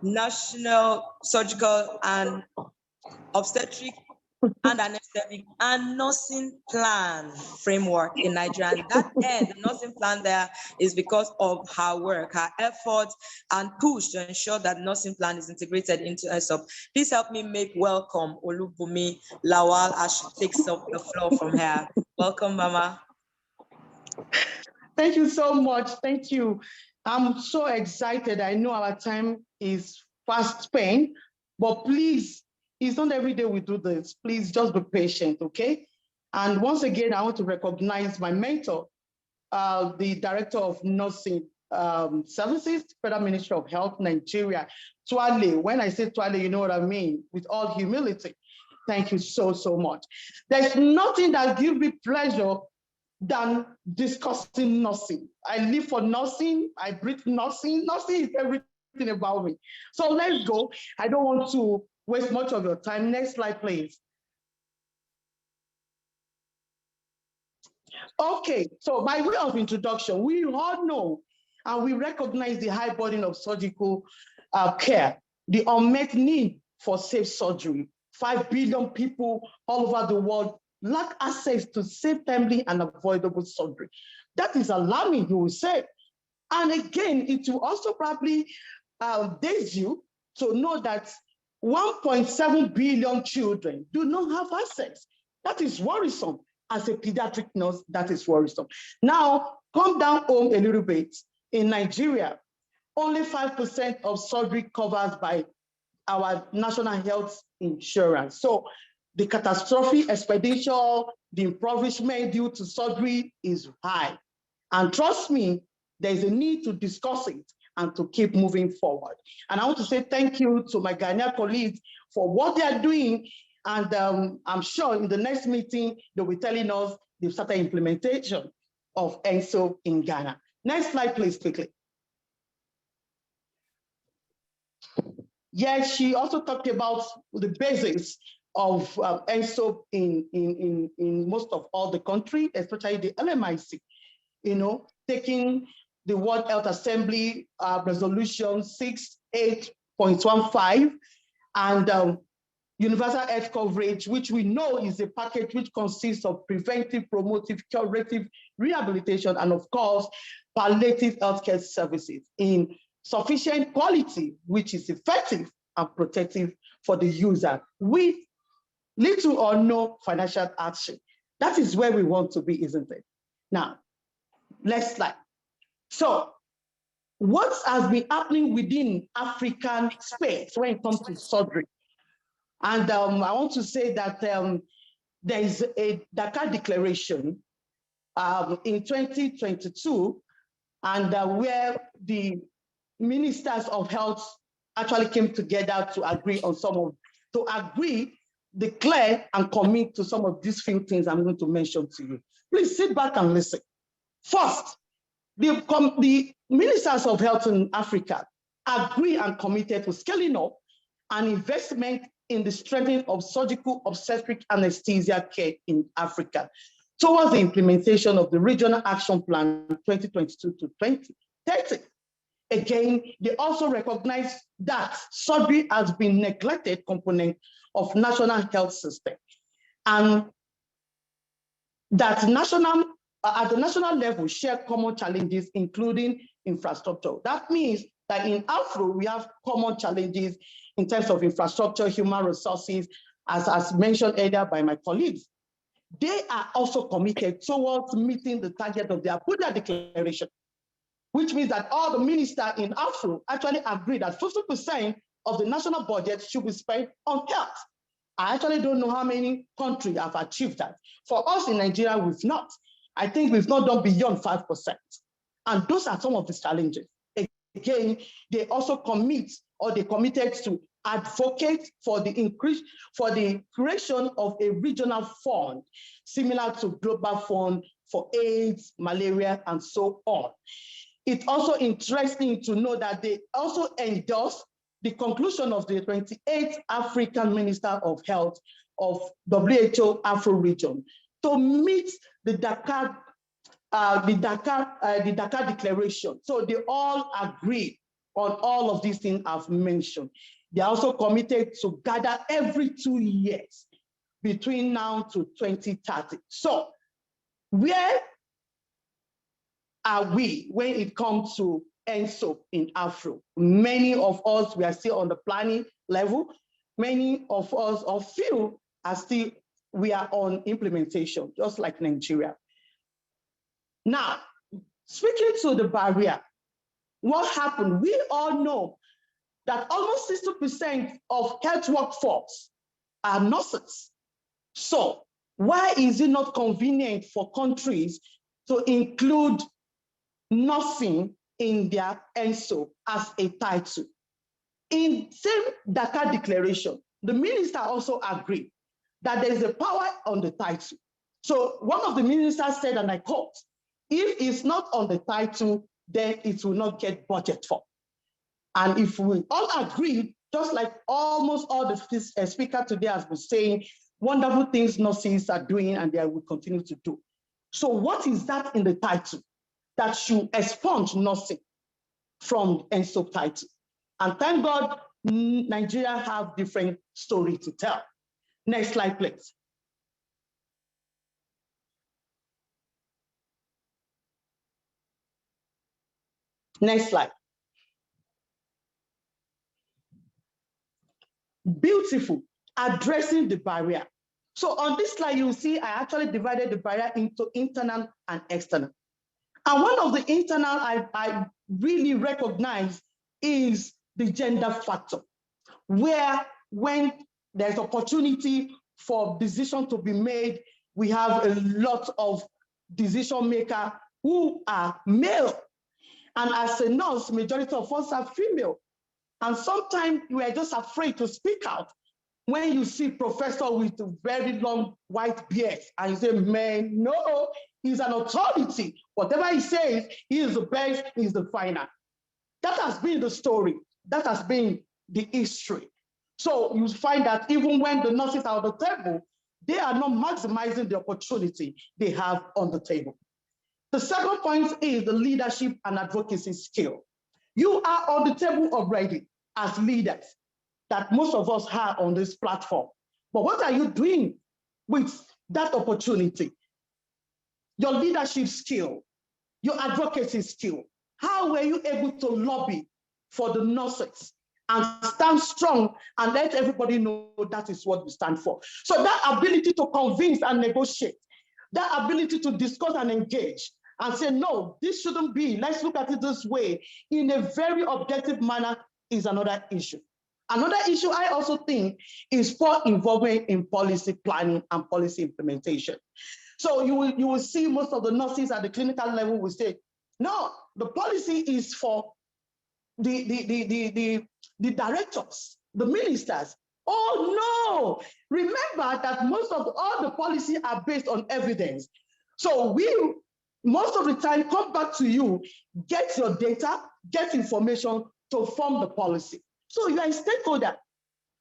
National Surgical and Obstetric and anesthetic and nursing plan framework in Nigeria. And that end, the nursing plan there is because of her work, her efforts and push to ensure that nursing plan is integrated into NSOP. Please help me make welcome Olubunmi Lawal as she takes up the floor from here. Welcome, Mama. Thank you so much. Thank you. I'm so excited. I know our time is fast spent, but please, it's not every day we do this. Please just be patient, okay? And once again, I want to recognize my mentor, the Director of Nursing Services, Federal Ministry of Health, Nigeria, Twale. When I say Twale, you know what I mean, with all humility. Thank you so, so much. There's nothing that gives me pleasure than discussing nursing. I live for nursing, I breathe nursing. Nursing is everything about me. So let's go. I don't want to waste much of your time. Next slide, please. Okay, so by way of introduction, we all know and we recognize the high burden of surgical care, the unmet need for safe surgery. 5 billion people all over the world lack access to safe, timely, and avoidable surgery. That is alarming, you will say. And again, it will also probably daze you to know that 1.7 billion children do not have access. That is worrisome. As a pediatric nurse, that is worrisome. Now, come down home a little bit. In Nigeria, only 5% of surgery covered by our national health insurance. So the catastrophic expenditure, the impoverishment due to surgery is high. And trust me, there's a need to discuss it and to keep moving forward. And I want to say thank you to my Ghanaian colleagues for what they are doing. And I'm sure in the next meeting, they'll be telling us they've started implementation of NSOP in Ghana. Next slide, please, quickly. Yes, she also talked about the basics of NSOP in most of all the country, especially the LMIC, you know, taking the World Health Assembly resolution 68.15 and universal health coverage, which we know is a package which consists of preventive, promotive, curative, rehabilitation, and of course, palliative healthcare services in sufficient quality, which is effective and protective for the user with little or no financial action. That is where we want to be, isn't it? Now, next slide. So, what has been happening within African space when it comes to surgery? And I want to say that there is a Dakar Declaration in 2022, and where the ministers of health actually came together to agree on declare and commit to some of these few things I'm going to mention to you. Please sit back and listen. First, the ministers of health in Africa agree and committed to scaling up an investment in the strengthening of surgical obstetric anesthesia care in Africa. towards the implementation of the Regional Action Plan 2022 to 2030. Again, they also recognize that surgery has been neglected component of national health system, and that at the national level share common challenges, including infrastructure. That means that in Afro, we have common challenges in terms of infrastructure, human resources, as mentioned earlier by my colleagues. They are also committed towards meeting the target of the Abuja Declaration, which means that all the ministers in Afro actually agree that 50% of the national budget should be spent on health. I actually don't know how many countries have achieved that. For us in Nigeria, we've not. I think we've not done beyond 5%. And those are some of the challenges. Again, they also committed to advocate for the creation of a regional fund similar to Global Fund for AIDS, malaria, and so on. It's also interesting to know that they also endorse the conclusion of the 28th African Minister of Health of WHO Afro region to meet the Dakar Declaration. So they all agree on all of these things I've mentioned. They are also committed to gather every 2 years between now to 2030. So where are we when it comes to ENSO in Afro? Many of us, we are still on the planning level. Many of us, or few, we are on implementation, just like Nigeria. Now, speaking to the barrier, what happened? We all know that almost 60% of health workforce are nurses. So why is it not convenient for countries to include nursing in their ENSO as a title? In same Dakar Declaration, the minister also agreed that there is a power on the title. So one of the ministers said, and I quote, if it's not on the title, then it will not get budget for. And if we all agree, just like almost all the speakers today has been saying, wonderful things nurses are doing and they will continue to do. So what is that in the title that should expunge nursing from ENSO title? And thank God, Nigeria have different story to tell. Next slide, please. Next slide. Beautiful, addressing the barrier. So on this slide, you'll see I actually divided the barrier into internal and external. And one of the internal I really recognize is the gender factor, where when there's opportunity for decision to be made, we have a lot of decision makers who are male. And as a nurse, majority of us are female. And sometimes we are just afraid to speak out when you see professor with a very long white beard and you say, man, no, he's an authority. Whatever he says, he is the best, he is the final. That has been the story. That has been the history. So you find that even when the nurses are on the table, they are not maximizing the opportunity they have on the table. The second point is the leadership and advocacy skill. You are on the table already as leaders that most of us have on this platform. But what are you doing with that opportunity? Your leadership skill, your advocacy skill. How were you able to lobby for the nurses and stand strong and let everybody know that is what we stand for? So that ability to convince and negotiate, that ability to discuss and engage and say, no, this shouldn't be, let's look at it this way in a very objective manner is another issue. Another issue I also think is poor involvement in policy planning and policy implementation. So you will see most of the nurses at the clinical level will say, no, the policy is for the directors, the ministers. Oh no, remember that most of all the policies are based on evidence. So we, most of the time, come back to you, get your data, get information to form the policy. So you are a stakeholder.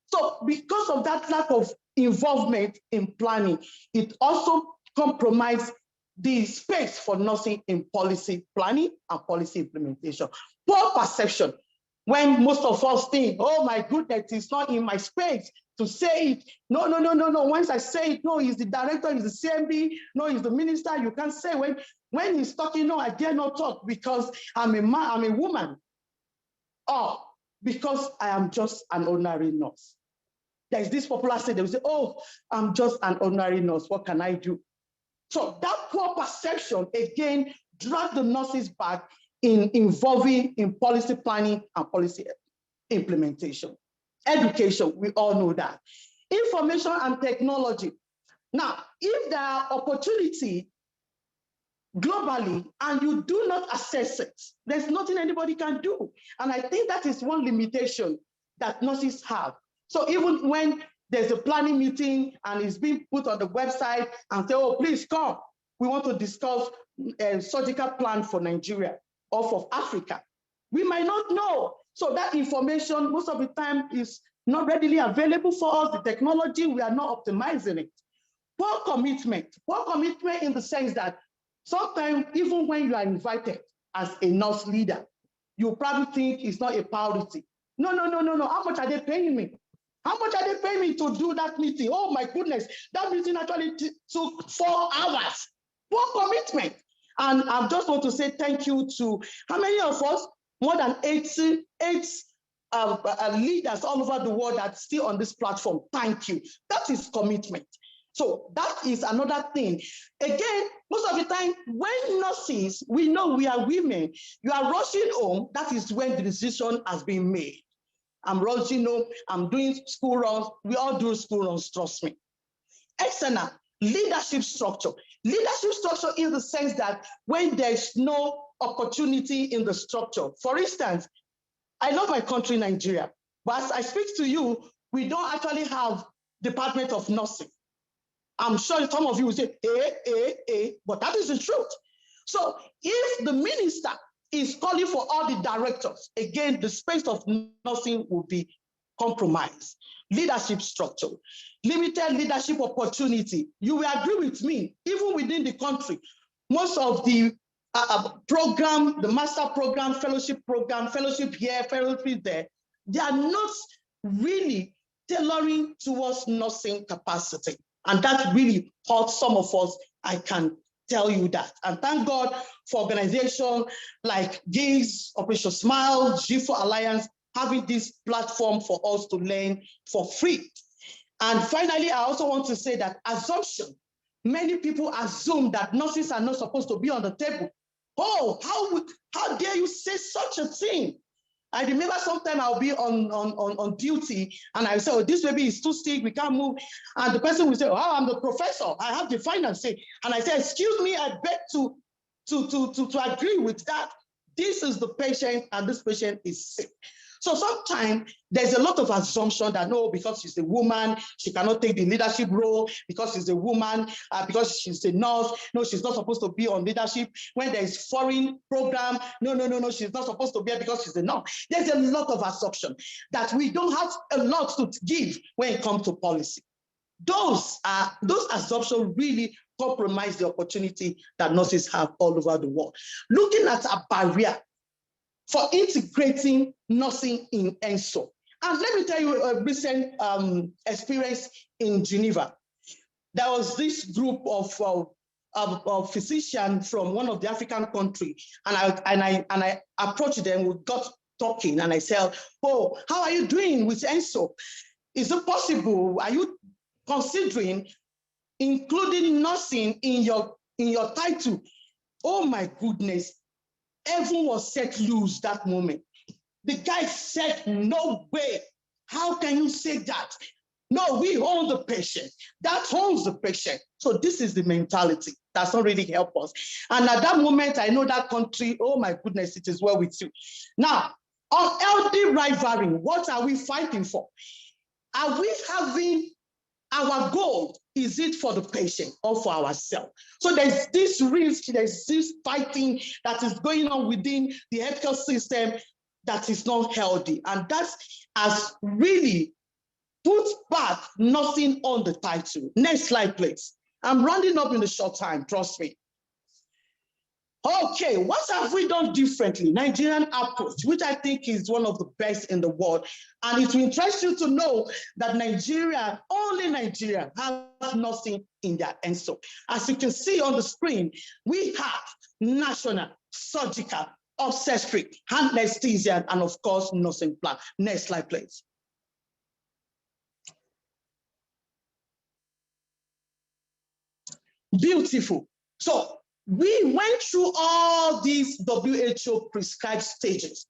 So because of that lack of involvement in planning, it also compromise the space for nursing in policy planning and policy implementation. Poor perception, when most of us think, oh my goodness, it's not in my space to say it. No. Once I say it, no, he's the director, he's the CMB, no, he's the minister. You can't say when he's talking, no, I dare not talk because I'm a man, I'm a woman. Or because I am just an ordinary nurse. There's this popular saying, they will say, oh, I'm just an ordinary nurse, what can I do? So that poor perception, again, drags the nurses back in involving in policy planning and policy implementation. Education, we all know that. Information and technology. Now, if there are opportunities globally and you do not assess it, there's nothing anybody can do. And I think that is one limitation that nurses have. So even when there's a planning meeting and it's being put on the website and say, oh, please come, we want to discuss a surgical plan for Nigeria or for Africa. We might not know. So that information most of the time is not readily available for us. The technology, we are not optimizing it. Poor commitment in the sense that sometimes even when you are invited as a nurse leader, you probably think it's not a priority. No. How much are they paying me? How much are they paying me to do that meeting? Oh my goodness, that meeting actually took 4 hours. Poor commitment. And I just want to say thank you to how many of us? More than 88 leaders all over the world that are still on this platform. Thank you. That is commitment. So that is another thing. Again, most of the time, when nurses, we know we are women, you are rushing home, that is when the decision has been made. I'm rushing home, I'm doing school runs, we all do school runs, trust me. External leadership structure. Leadership structure in the sense that when there's no opportunity in the structure. For instance, I love my country, Nigeria, but as I speak to you, we don't actually have Department of Nursing. I'm sure some of you will say, but that is the truth. So if the minister is calling for all the directors, again, the space of nursing will be compromised. Leadership structure, limited leadership opportunity. You will agree with me, even within the country, most of the program, the master program, fellowship here, fellowship there, they are not really tailoring towards nursing capacity. And that really hurts some of us, I can tell you that. And thank God for organizations like GICS, Operation Smile, G4 Alliance, having this platform for us to learn for free. And finally, I also want to say that assumption. Many people assume that nurses are not supposed to be on the table. Oh, how dare you say such a thing? I remember sometime I'll be on duty and I say, oh, this baby is too sick, we can't move. And the person will say, oh, I'm the professor, I have the final say. And I say, excuse me, I beg to agree with that. This is the patient and this patient is sick. So sometimes there's a lot of assumption that no, because she's a woman, she cannot take the leadership role, because she's a woman, because she's a nurse, no, she's not supposed to be on leadership. When there's foreign program, no, she's not supposed to be here because she's a nurse. There's a lot of assumption that we don't have a lot to give when it comes to policy. Those assumptions really compromise the opportunity that nurses have all over the world. Looking at a barrier for integrating nursing in ENSO. And let me tell you a recent experience in Geneva. There was this group of physicians from one of the African countries, and I approached them, we got talking, and I said, oh, how are you doing with ENSO? Is it possible, are you considering including nursing in your title? Oh my goodness. Heaven was set loose that moment. The guy said, no way. How can you say that? No, we own the patient. That owns the patient. So this is the mentality. That's not really help us. And at that moment, I know that country, oh my goodness, it is well with you. Now, on healthy rivalry, what are we fighting for? Are we having our goal? Is it for the patient or for ourselves? So there's this risk, there's this fighting that is going on within the healthcare system that is not healthy. And that has really put back nursing on the title. Next slide, please. I'm rounding up in the short time, trust me. Okay, what have we done differently? Nigerian approach, which I think is one of the best in the world. And it will interest you to know that Nigeria, only Nigeria, has nothing in their ENSO. As you can see on the screen, we have national, surgical, obstetric, anesthesia, and of course, nursing plan. Next slide, please. Beautiful. So we went through all these WHO prescribed stages,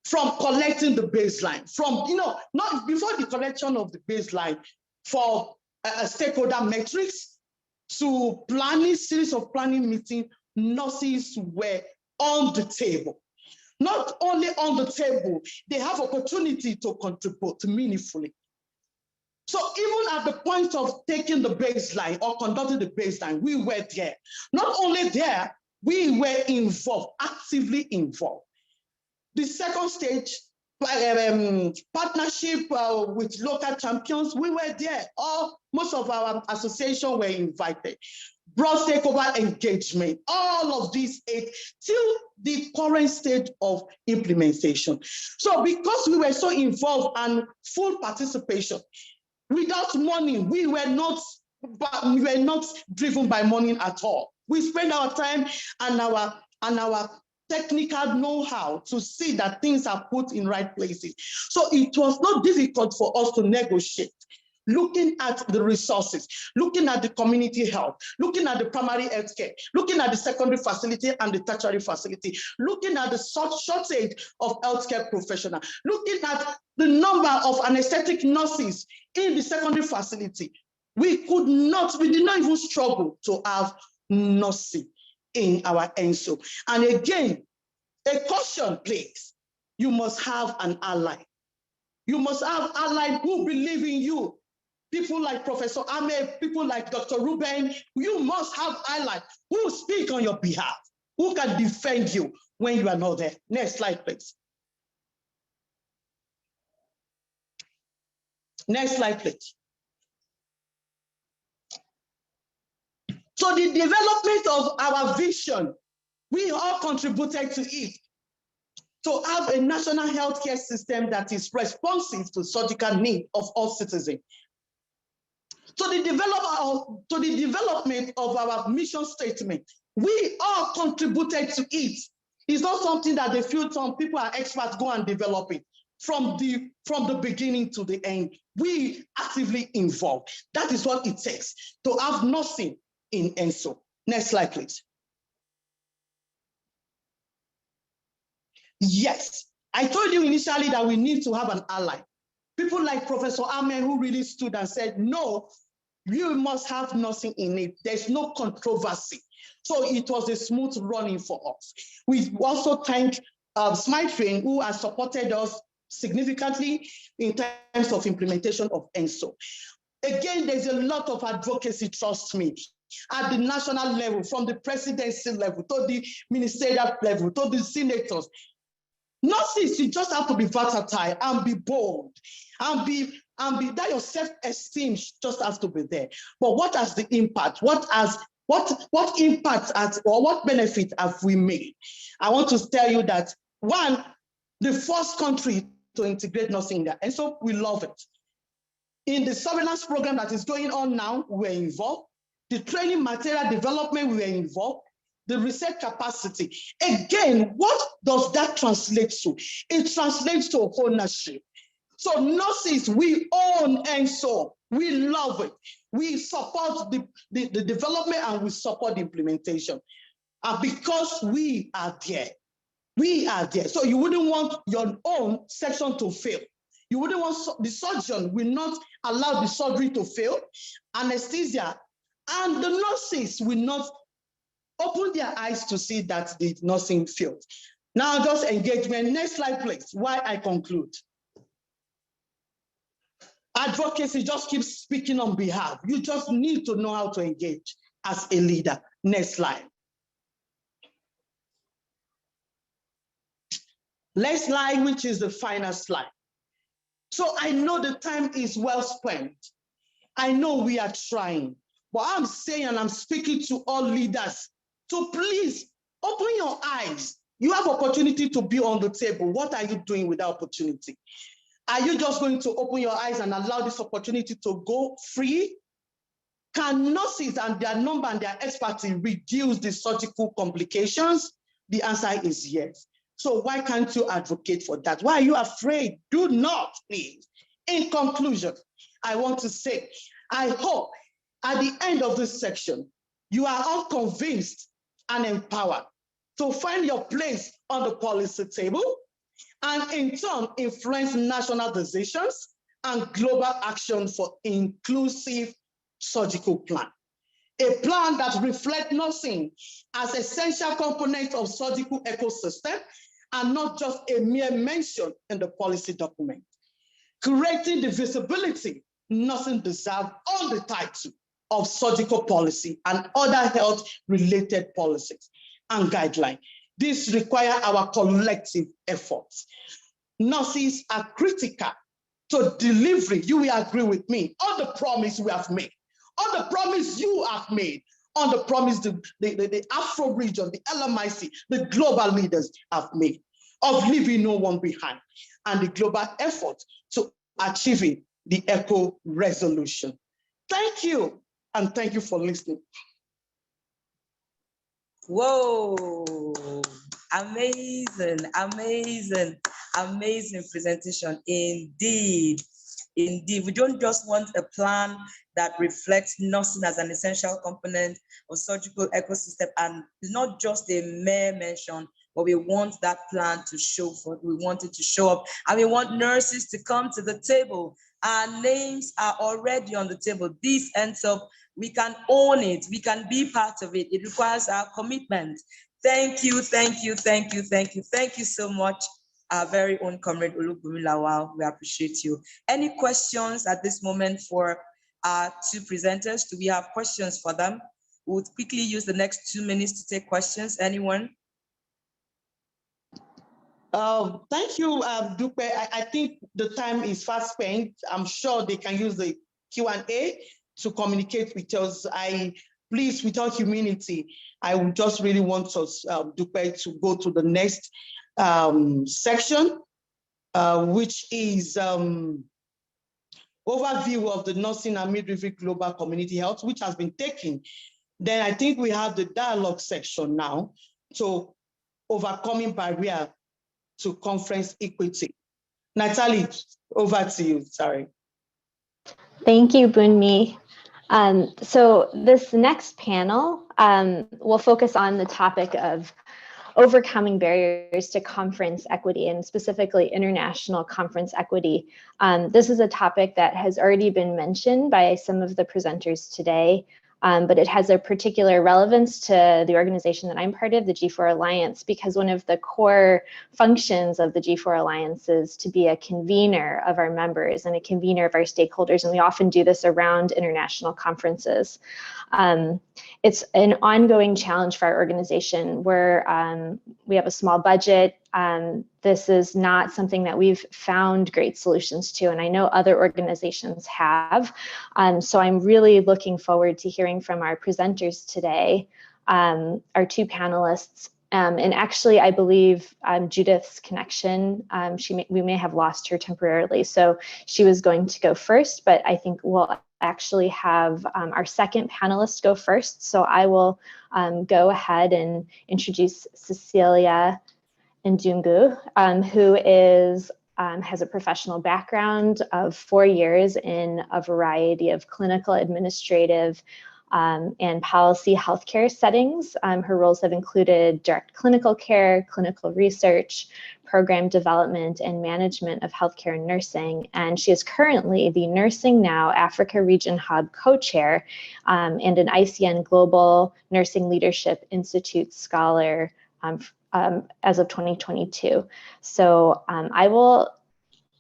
from collecting the baseline, from, not before the collection of the baseline for stakeholder metrics to planning, series of planning meetings, nurses were on the table. Not only on the table, they have opportunity to contribute meaningfully. So even at the point of taking the baseline or conducting the baseline, we were there. Not only there, we were involved, actively involved. The second stage, partnership with local champions, we were there. Most of our association were invited. Broad stakeholder engagement, all of these 8 till the current stage of implementation. So because we were so involved and full participation, without money, we were not driven by money at all. We spend our time and our technical know-how to see that things are put in right places. So it was not difficult for us to negotiate, looking at the resources, looking at the community health, looking at the primary health care, looking at the secondary facility and the tertiary facility, looking at the shortage of healthcare professionals, looking at the number of anesthetic nurses in the secondary facility. We did not even struggle to have nursing in our ENSO. And again, a caution, please. You must have an ally. You must have allies who believe in you. People like Professor Ahmed, people like Dr. Ruben, you must have allies who speak on your behalf, who can defend you when you are not there. Next slide, please. Next slide, please. So the development of our vision, we all contributed to it, to have a national healthcare system that is responsive to surgical needs of all citizens. To the development of our mission statement, we all contributed to it. It's not something that they feel some people are experts go and develop it. From the beginning to the end, we actively involved. That is what it takes to have nursing in ENSO. Next slide, please. Yes, I told you initially that we need to have an ally. People like Professor Ahmed, who really stood and said, no, you must have nursing in it. There's no controversy. So it was a smooth running for us. We also thank Smithfield, who has supported us significantly in terms of implementation of ENSO. Again, there's a lot of advocacy, trust me, at the national level, from the presidency level to the ministerial level to the senators. Nurses, you just have to be versatile and be bold and be that your self-esteem just has to be there. But what has the impact? What impact or what benefit have we made? I want to tell you that, one, the first country to integrate nursing in there, and so we love it. In the surveillance program that is going on now, we're involved. The training material development, we were involved. The research capacity. Again, what does that translate to? It translates to ownership. So nurses, we own ENSO. We love it. We support the development and we support the implementation. And because we are there, So you wouldn't want your own section to fail. You wouldn't want the surgeon will not allow the surgery to fail. Anesthesia and the nurses will not open their eyes to see that the nursing failed. Now just engagement. Next slide, please. Why I conclude. Advocacy just keeps speaking on behalf. You just need to know how to engage as a leader. Next slide. Next slide, which is the final slide. So I know the time is well spent. I know we are trying, But I'm saying, and I'm speaking to all leaders, to please open your eyes. You have opportunity to be on the table. What are you doing with that opportunity? Are you just going to open your eyes and allow this opportunity to go free? Can nurses and their number and their expertise reduce the surgical complications? The answer is yes. So why can't you advocate for that? Why are you afraid? Do not, please. In conclusion, I want to say, I hope at the end of this section, you are all convinced and empowered to find your place on the policy table and in turn influence national decisions and global action for inclusive surgical plan. A plan that reflects nursing as essential component of surgical ecosystem and not just a mere mention in the policy document. Creating the visibility nursing deserves on the title of surgical policy and other health-related policies and guidelines. This requires our collective efforts. Nurses are critical to delivery. You will agree with me on the promise we have made, on the promise you have made, on the promise the Afro region, the LMIC, the global leaders have made of leaving no one behind, and the global effort to achieving the ECHO resolution. Thank you, and thank you for listening. Whoa, amazing, amazing, amazing presentation indeed. Indeed, we don't just want a plan that reflects nursing as an essential component of surgical ecosystem, and it's not just a mere mention, but we want that plan to show for, we want it to show up, and we want nurses to come to the table. Our names are already on the table. This ends up, we can own it, we can be part of it. It requires our commitment. Thank you, thank you, thank you, thank you, thank you so much. Our very own comrade Olubunmi Lawal, we appreciate you. Any questions at this moment for our two presenters? Do we have questions for them? We'll quickly use the next 2 minutes to take questions. Anyone? Thank you, Dupe. I think the time is fast spent. I'm sure they can use the Q&A to communicate with us. Please, without humility, I would just really want us, Dupe, to go to the next section, which is overview of the nursing and midwifery global community health, which has been taken. Then I think we have the dialogue section now to overcoming barrier to conference equity. Natalie, over to you, sorry. Thank you, Bunmi. So this next panel will focus on the topic of overcoming barriers to conference equity, and specifically international conference equity. This is a topic that has already been mentioned by some of the presenters today, but it has a particular relevance to the organization that I'm part of, the G4 Alliance, because one of the core functions of the G4 Alliance is to be a convener of our members and a convener of our stakeholders, and we often do this around international conferences. It's an ongoing challenge for our organization where we have a small budget. This is not something that we've found great solutions to, and I know other organizations have. So I'm really looking forward to hearing from our presenters today, our two panelists. And actually, I believe Judith's connection, we may have lost her temporarily. So she was going to go first, but I think we'll actually have our second panelist go first. So I will go ahead and introduce Cecilia Ndungu, who has a professional background of 4 years in a variety of clinical, administrative, and policy healthcare settings. Her roles have included direct clinical care, clinical research, program development, and management of healthcare and nursing. And she is currently the Nursing Now Africa Region Hub co-chair and an ICN Global Nursing Leadership Institute scholar as of 2022. So I will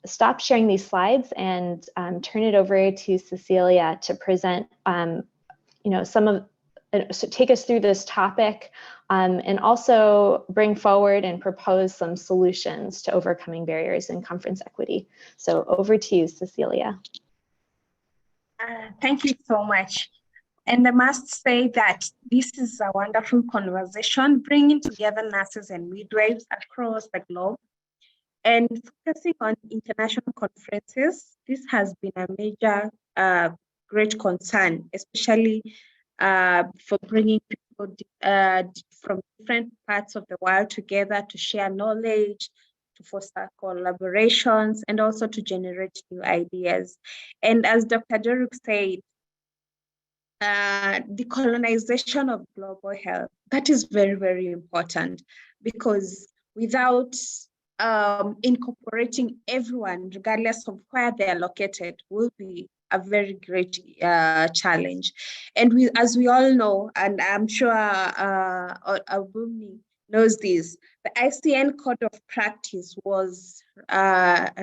stop sharing these slides and turn it over to Cecilia to present take us through this topic and also bring forward and propose some solutions to overcoming barriers in conference equity. So over to you, Cecilia. Thank you so much. And I must say that this is a wonderful conversation, bringing together nurses and midwives across the globe and focusing on international conferences. This has been a major great concern, especially for bringing people from different parts of the world together to share knowledge, to foster collaborations, and also to generate new ideas. And as Dr. Deruk said, decolonization of global health, that is very, very important, because without incorporating everyone, regardless of where they are located, will be a very great challenge. And as we all know, and I'm sure Abumi knows this, the ICN Code of Practice was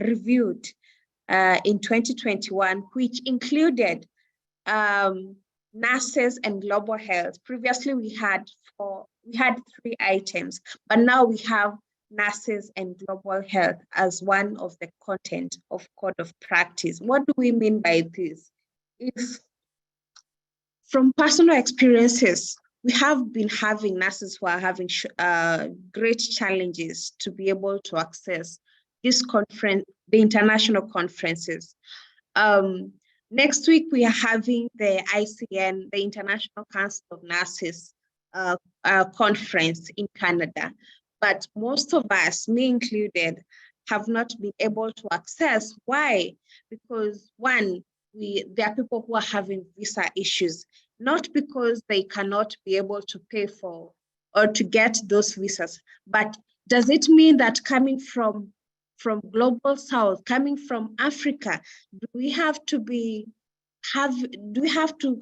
reviewed in 2021, which included nurses and global health. Previously, we had 3 items, but now we have nurses and global health as one of the content of Code of Practice. What do we mean by this? If from personal experiences, we have been having nurses who are having great challenges to be able to access this conference, the international conferences. Next week, we are having the ICN, the International Council of Nurses conference in Canada. But most of us, me included, have not been able to access. Why? Because one, there are people who are having visa issues, not because they cannot be able to pay for or to get those visas, but does it mean that coming from global south, coming from Africa, do we have to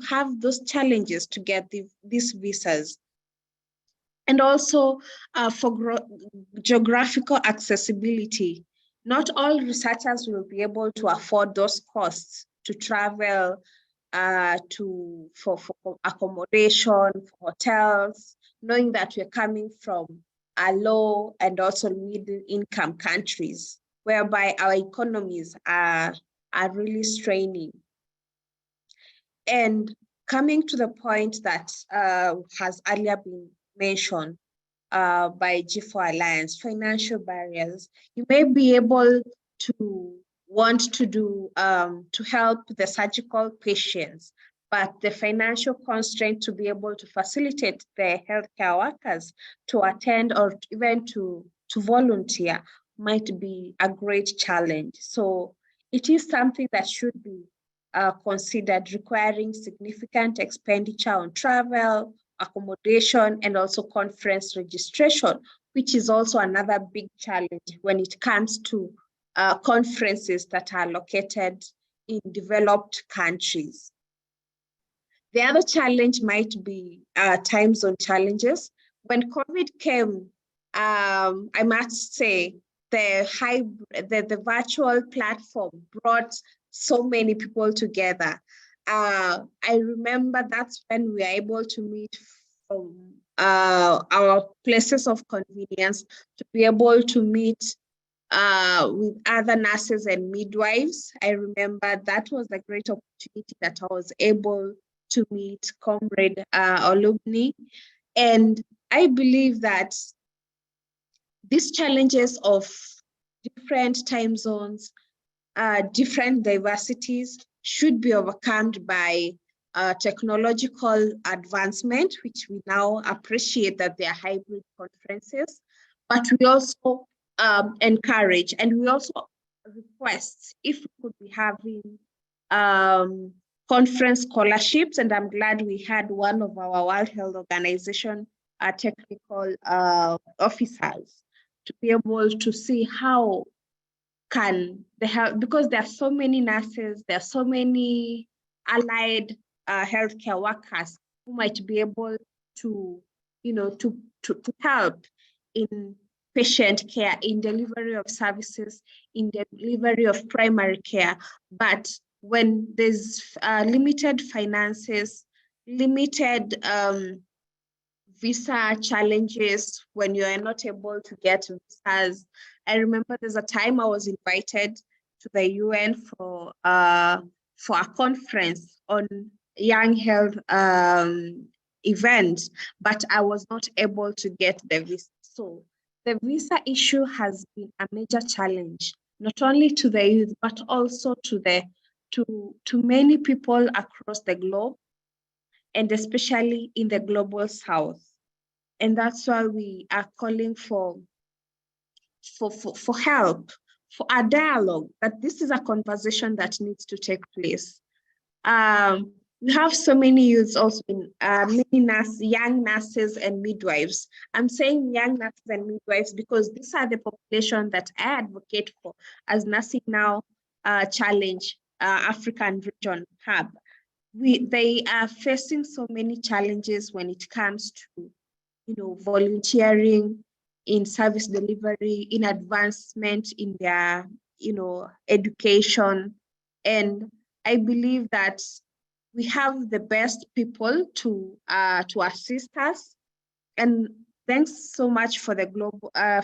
have those challenges to get these visas? And also for geographical accessibility, not all researchers will be able to afford those costs to travel for accommodation, for hotels, knowing that we're coming from a low and also middle income countries, whereby our economies are really straining. And coming to the point that has earlier been mentioned by G4 Alliance, financial barriers. You may be able to want to do to help the surgical patients, but the financial constraint to be able to facilitate the healthcare workers to attend or even to volunteer might be a great challenge. So it is something that should be considered, requiring significant expenditure on travel, accommodation, and also conference registration, which is also another big challenge when it comes to conferences that are located in developed countries. The other challenge might be time zone challenges. When COVID came, I must say, the virtual platform brought so many people together. I remember that's when we are able to meet from our places of convenience to be able to meet with other nurses and midwives. I remember that was a great opportunity that I was able to meet Comrade Olubni. And I believe that these challenges of different time zones, different diversities should be overcome by technological advancement, which we now appreciate that they are hybrid conferences, but we also encourage and we also request if we could be having conference scholarships, and I'm glad we had one of our World Health Organization technical officers to be able to see how can they have, because there are so many nurses, there are so many allied healthcare workers who might be able to, to help in patient care, in delivery of services, in delivery of primary care. But when there's limited finances, limited visa challenges, when you are not able to get visas. I remember there's a time I was invited to the UN for a conference on young health event, but I was not able to get the visa. So the visa issue has been a major challenge, not only to the youth, but also to many people across the globe, and especially in the global south. And that's why we are calling for help, for a dialogue, that this is a conversation that needs to take place. We have so many youths also in young nurses and midwives. I'm saying young nurses and midwives because these are the population that I advocate for as Nursing Now Challenge African Region Hub. They are facing so many challenges when it comes to, volunteering, in service delivery, in advancement in their, education. And I believe that we have the best people to assist us. And thanks so much for the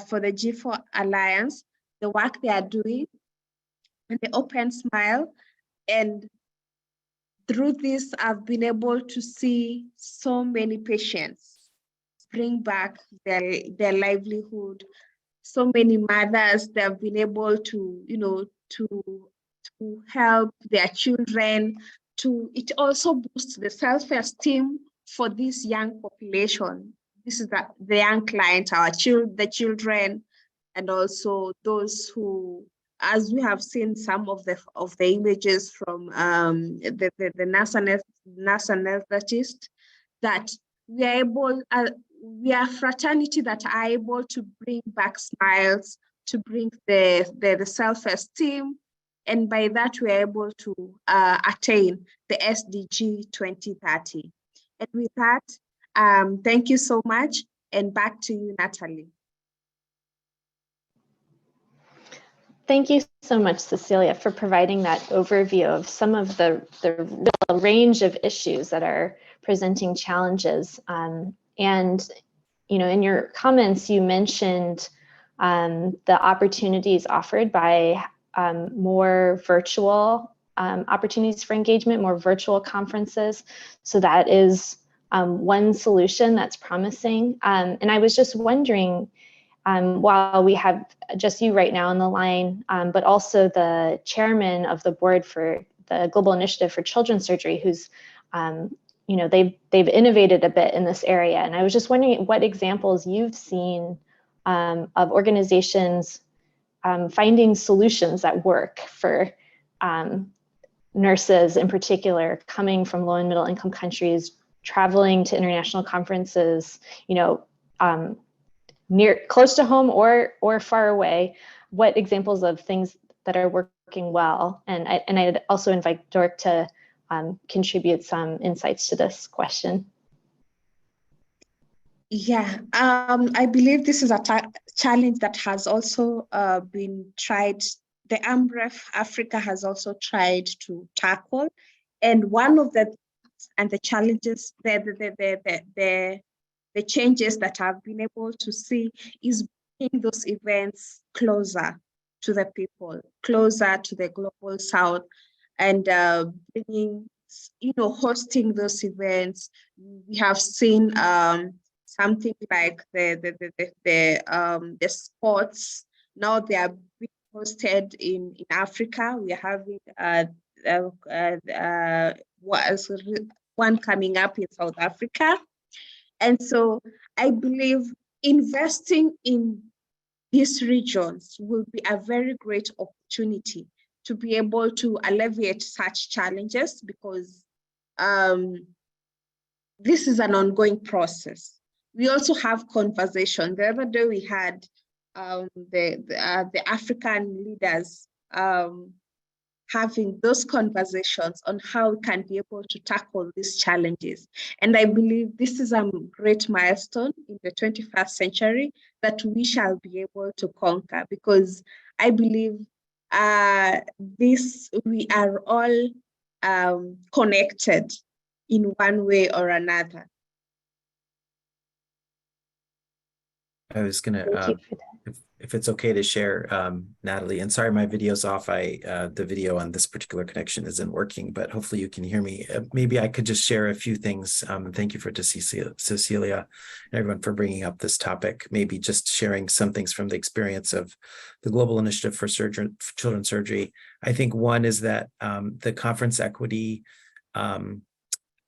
for the G4 Alliance, the work they are doing, and the open smile. And through this, I've been able to see so many patients bring back their livelihood. So many mothers, they have been able to, to help their children. It also boosts the self-esteem for this young population. This is the young client, the children, and also those who, as we have seen some of the images from the nurse anesthetist, that we are able, we are a fraternity that are able to bring back smiles, to bring the self-esteem, and by that we are able to attain the SDG 2030. And with that, thank you so much, and back to you, Natalie. Thank you so much, Cecilia, for providing that overview of some of the range of issues that are presenting challenges. And, in your comments, you mentioned the opportunities offered by more virtual opportunities for engagement, more virtual conferences. So that is one solution that's promising. And I was just wondering, while we have just you right now on the line, but also the chairman of the board for the Global Initiative for Children's Surgery, who's, they've innovated a bit in this area. And I was just wondering what examples you've seen of organizations finding solutions that work for nurses in particular, coming from low and middle income countries, traveling to international conferences, close to home or far away. What examples of things that are working well? And I'd also invite Dork to contribute some insights to this question. Yeah, I believe this is a challenge that has also been tried. The AMREF Africa has also tried to tackle, and one of the challenges, the changes that I've been able to see is bringing those events closer to the people, closer to the global south, and bringing, hosting those events. We have seen something like the sports. Now they are being hosted in Africa. We are having one coming up in South Africa. And so I believe investing in these regions will be a very great opportunity to be able to alleviate such challenges, because this is an ongoing process. We also have conversation. The other day we had the African leaders having those conversations on how we can be able to tackle these challenges. And I believe this is a great milestone in the 21st century that we shall be able to conquer, because I believe we are all connected in one way or another. I was gonna, if it's okay to share, Natalie, and sorry, my video's off. The video on this particular connection isn't working, but hopefully you can hear me. Maybe I could just share a few things. Thank you to Cecilia and everyone for bringing up this topic. Maybe just sharing some things from the experience of the Global Initiative for Children's Surgery. I think one is that the conference equity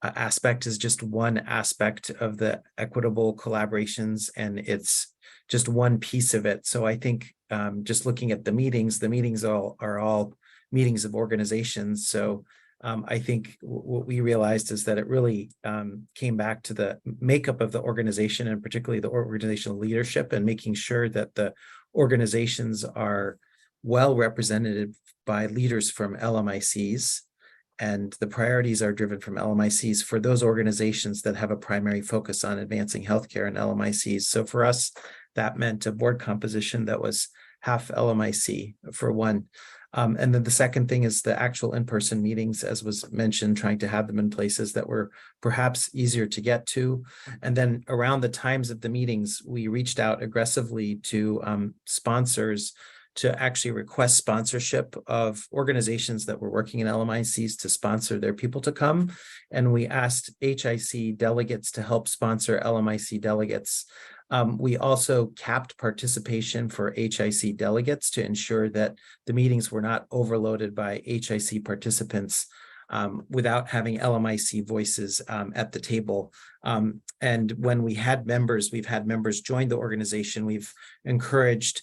aspect is just one aspect of the equitable collaborations, and it's just one piece of it. So I think just looking at the meetings are all meetings of organizations. So I think what we realized is that it really came back to the makeup of the organization, and particularly the organizational leadership, and making sure that the organizations are well represented by leaders from LMICs, and the priorities are driven from LMICs for those organizations that have a primary focus on advancing healthcare and LMICs. So for us, that meant a board composition that was half LMIC for one. And then the second thing is the actual in-person meetings, as was mentioned, trying to have them in places that were perhaps easier to get to. And then around the times of the meetings, we reached out aggressively to sponsors to actually request sponsorship of organizations that were working in LMICs to sponsor their people to come. And we asked HIC delegates to help sponsor LMIC delegates. We also capped participation for HIC delegates to ensure that the meetings were not overloaded by HIC participants without having LMIC voices at the table. And when we've had members join the organization, we've encouraged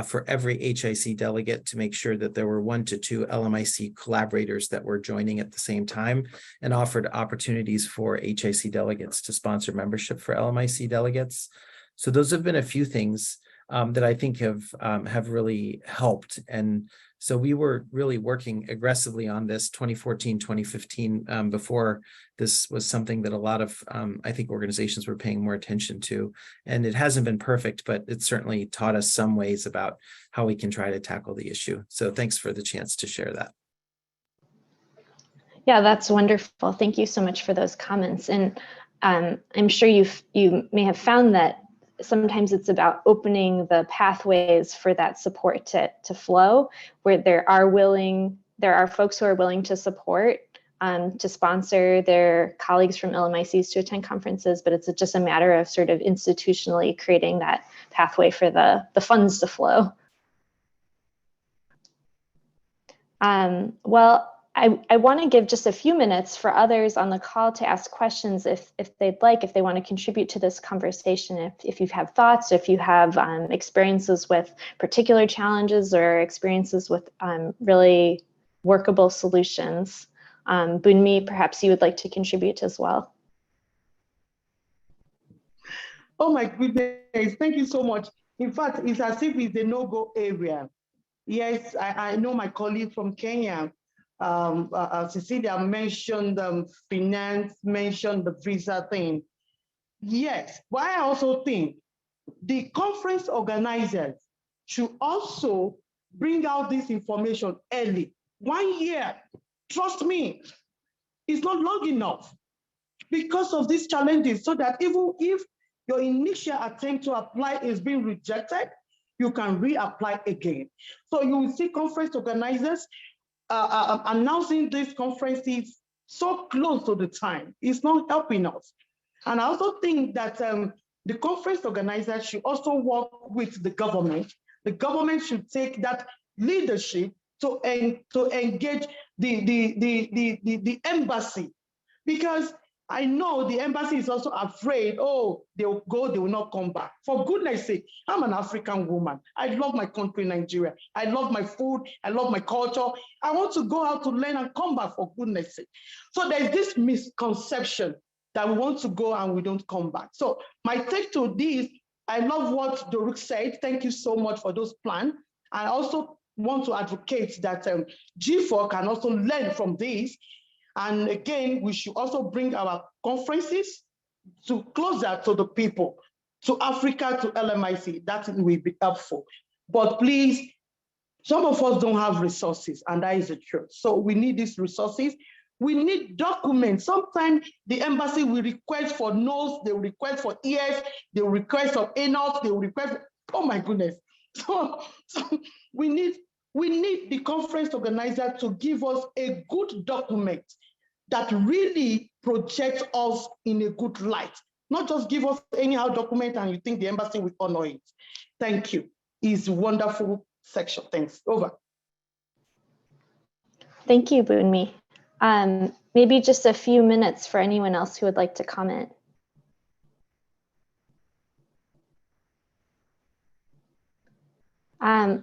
for every HIC delegate to make sure that there were 1 to 2 LMIC collaborators that were joining at the same time, and offered opportunities for HIC delegates to sponsor membership for LMIC delegates. So those have been a few things that I think have really helped. And so we were really working aggressively on this 2014, 2015, before this was something that a lot of, I think, organizations were paying more attention to. And it hasn't been perfect, but it certainly taught us some ways about how we can try to tackle the issue. So thanks for the chance to share that. Yeah, that's wonderful. Thank you so much for those comments. And I'm sure you may have found that sometimes it's about opening the pathways for that support to flow, where there are folks who are willing to support, to sponsor their colleagues from LMICs to attend conferences, but it's just a matter of sort of institutionally creating that pathway for the funds to flow. Well, I want to give just a few minutes for others on the call to ask questions if they'd like, if they want to contribute to this conversation, if you have thoughts, if you have experiences with particular challenges or experiences with really workable solutions. Bunmi, perhaps you would like to contribute as well. Oh my goodness, thank you so much. In fact, it's as if it's a no-go area. Yes, I know my colleague from Kenya, Cecilia mentioned finance, mentioned the visa thing. Yes, but I also think the conference organizers should also bring out this information early. 1 year, trust me, it's not long enough because of these challenges, so that even if your initial attempt to apply is being rejected, you can reapply again. So you will see conference organizers announcing these conferences so close to the time. It's not helping us. And I also think that the conference organizers should also work with the government. The government should take that leadership to engage the embassy, because I know the embassy is also afraid, oh, they'll go, they will not come back. For goodness sake, I'm an African woman. I love my country, Nigeria. I love my food. I love my culture. I want to go out to learn and come back, for goodness sake. So there's this misconception that we want to go and we don't come back. So my take to this, I love what Doruk said. Thank you so much for those plans. I also want to advocate that G4 can also learn from this. And again, we should also bring our conferences to closer to the people, to Africa, to LMIC. That will be helpful. But please, some of us don't have resources, and that is the truth. So we need these resources. We need documents. Sometimes the embassy will request for notes, they will request for ears, they will request for anals, they will request, oh my goodness. So we need the conference organizer to give us a good document that really projects us in a good light. Not just give us anyhow document and you think the embassy will honor it. Thank you. It's a wonderful section. Thanks. Over. Thank you, Bunmi. Maybe just a few minutes for anyone else who would like to comment.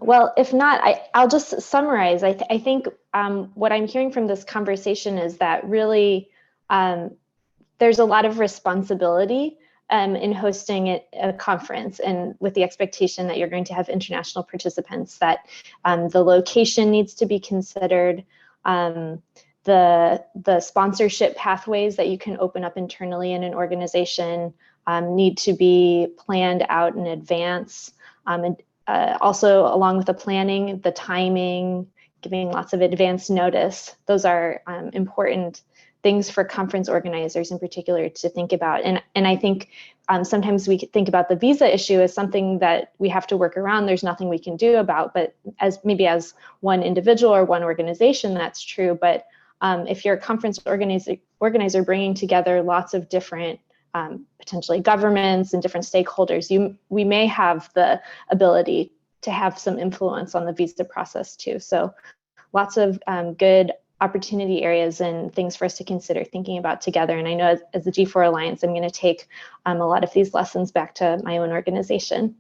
Well, if not, I'll just summarize. I think what I'm hearing from this conversation is that really there's a lot of responsibility in hosting a conference, and with the expectation that you're going to have international participants, that the location needs to be considered, the sponsorship pathways that you can open up internally in an organization need to be planned out in advance. Also, along with the planning, the timing, giving lots of advance notice, those are important things for conference organizers in particular to think about. And I think sometimes we think about the visa issue as something that we have to work around. There's nothing we can do about, but as one individual or one organization, that's true. But if you're a conference organizer bringing together lots of different potentially governments and different stakeholders, we may have the ability to have some influence on the visa process too. So lots of good opportunity areas and things for us to consider thinking about together. And I know as the G4 Alliance, I'm going to take a lot of these lessons back to my own organization.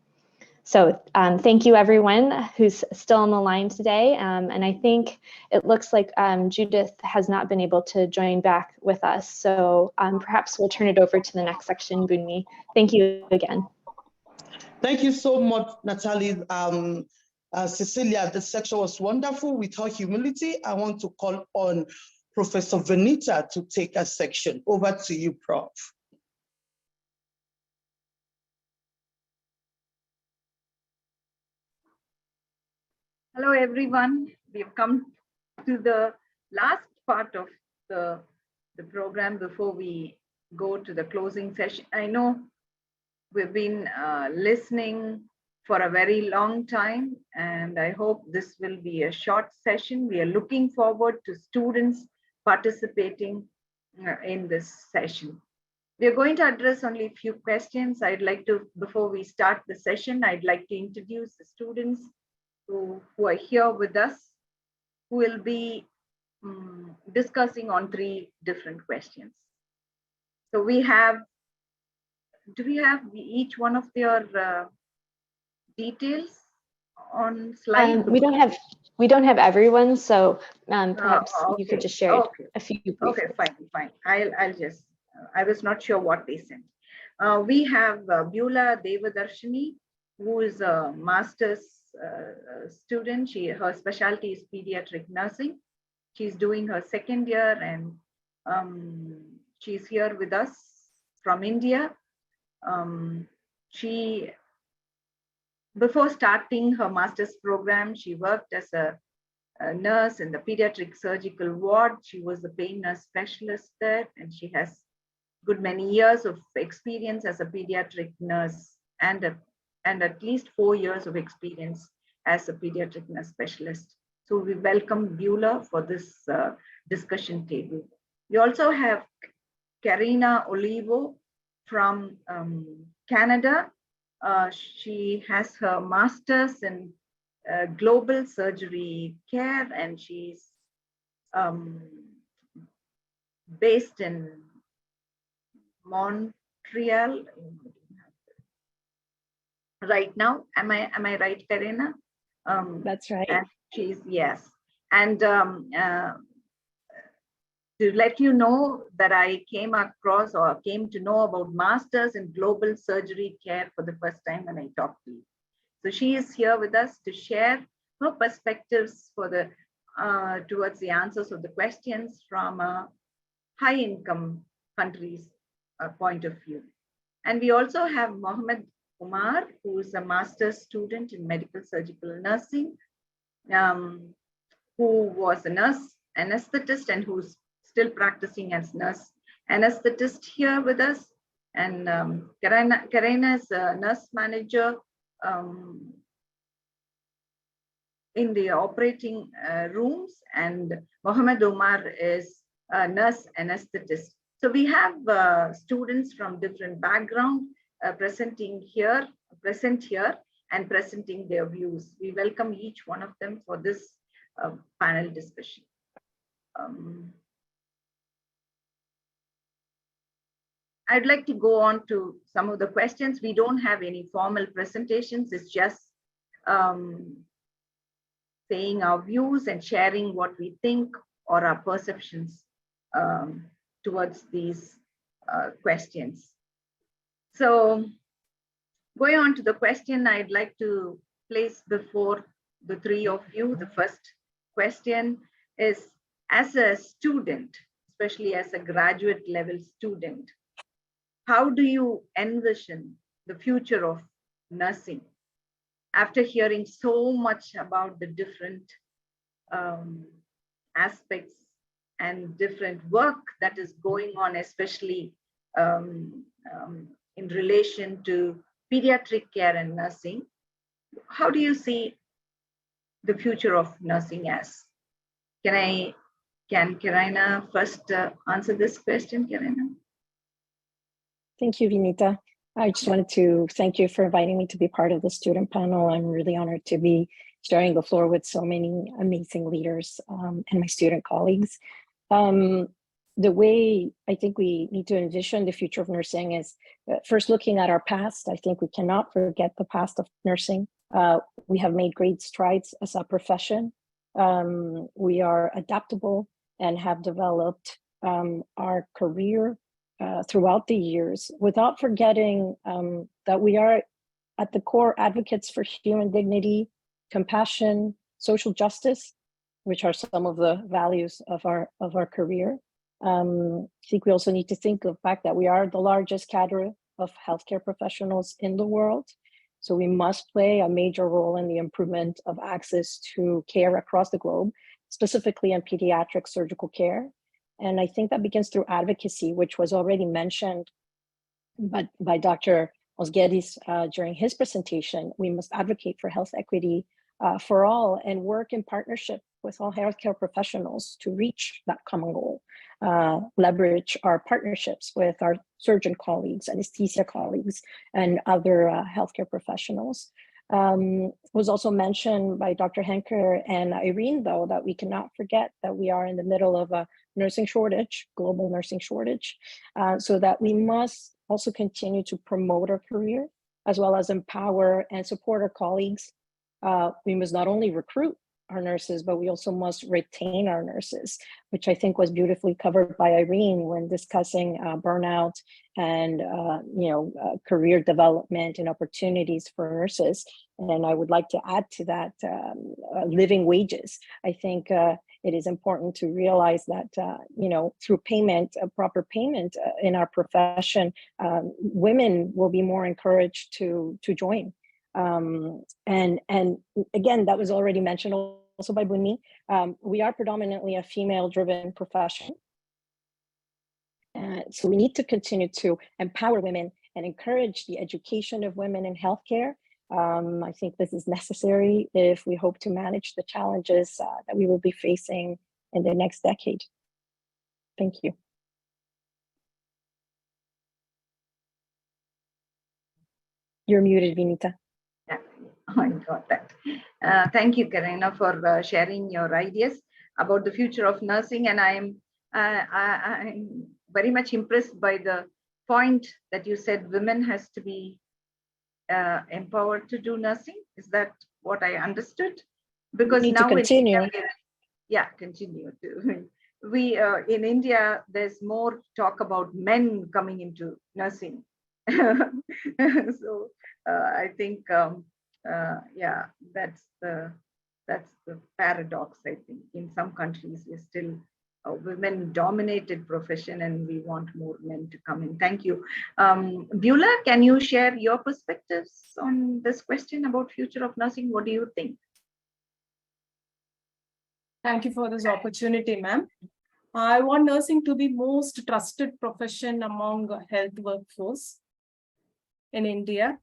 So thank you everyone who's still on the line today. And I think it looks like Judith has not been able to join back with us. So perhaps we'll turn it over to the next section, Bunmi. Thank you again. Thank you so much, Natalie. Cecilia, the section was wonderful. With her humility, I want to call on Professor Venita to take a section. Over to you, Prof. Hello, everyone. We've come to the last part of the program before we go to the closing session. I know we've been listening for a very long time, and I hope this will be a short session. We are looking forward to students participating in this session. We are going to address only a few questions. I'd like to, before we start the session, I'd like to introduce the students who are here with us, who will be discussing on 3 different questions. So we have, do we have each one of their details on slide? We don't have everyone, so perhaps you could just share a few briefly. Okay, fine. I'll just, I was not sure what they sent. We have Beulah Devadarshini, who is a master's student. Her specialty is pediatric nursing. She's doing her 2nd year, and she's here with us from India. Before starting her master's program, she worked as a nurse in the pediatric surgical ward. She was the pain nurse specialist there, and she has good many years of experience as a pediatric nurse and at least 4 years of experience as a pediatric nurse specialist. So we welcome Beulah for this discussion table. We also have Karina Olivo from Canada. She has her master's in global surgery care, and she's based in Montreal right now. Am I right, Karina? That's right. And she's, yes. And to let you know that I came across or came to know about masters in global surgery care for the first time when I talked to you. So she is here with us to share her perspectives for the towards the answers of the questions from a high-income countries point of view. And we also have Mohammed Kumar, who is a master's student in medical surgical nursing, who was a nurse anesthetist and who's still practicing as nurse anesthetist here with us. And Karina is a nurse manager in the operating rooms, and Mohammed Omar is a nurse anesthetist. So we have students from different backgrounds present here and presenting their views. We welcome each one of them for this panel discussion. I'd like to go on to some of the questions. We don't have any formal presentations. It's just saying our views and sharing what we think or our perceptions towards these questions. So going on to the question, I'd like to place before the three of you. The first question is, as a student, especially as a graduate level student, how do you envision the future of nursing? After hearing so much about the different aspects and different work that is going on, especially in relation to pediatric care and nursing, how do you see the future of nursing as? Can Karina first answer this question, Karina? Thank you, Vinita. I just wanted to thank you for inviting me to be part of the student panel. I'm really honored to be sharing the floor with so many amazing leaders and my student colleagues. The way I think we need to envision the future of nursing is first looking at our past. I think we cannot forget the past of nursing. We have made great strides as a profession. We are adaptable and have developed our career throughout the years, without forgetting that we are at the core advocates for human dignity, compassion, social justice, which are some of the values of our career. I think we also need to think of the fact that we are the largest cadre of healthcare professionals in the world. So we must play a major role in the improvement of access to care across the globe, specifically in pediatric surgical care. And I think that begins through advocacy, which was already mentioned by Dr. Osguedis during his presentation. We must advocate for health equity for all and work in partnership with all healthcare professionals to reach that common goal. Leverage our partnerships with our surgeon colleagues, anesthesia colleagues, and other healthcare professionals. Was also mentioned by Dr. Henker and Irene, though, that we cannot forget that we are in the middle of a nursing shortage, global nursing shortage, so that we must also continue to promote our career, as well as empower and support our colleagues. We must not only recruit our nurses, but we also must retain our nurses, which I think was beautifully covered by Irene when discussing burnout and career development and opportunities for nurses. And I would like to add to that living wages. I think it is important to realize that through payment, proper payment in our profession, women will be more encouraged to join. And again, that was already mentioned also by Bunmi. We are predominantly a female-driven profession. So we need to continue to empower women and encourage the education of women in healthcare. I think this is necessary if we hope to manage the challenges that we will be facing in the next decade. Thank you. You're muted, Vinita. I got that. Thank you, Karina, for sharing your ideas about the future of nursing. And I'm very much impressed by the point that you said women has to be empowered to do nursing. Is that what I understood? Because we need now to continue. Continue to. We in India, there's more talk about men coming into nursing. So I think that's the paradox. I think in some countries we're still a women-dominated profession, and we want more men to come in. Thank you, Beulah. Can you share your perspectives on this question about future of nursing? What do you think? Thank you for this opportunity, ma'am. I want nursing to be most trusted profession among health workforce in India.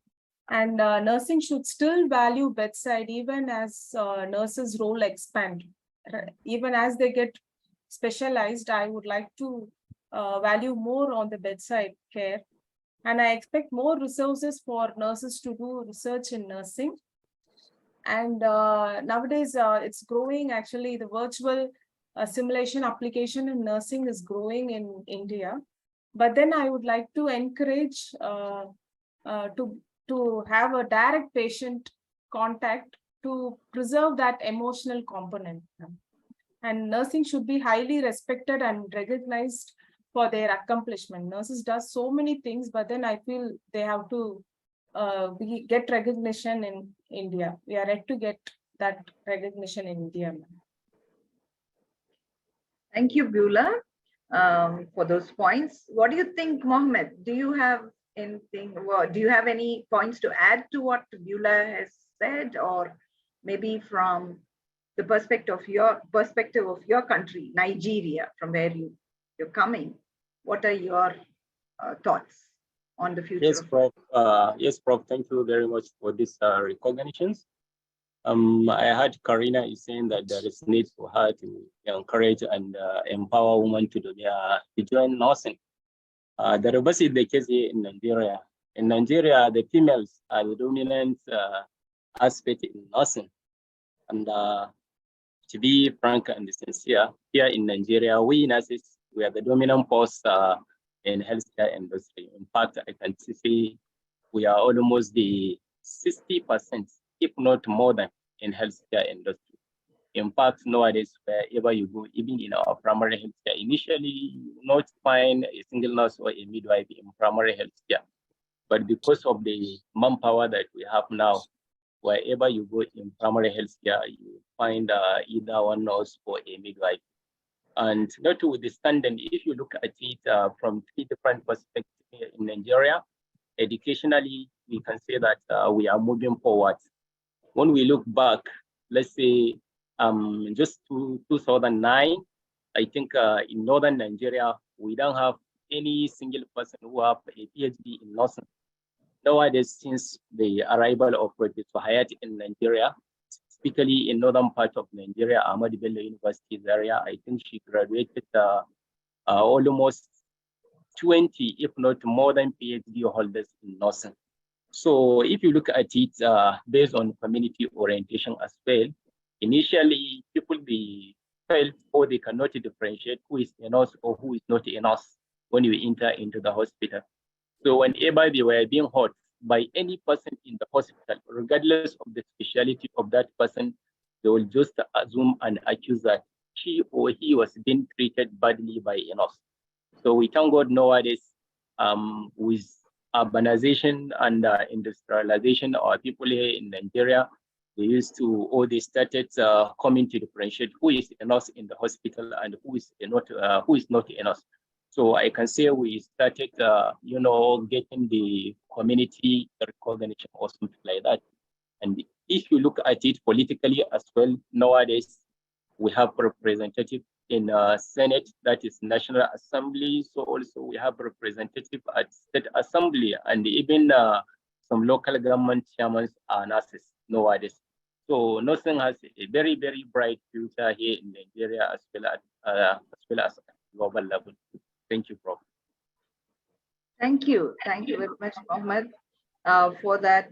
And nursing should still value bedside even as nurses' role expand. Even as they get specialized, I would like to value more on the bedside care. And I expect more resources for nurses to do research in nursing. And nowadays, it's growing. Actually, the virtual simulation application in nursing is growing in India. But then I would like to encourage to have a direct patient contact to preserve that emotional component. And nursing should be highly respected and recognized for their accomplishment. Nurses does so many things, but then I feel they have to get recognition in India. We are yet to get that recognition in India. Thank you, Beulah, for those points. What do you think, Mohammed? Do you have anything? Well, do you have any points to add to what Beulah has said, or maybe from the perspective of your country, Nigeria, from where you're coming? What are your thoughts on the future? Yes, Prof. Yes, Prof. Thank you very much for this recognitions. I heard Karina is saying that there is need for her to encourage and empower women to join nursing. The reverse is the case here in Nigeria. In Nigeria, the females are the dominant aspect in nursing. And to be frank and sincere, here in Nigeria, we nurses, we are the dominant force in healthcare industry. In fact, I can say we are almost the 60%, if not more than, in healthcare industry. In fact, nowadays, wherever you go, even in our primary healthcare, initially you will not find a single nurse or a midwife in primary healthcare. But because of the manpower that we have now, wherever you go in primary healthcare, you find either one nurse or a midwife. And notwithstanding, if you look at it from three different perspectives in Nigeria, educationally, we can say that we are moving forward. When we look back, let's say just to 2009, I think in northern Nigeria, we don't have any single person who have a PhD in nursing. Nowadays, since the arrival of Professor Hayat in Nigeria, specifically in northern part of Nigeria, Ahmad Bello University area, I think she graduated almost 20, if not more than PhD holders in nursing. So if you look at it based on community orientation as well, initially people felt or they cannot differentiate who is a nurse or who is not a nurse when you enter into the hospital. So whenever they were being hurt by any person in the hospital, regardless of the specialty of that person, they will just assume and accuse that she or he was being treated badly by a nurse. So we thank God nowadays with urbanization and industrialization, our people here in Nigeria, they started coming to differentiate who is a nurse in the hospital and who is not a nurse. So I can say we started, getting the community recognition or something like that. And if you look at it politically as well, nowadays we have representative in Senate, that is National Assembly. So also we have representative at State Assembly, and even some local government chairmen are nurses nowadays. So nursing has a very, very bright future here in Nigeria as well as global level. Thank you, Prof. Thank you very much, Mohammed, for that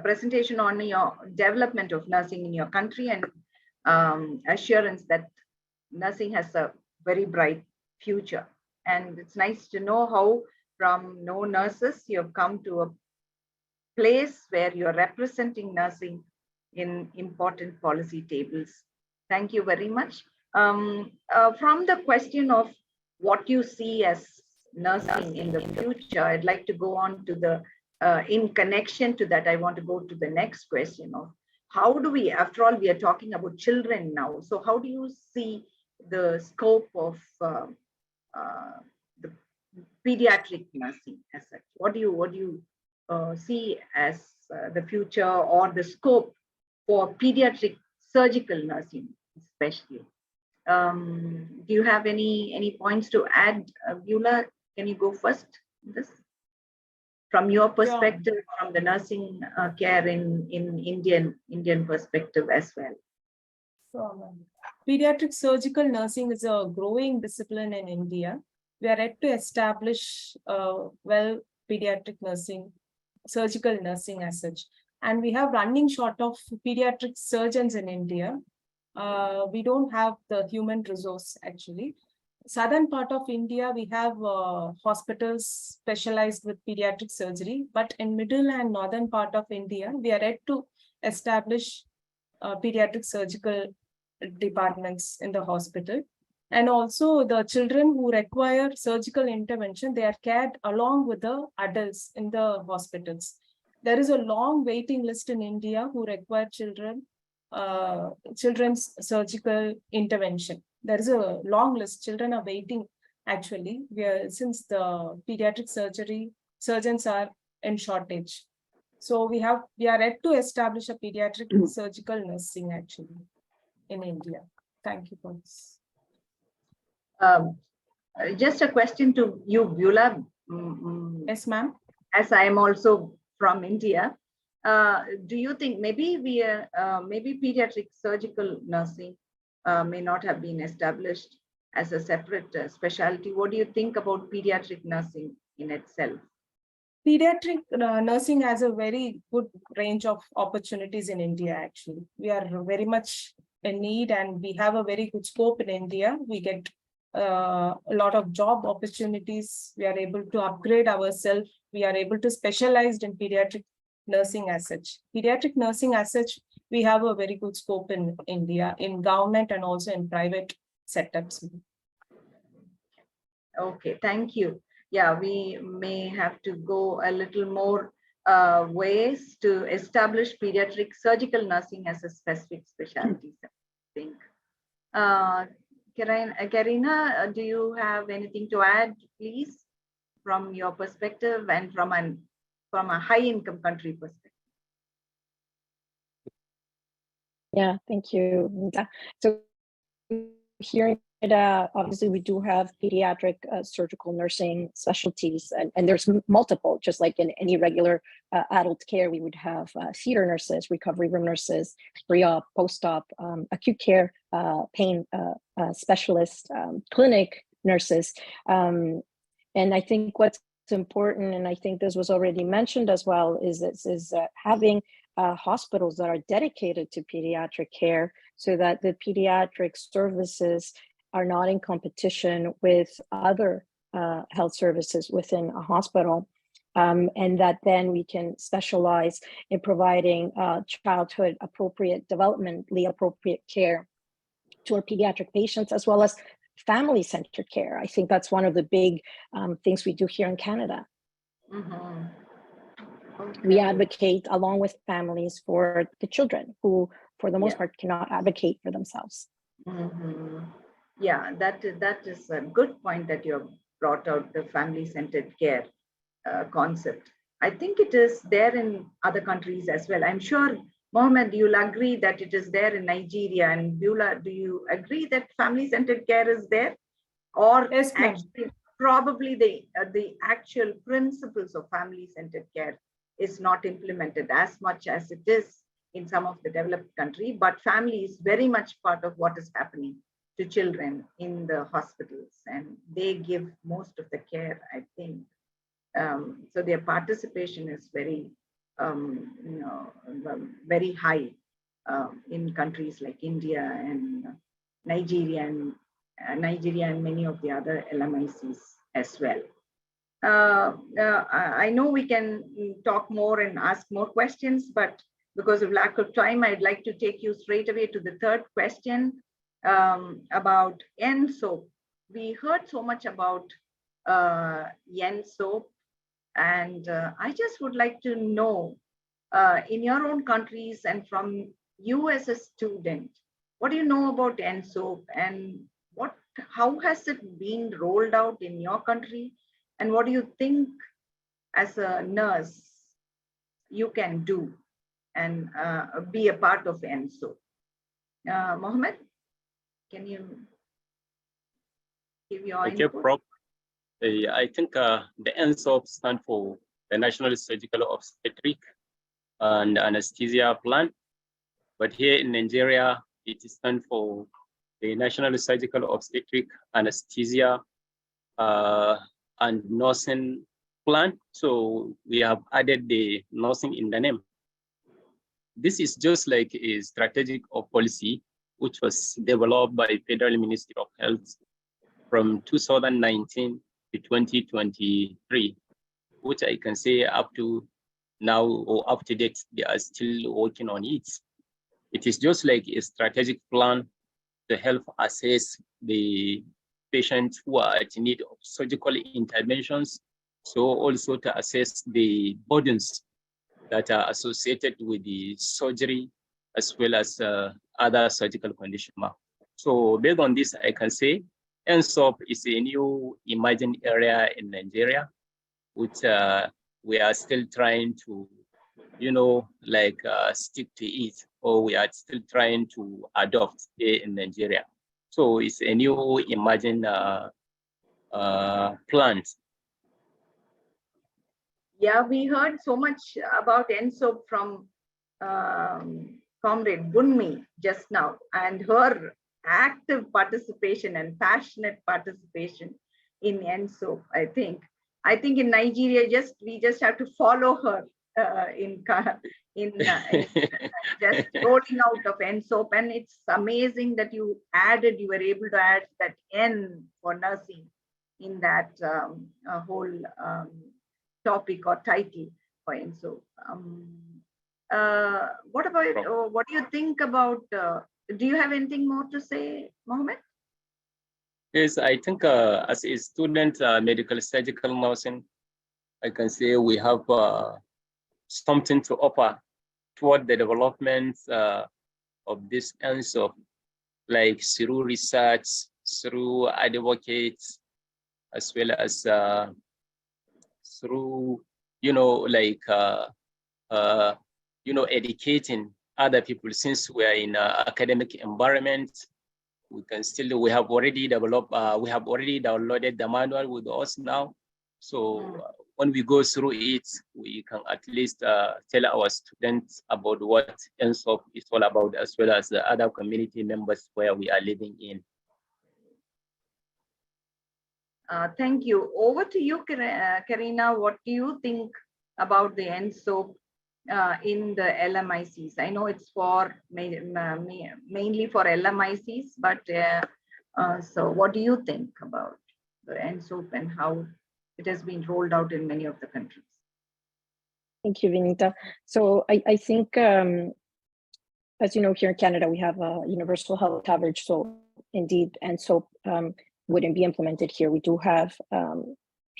presentation on your development of nursing in your country and assurance that nursing has a very bright future. And it's nice to know how from no nurses you have come to a place where you're representing nursing in important policy tables. Thank you very much. From the question of what you see as nursing in the future, I'd like to go on to the, in connection to that, I want to go to the next question of how do we, after all, we are talking about children now. So how do you see the scope of the pediatric nursing as such? What do you see as the future or the scope for pediatric surgical nursing, especially? Do you have any points to add, Beulah? Can you go first? This from your perspective, from the nursing care in Indian perspective as well. Pediatric surgical nursing is a growing discipline in India. We are yet to establish pediatric nursing, surgical nursing as such. And we have running short of pediatric surgeons in India. We don't have the human resource actually. Southern part of India, we have hospitals specialized with pediatric surgery, but in middle and northern part of India, we are yet to establish pediatric surgical departments in the hospital. And also the children who require surgical intervention, they are cared along with the adults in the hospitals. There is a long waiting list in India who require children's surgical intervention. There is a long list. Children are waiting actually, since the pediatric surgeons are in shortage. So we are yet to establish a pediatric surgical nursing actually in India. Thank you for this. Just a question to you, Beulah. Yes, ma'am. As I am also from India, do you think maybe maybe pediatric surgical nursing may not have been established as a separate specialty? What do you think about pediatric nursing in itself? Pediatric nursing has a very good range of opportunities in India, actually. We are very much in need and we have a very good scope in India. We get a lot of job opportunities. We are able to upgrade ourselves. We are able to specialize in pediatric nursing as such. Pediatric nursing as such, we have a very good scope in India, in government and also in private setups. Okay, thank you. Yeah, we may have to go a little more ways to establish pediatric surgical nursing as a specific specialty, I think. Karina, do you have anything to add, please, from your perspective and from a high-income country perspective? Yeah, thank you, Nita. So here in Canada, obviously we do have pediatric surgical nursing specialties, and there's multiple, just like in any regular adult care, we would have theater nurses, recovery room nurses, pre-op, post-op, acute care, pain specialist, clinic nurses. And I think what's important, and I think this was already mentioned as well, is having hospitals that are dedicated to pediatric care so that the pediatric services are not in competition with other health services within a hospital. And that then we can specialize in providing childhood appropriate, developmentally appropriate care to our pediatric patients, as well as family-centered care. I think that's one of the big things we do here in Canada. Mm-hmm. Okay. We advocate along with families for the children who, for the most part, cannot advocate for themselves. Mm-hmm. Yeah, that is a good point that you have brought out, the family-centered care concept. I think it is there in other countries as well. I'm sure, Mohammed, you'll agree that it is there in Nigeria. And Beulah, do you agree that family-centered care is there? Or yes, actually, probably the actual principles of family-centered care is not implemented as much as it is in some of the developed countries, but family is very much part of what is happening to children in the hospitals, and they give most of the care, I think. So their participation is very, very high in countries like India and Nigeria and many of the other LMICs as well. I know we can talk more and ask more questions, but because of lack of time, I'd like to take you straight away to the third question about yen soap. We heard so much about yen soap, and I just would like to know, in your own countries and from you as a student, what do you know about yen soap, and how has it been rolled out in your country? And what do you think as a nurse you can do and be a part of ENSO? Mohammed, can you give your input? Prof. I think the ENSO stands for the National Surgical Obstetric and Anesthesia Plan. But here in Nigeria, it stands for the National Surgical Obstetric Anesthesia and Nursing Plan. So we have added the nursing in the name. This is just like a strategic or policy which was developed by Federal Ministry of Health from 2019 to 2023, which I can say up to now or up to date, they are still working on it. It is just like a strategic plan to help assess the patients who are in need of surgical interventions. So also to assess the burdens that are associated with the surgery as well as other surgical conditions. So based on this, I can say NSOP is a new emerging area in Nigeria, which we are still trying to, stick to it, or we are still trying to adopt it in Nigeria. So it's a new emerging plant. Yeah, we heard so much about NSOP from Comrade Bunmi just now, and her active participation and passionate participation in NSOP. I think in Nigeria, we just have to follow her in just rolling out of NSOP, and it's amazing that you were able to add that N for nursing in that whole topic or title for NSOP. What about what do you think about? Do you have anything more to say, Mohammed? Yes, I think as a student, medical surgical nursing, I can say we have something to offer toward the development of this NSOP, like through research, through advocates, as well as through, educating other people. Since we are in an academic environment, we have already developed, we have already downloaded the manual with us now. So when we go through it, we can at least tell our students about what NSOP is all about, as well as the other community members where we are living in. Thank you. Over to you, Karina. What do you think about the NSOP in the LMICs? I know it's for mainly for LMICs, but so what do you think about the NSOP and how it has been rolled out in many of the countries? Thank you, Vinita. So I think, as you know, here in Canada, we have a universal health coverage. So indeed, NSOP wouldn't be implemented here. We do have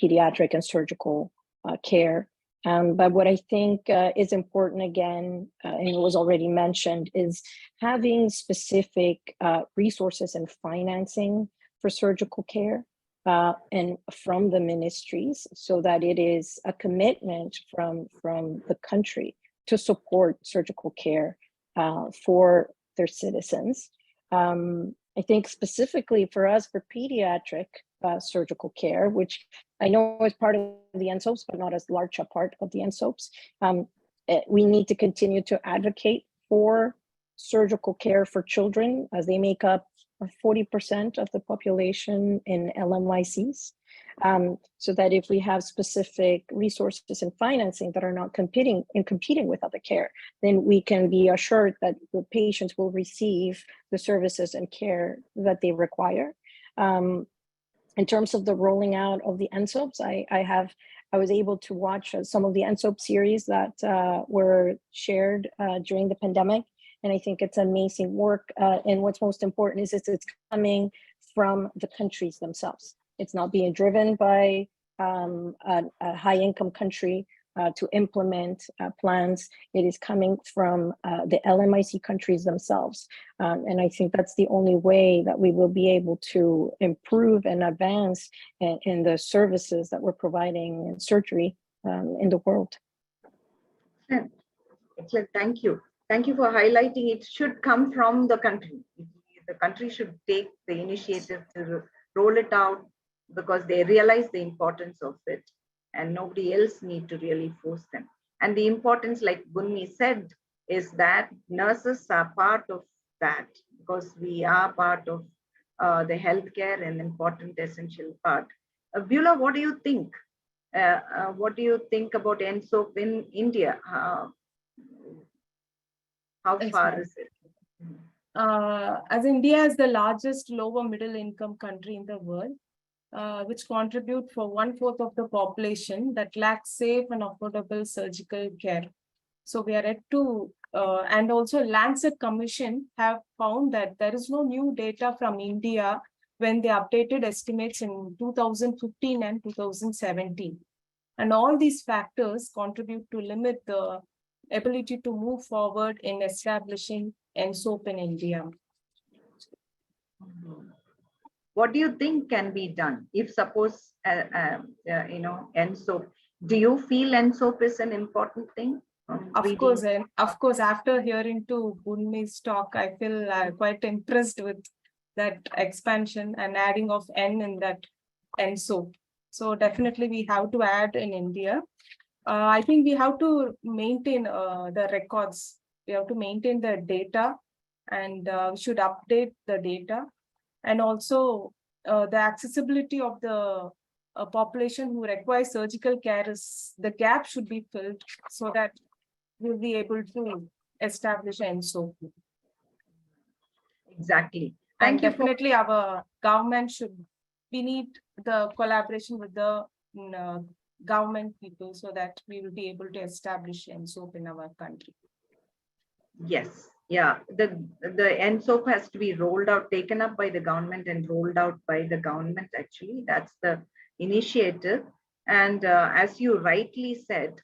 pediatric and surgical care. But what I think is important, again, and it was already mentioned, is having specific resources and financing for surgical care and from the ministries, so that it is a commitment from the country to support surgical care for their citizens. I think specifically for us, for pediatric surgical care, which I know is part of the NSOPs, but not as large a part of the NSOPs, we need to continue to advocate for surgical care for children, as they make up 40% of the population in LMICs. So that if we have specific resources and financing that are not competing with other care, then we can be assured that the patients will receive the services and care that they require. In terms of the rolling out of the NSOPs, I was able to watch some of the NSOP series that were shared during the pandemic. And I think it's amazing work. And what's most important is it's coming from the countries themselves. It's not being driven by a high income country to implement plans. It is coming from the LMIC countries themselves. And I think that's the only way that we will be able to improve and advance in the services that we're providing in surgery in the world. Excellent. Thank you. Thank you for highlighting it should come from the country. The country should take the initiative to roll it out because they realize the importance of it. and nobody else need to really force them. And the importance, like Bunmi said, is that nurses are part of that, because we are part of the healthcare, an important essential part. Beulah, what do you think? What do you think about NSOAP in India? How far is it? As India is the largest lower middle income country in the world, which contribute for 1/4 of the population that lacks safe and affordable surgical care. So we are yet to, and also Lancet Commission have found that there is no new data from India when they updated estimates in 2015 and 2017. And all these factors contribute to limit the ability to move forward in establishing NSOAP in India. What do you think can be done if suppose, NSOAP, do you feel NSOAP is an important thing? Of course, after hearing to Bunmi's talk, I feel quite impressed with that expansion and adding of N in that NSOAP. So definitely we have to add in India. I think we have to maintain the records. We have to maintain the data, and should update the data. And also the accessibility of the population who requires surgical care, the gap should be filled so that we'll be able to establish NSOAP. Exactly. And definitely our government we need the collaboration with the government people so that we will be able to establish NSOAP in our country. Yes, yeah, the NSOAP has to be rolled out, taken up by the government and rolled out by the government. Actually, that's the initiative. And as you rightly said,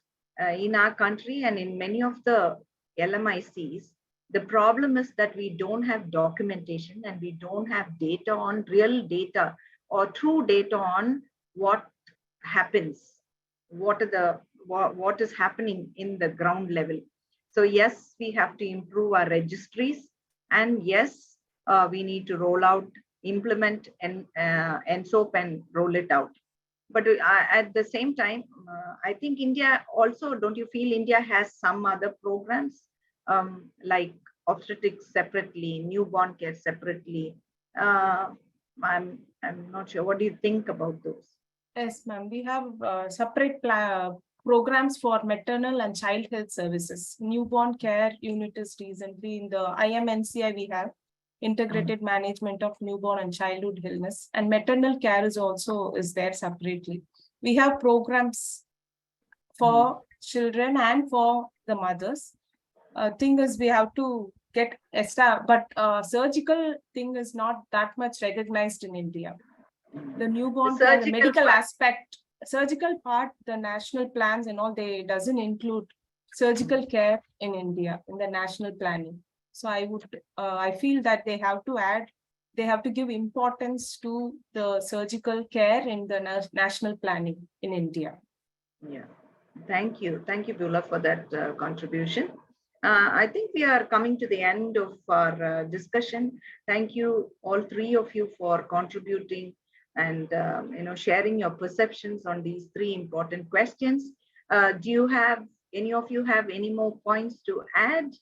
in our country and in many of the LMICs, the problem is that we don't have documentation and we don't have data on real data or true data on what happens, what is happening in the ground level. So yes, we have to improve our registries, and yes, we need to roll out, implement NSOAP and roll it out. But at the same time, I think India also, don't you feel India has some other programs like obstetrics separately, newborn care separately? I'm not sure. What do you think about those? Yes, ma'am. We have separate programs for maternal and child health services. Newborn care unit is recently in the IMNCI. We have integrated management of newborn and childhood illness, and maternal care is there separately. We have programs for children and for the mothers. Thing is, we have to get established, but surgical thing is not that much recognized in India. The newborn care, the medical aspect, surgical part, the national plans and all, they doesn't include surgical care in India in the national planning. So I feel that they have to give importance to the surgical care in the national planning in India. Yeah, thank you, Beulah, for that contribution. I think we are coming to the end of our discussion. Thank you, all three of you, for contributing and sharing your perceptions on these three important questions. Do any of you have any more points to add?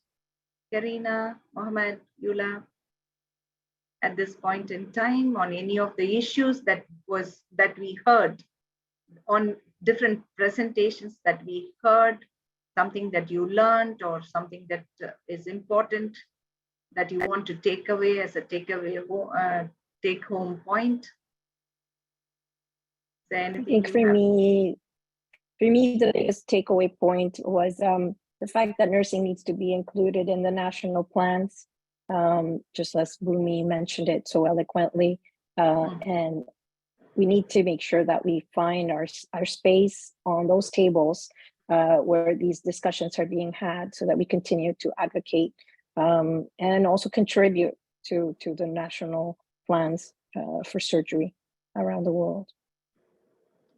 Karina, Mohammed, Beulah, at this point in time, on any of the issues that we heard, on different presentations that we heard, something that you learned or something that is important that you want to take away as a take home point? I think for me, the biggest takeaway point was the fact that nursing needs to be included in the national plans, just as Bhumi mentioned it so eloquently. And we need to make sure that we find our space on those tables where these discussions are being had, so that we continue to advocate and also contribute to the national plans for surgery around the world.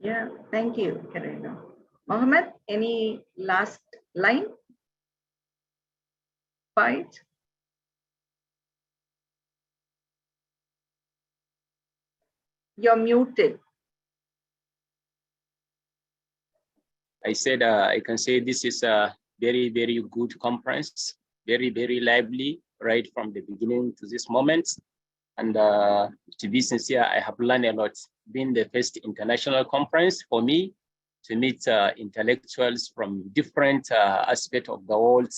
Yeah, thank you, Karina. Mohammed, any last line? Fight? You're muted. I said I can say this is a very, very good conference, very, very lively, right from the beginning to this moment. And to be sincere, I have learned a lot. Being the first international conference for me to meet intellectuals from different aspects of the world,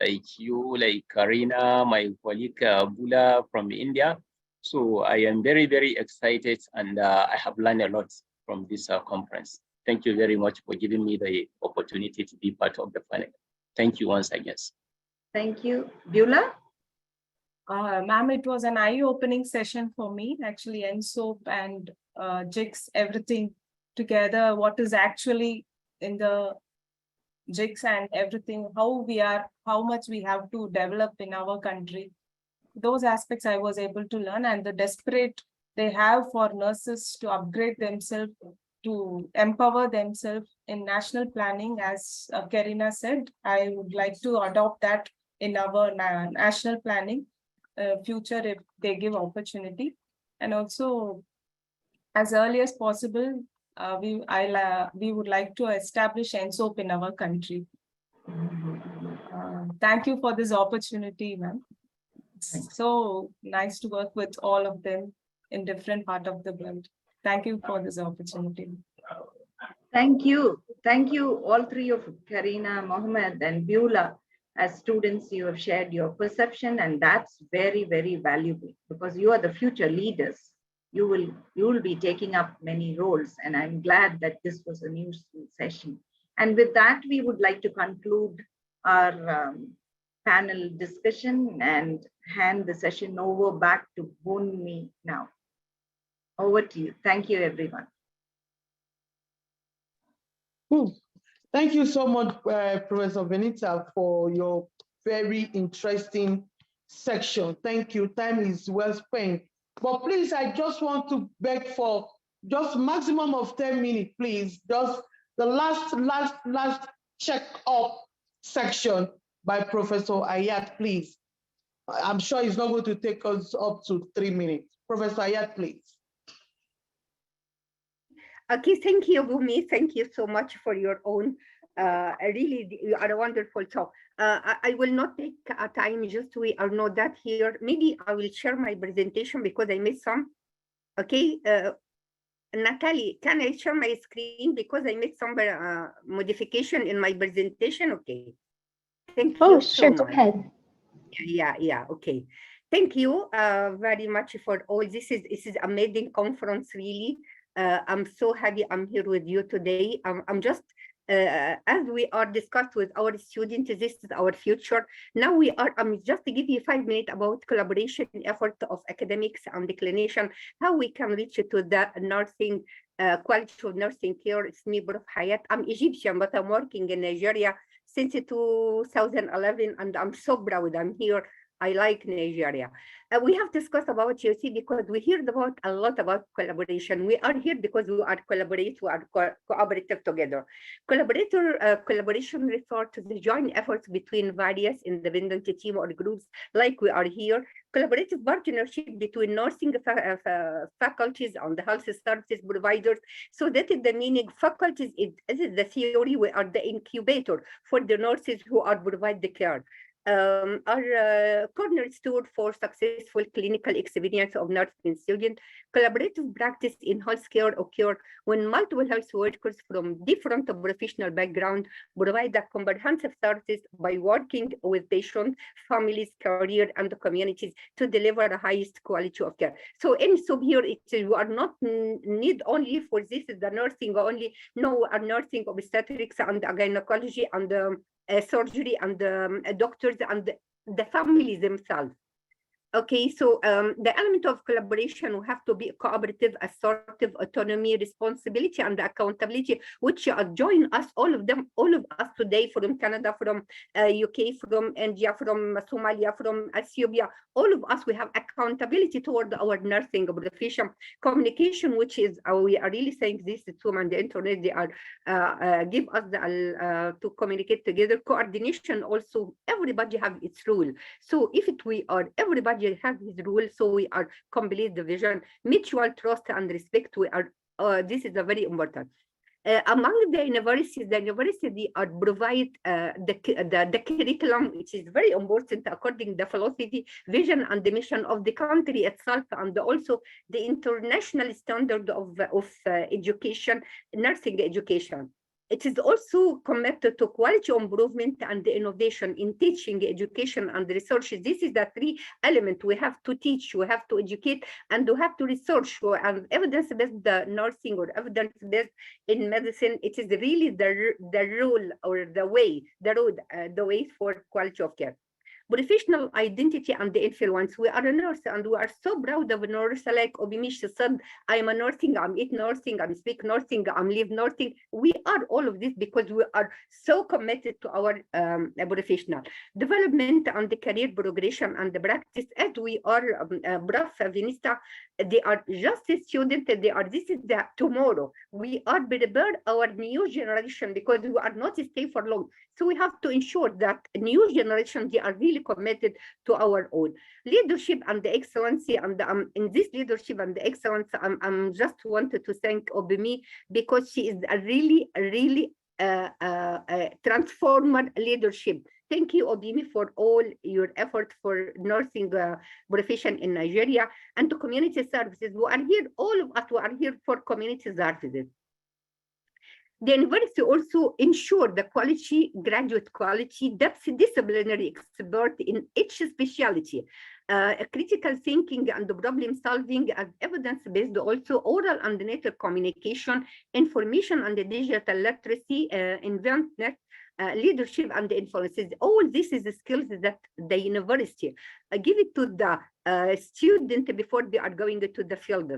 like you, like Karina, my colleague Bula from India. So I am very, very excited, and I have learned a lot from this conference. Thank you very much for giving me the opportunity to be part of the panel. Thank you once again. Thank you. Beulah? Ma'am, it was an eye-opening session for me, actually, NSOAP and GICS, everything together, what is actually in the GICS and everything, how much we have to develop in our country. Those aspects I was able to learn, and the desperate they have for nurses to upgrade themselves, to empower themselves in national planning. As Karina said, I would like to adopt that in our national planning future if they give opportunity. And also, as early as possible, we would like to establish NSOAP in our country. Thank you for this opportunity, ma'am. So nice to work with all of them in different parts of the world. Thank you for this opportunity. Thank you. Thank you, all three of Karina, Mohammed, and Beulah. As students, you have shared your perception, and that's very, very valuable because you are the future leaders. You will be taking up many roles, and I'm glad that this was a new session. And with that, we would like to conclude our panel discussion and hand the session over back to Bhumi now. Over to you. Thank you, everyone. Thank you so much, Professor Benita, for your very interesting section. Thank you. Time is well spent. But please, I just want to beg for just maximum of 10 minutes, please. Just the last check up section by Professor Ayat, please. I'm sure it's not going to take us up to 3 minutes. Professor Ayat, please. Okay, thank you, Bhumi. Thank you so much for your own. Really, you are a wonderful talk. I will not take time, just we are not that here. Maybe I will share my presentation because I missed some. Okay, Natalie, can I share my screen because I made some modification in my presentation? Okay, thank you. Oh, sure, go ahead. Yeah, okay. Thank you very much for all. This is amazing conference, really. I'm so happy I'm here with you today. I'm just, as we are discussed with our students, this is our future. Now I'm just to give you 5 minutes about collaboration effort of academics and the clinician, how we can reach to the nursing, quality of nursing care. It's me, Prof. Hayat. I'm Egyptian, but I'm working in Nigeria since 2011, and I'm so proud I'm here. I like Nigeria. We have discussed about GOC because we heard about a lot about collaboration. We are here because we are cooperative together. Collaboration refer to the joint efforts between various independent teams or groups like we are here. Collaborative partnership between nursing faculties and the health services providers. So that is the meaning. Faculties is the theory. We are the incubator for the nurses who are provide the care. Our cornerstone for successful clinical experience of nursing students. Collaborative practice in healthcare occur when multiple health workers from different professional backgrounds provide a comprehensive services by working with patients, families, career, and the communities to deliver the highest quality of care. So in here, you are not need only for this is the nursing only. No, our nursing obstetrics and gynecology and surgery and doctors and the families themselves. Okay, so the element of collaboration will have to be cooperative, assertive, autonomy, responsibility, and accountability, which join us, all of us today from Canada, from UK, from India, from Somalia, from Ethiopia. All of us, we have accountability toward our nursing profession. Communication, which is, we are really saying this to on the internet, they are give us the, to communicate together. Coordination also, everybody have its role. So if we are, everybody have his rule, so we are complete the vision, mutual trust and respect. We are this is a very important. Among the university are provide the curriculum, which is very important according to the philosophy, vision, and the mission of the country itself, and also the international standard of education, nursing education. It is also committed to quality improvement and innovation in teaching, education, and research. This is the three elements we have to teach, we have to educate, and we have to research. And evidence-based nursing or evidence-based in medicine, it is really the rule or the way for quality of care. Professional identity and the influence. We are a nurse and we are so proud of a nurse, like Obimish said, I'm a nursing, I'm eat nursing, I'm speak nursing, I'm live nursing. We are all of this because we are so committed to our professional development and the career progression and the practice. As we are, Prof. Vinista, they are just a student, this is the tomorrow. We are prepare our new generation because we are not stay for long. So we have to ensure that new generation, they are really committed to our own leadership and the excellency. And in this leadership and the excellence, I'm just wanted to thank Obimi because she is a really transformer leadership. Thank you, Obimi, for all your effort for nursing profession in Nigeria and to community services. We are here, all of us, we are here for community services. The university also ensure the quality, graduate quality, depth disciplinary expert in each specialty, critical thinking and problem solving as evidence-based, also oral and native communication, information and digital literacy, inventness, leadership and influences. All this is the skills that the university give it to the student before they are going to the field.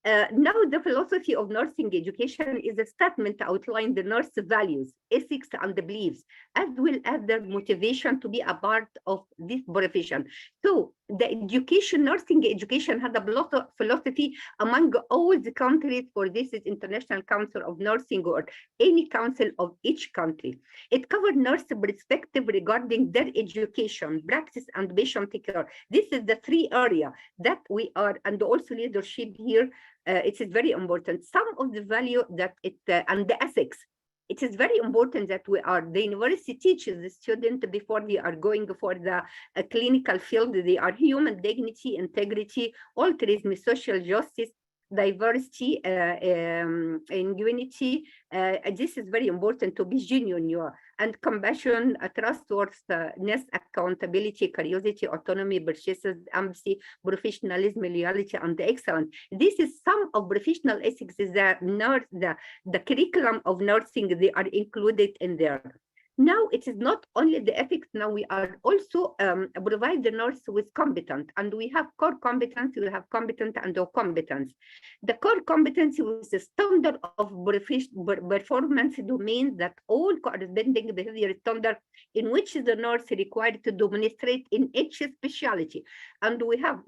Now, the philosophy of nursing education is a statement to outline the nurse values, ethics, and the beliefs, as well as their motivation to be a part of this profession. So, the nursing education had a lot of philosophy among all the countries, for this is International Council of Nursing or any council of each country. It covered nurse perspective regarding their education, practice, and patient care. This is the three areas that we are, and also leadership here. It is very important. Some of the value that it and the ethics. It is very important that the university teaches the student before they are going for the clinical field. They are human dignity, integrity, altruism, social justice, diversity, and unity. This is very important to be genuine, and compassion, trustworthiness, accountability, curiosity, autonomy, persistence, empathy, professionalism, loyalty, and excellence. This is some of professional ethics. The curriculum of nursing, they are included in there. Now, it is not only the ethics, now we are also provide the nurse with competence, and we have core competence, we have competent and no competence. The core competency was the standard of performance domain that all corresponding behavior standard in which the nurse required to demonstrate in each specialty. And we have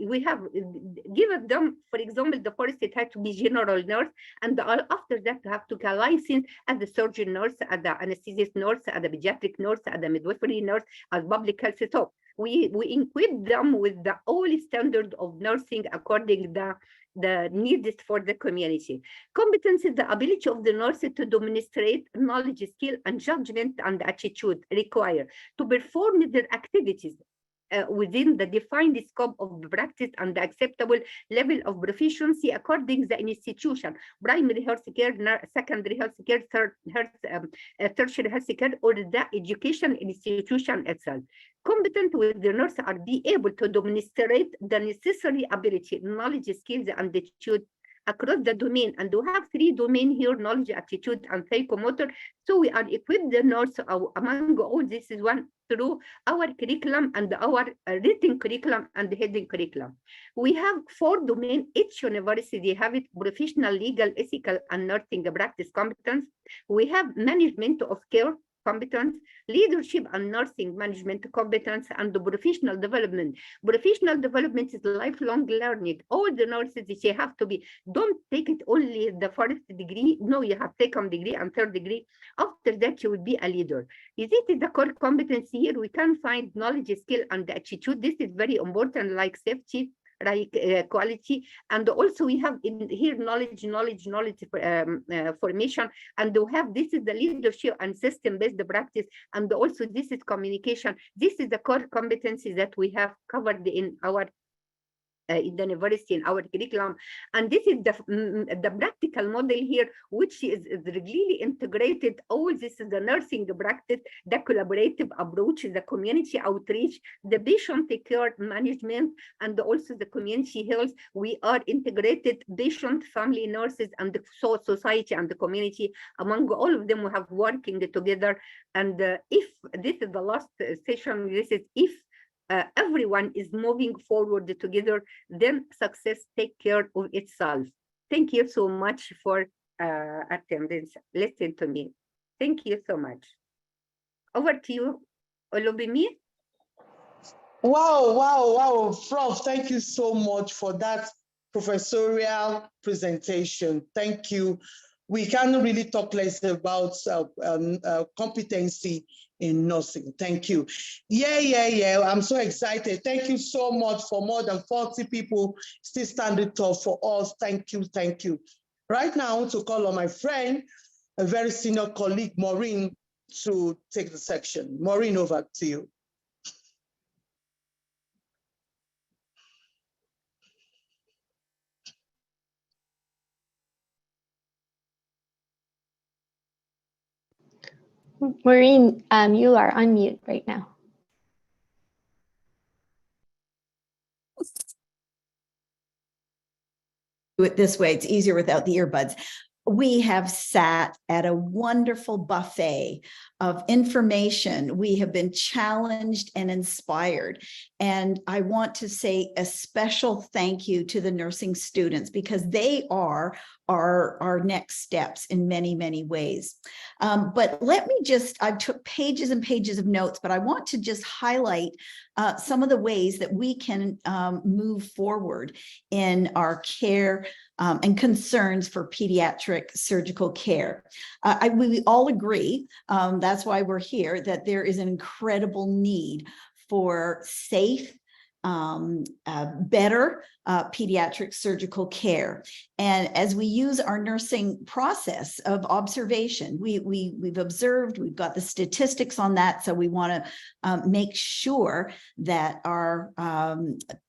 given them, for example, the first it had to be general nurse, and after that you have to get licensed as the surgeon nurse, as the anesthetist nurse, as the pediatric nurse, as the midwifery nurse, as public health. So we equip them with the all standard of nursing according to the needs for the community. Competence is the ability of the nurse to demonstrate knowledge, skill, and judgment and attitude required to perform their activities within the defined scope of the practice and the acceptable level of proficiency according to the institution, primary health care, secondary health care, tertiary health care, or the education institution itself. Competent with the nurse are be able to demonstrate the necessary ability, knowledge, skills, and attitude across the domain. And we have three domains here: knowledge, attitude, and psychomotor. So we are equipped the nurse among all this is one through our curriculum and our written curriculum and the hidden curriculum. We have 4 domains. Each university have it: professional, legal, ethical, and nursing practice competence. We have management of care competence, leadership and nursing management competence, and the professional development. Professional development is lifelong learning. All the nurses, they have to be, don't take it only the first degree. No, you have second degree and third degree. After that, you will be a leader. Is it the core competency here? We can find knowledge, skill, and attitude. This is very important, like safety, right quality. And also we have in here knowledge formation, and we have this is the leadership and system-based practice, and also this is communication. This is the core competencies that we have covered in our in the university, in our curriculum. And this is the practical model here, which is really integrated. All this is the nursing practice, the collaborative approach, the community outreach, the patient care management, and also the community health. We are integrated patient, family, nurses, and the society and the community. Among all of them, we have working together. And if this is the last session, this is if everyone is moving forward together, then success take care of itself. Thank you so much for attendance. Listen to me. Thank you so much. Over to you, Olubimi. Wow, Prof. Thank you so much for that professorial presentation. Thank you. We can't really talk less about competency in nursing. Thank you. Yeah. I'm so excited. Thank you so much for more than 40 people still standing tall for us. Thank you. Right now, I want to call on my friend, a very senior colleague, Maureen, to take the section. Maureen, over to you. Maureen, you are on mute right now. Do it this way, it's easier without the earbuds. We have sat at a wonderful buffet of information. We have been challenged and inspired. And I want to say a special thank you to the nursing students, because they are our next steps in many, many ways. But let me I took pages and pages of notes, but I want to just highlight some of the ways that we can move forward in our care and concerns for pediatric surgical care. We all agree, that's why we're here, that there is an incredible need for safe, better pediatric surgical care. And as we use our nursing process of observation, we've observed, we've got the statistics on that. So we want to make sure that our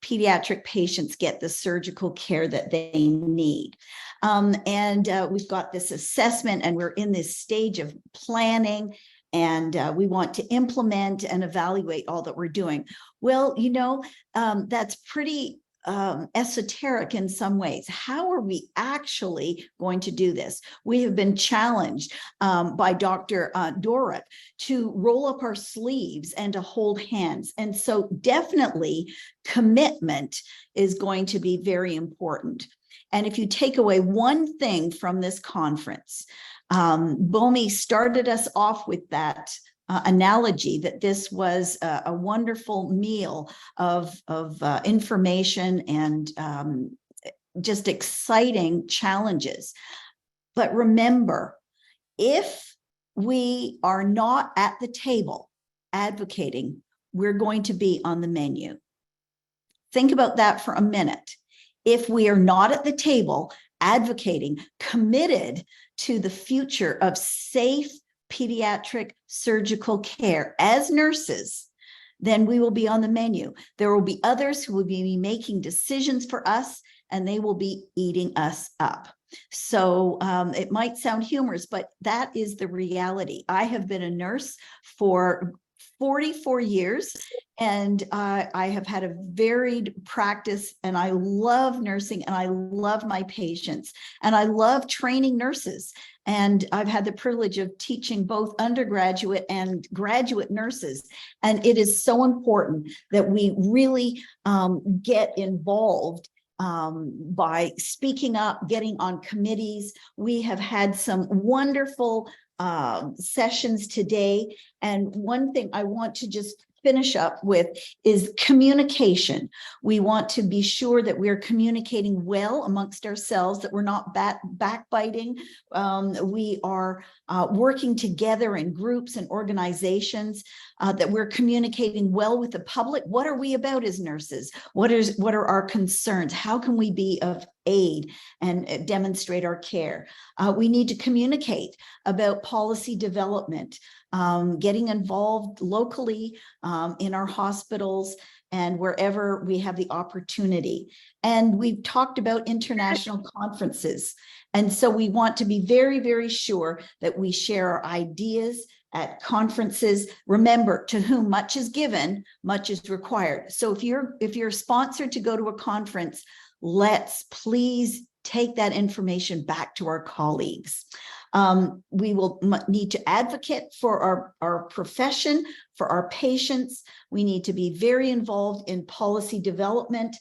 pediatric patients get the surgical care that they need. We've got this assessment, and we're in this stage of planning, and we want to implement and evaluate all that we're doing. Well, that's pretty esoteric in some ways. How are we actually going to do this? We have been challenged by Dr. Doric to roll up our sleeves and to hold hands. And so definitely commitment is going to be very important. And if you take away one thing from this conference, Bomi started us off with that analogy that this was a wonderful meal of information and just exciting challenges. But remember, if we are not at the table advocating, we're going to be on the menu. Think about that for a minute. If we are not at the table advocating, committed to the future of safe pediatric surgical care as nurses, then we will be on the menu. There will be others who will be making decisions for us, and they will be eating us up. So it might sound humorous, but that is the reality. I have been a nurse for 44 years, and I have had a varied practice, and I love nursing, and I love my patients, and I love training nurses. And I've had the privilege of teaching both undergraduate and graduate nurses. And it is so important that we really get involved by speaking up, getting on committees. We have had some wonderful sessions today. And one thing I want to just finish up with is communication. We want to be sure that we're communicating well amongst ourselves, that we're not backbiting. We are working together in groups and organizations, that we're communicating well with the public. What are we about as nurses? What are our concerns? How can we be of aid and demonstrate our care? We need to communicate about policy development, getting involved locally in our hospitals and wherever we have the opportunity. And we've talked about international conferences. And so we want to be very, very sure that we share our ideas at conferences. Remember, to whom much is given, much is required. So if you're sponsored to go to a conference, let's please take that information back to our colleagues. We will need to advocate for our profession, for our patients. We need to be very involved in policy development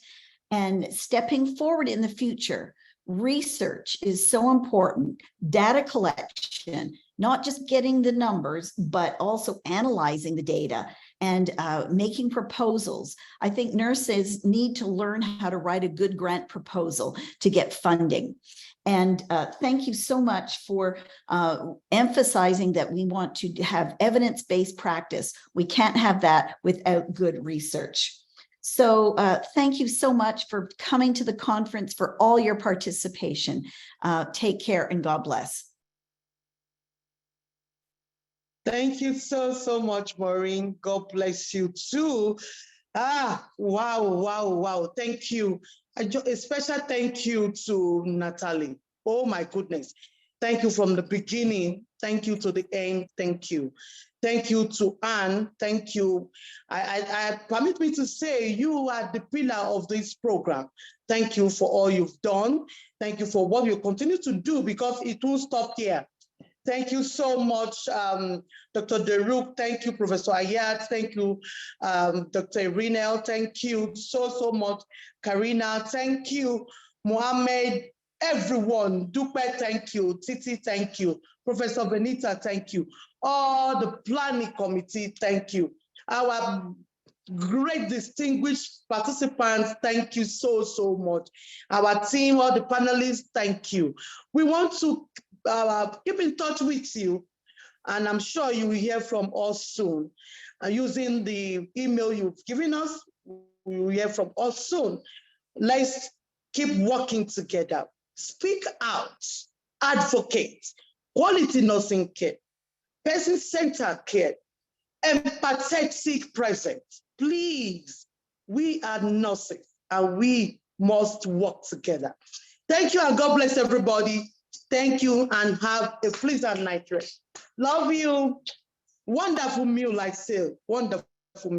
and stepping forward in the future. Research is so important. Data collection, not just getting the numbers, but also analyzing the data and making proposals. I think nurses need to learn how to write a good grant proposal to get funding. And thank you so much for emphasizing that we want to have evidence-based practice. We can't have that without good research. So thank you so much for coming to the conference, for all your participation. Take care and God bless. Thank you so much, Maureen. God bless you too. Wow. Thank you. A special thank you to Natalie. Oh my goodness. Thank you from the beginning. Thank you to the end. Thank you. Thank you to Anne. Thank you. I permit me to say you are the pillar of this program. Thank you for all you've done. Thank you for what you continue to do, because it won't stop here. Thank you so much, Dr. Deruk. Thank you, Professor Ayat. Thank you, Dr. Rinel. Thank you so much, Karina. Thank you, Mohammed. Everyone, Dupe, thank you. Titi, thank you. Professor Benita, thank you. All the planning committee, thank you. Our great distinguished participants, thank you so much. Our team, all the panelists, thank you. We want to keep in touch with you, and I'm sure you will hear from us soon. Using the email you've given us, we will hear from us soon. Let's keep working together. Speak out, advocate, quality nursing care, person-centered care, empathetic presence. Please, we are nurses and we must work together. Thank you and God bless everybody. Thank you and have a pleasant night rest. Love you. Wonderful meal, I say. Wonderful.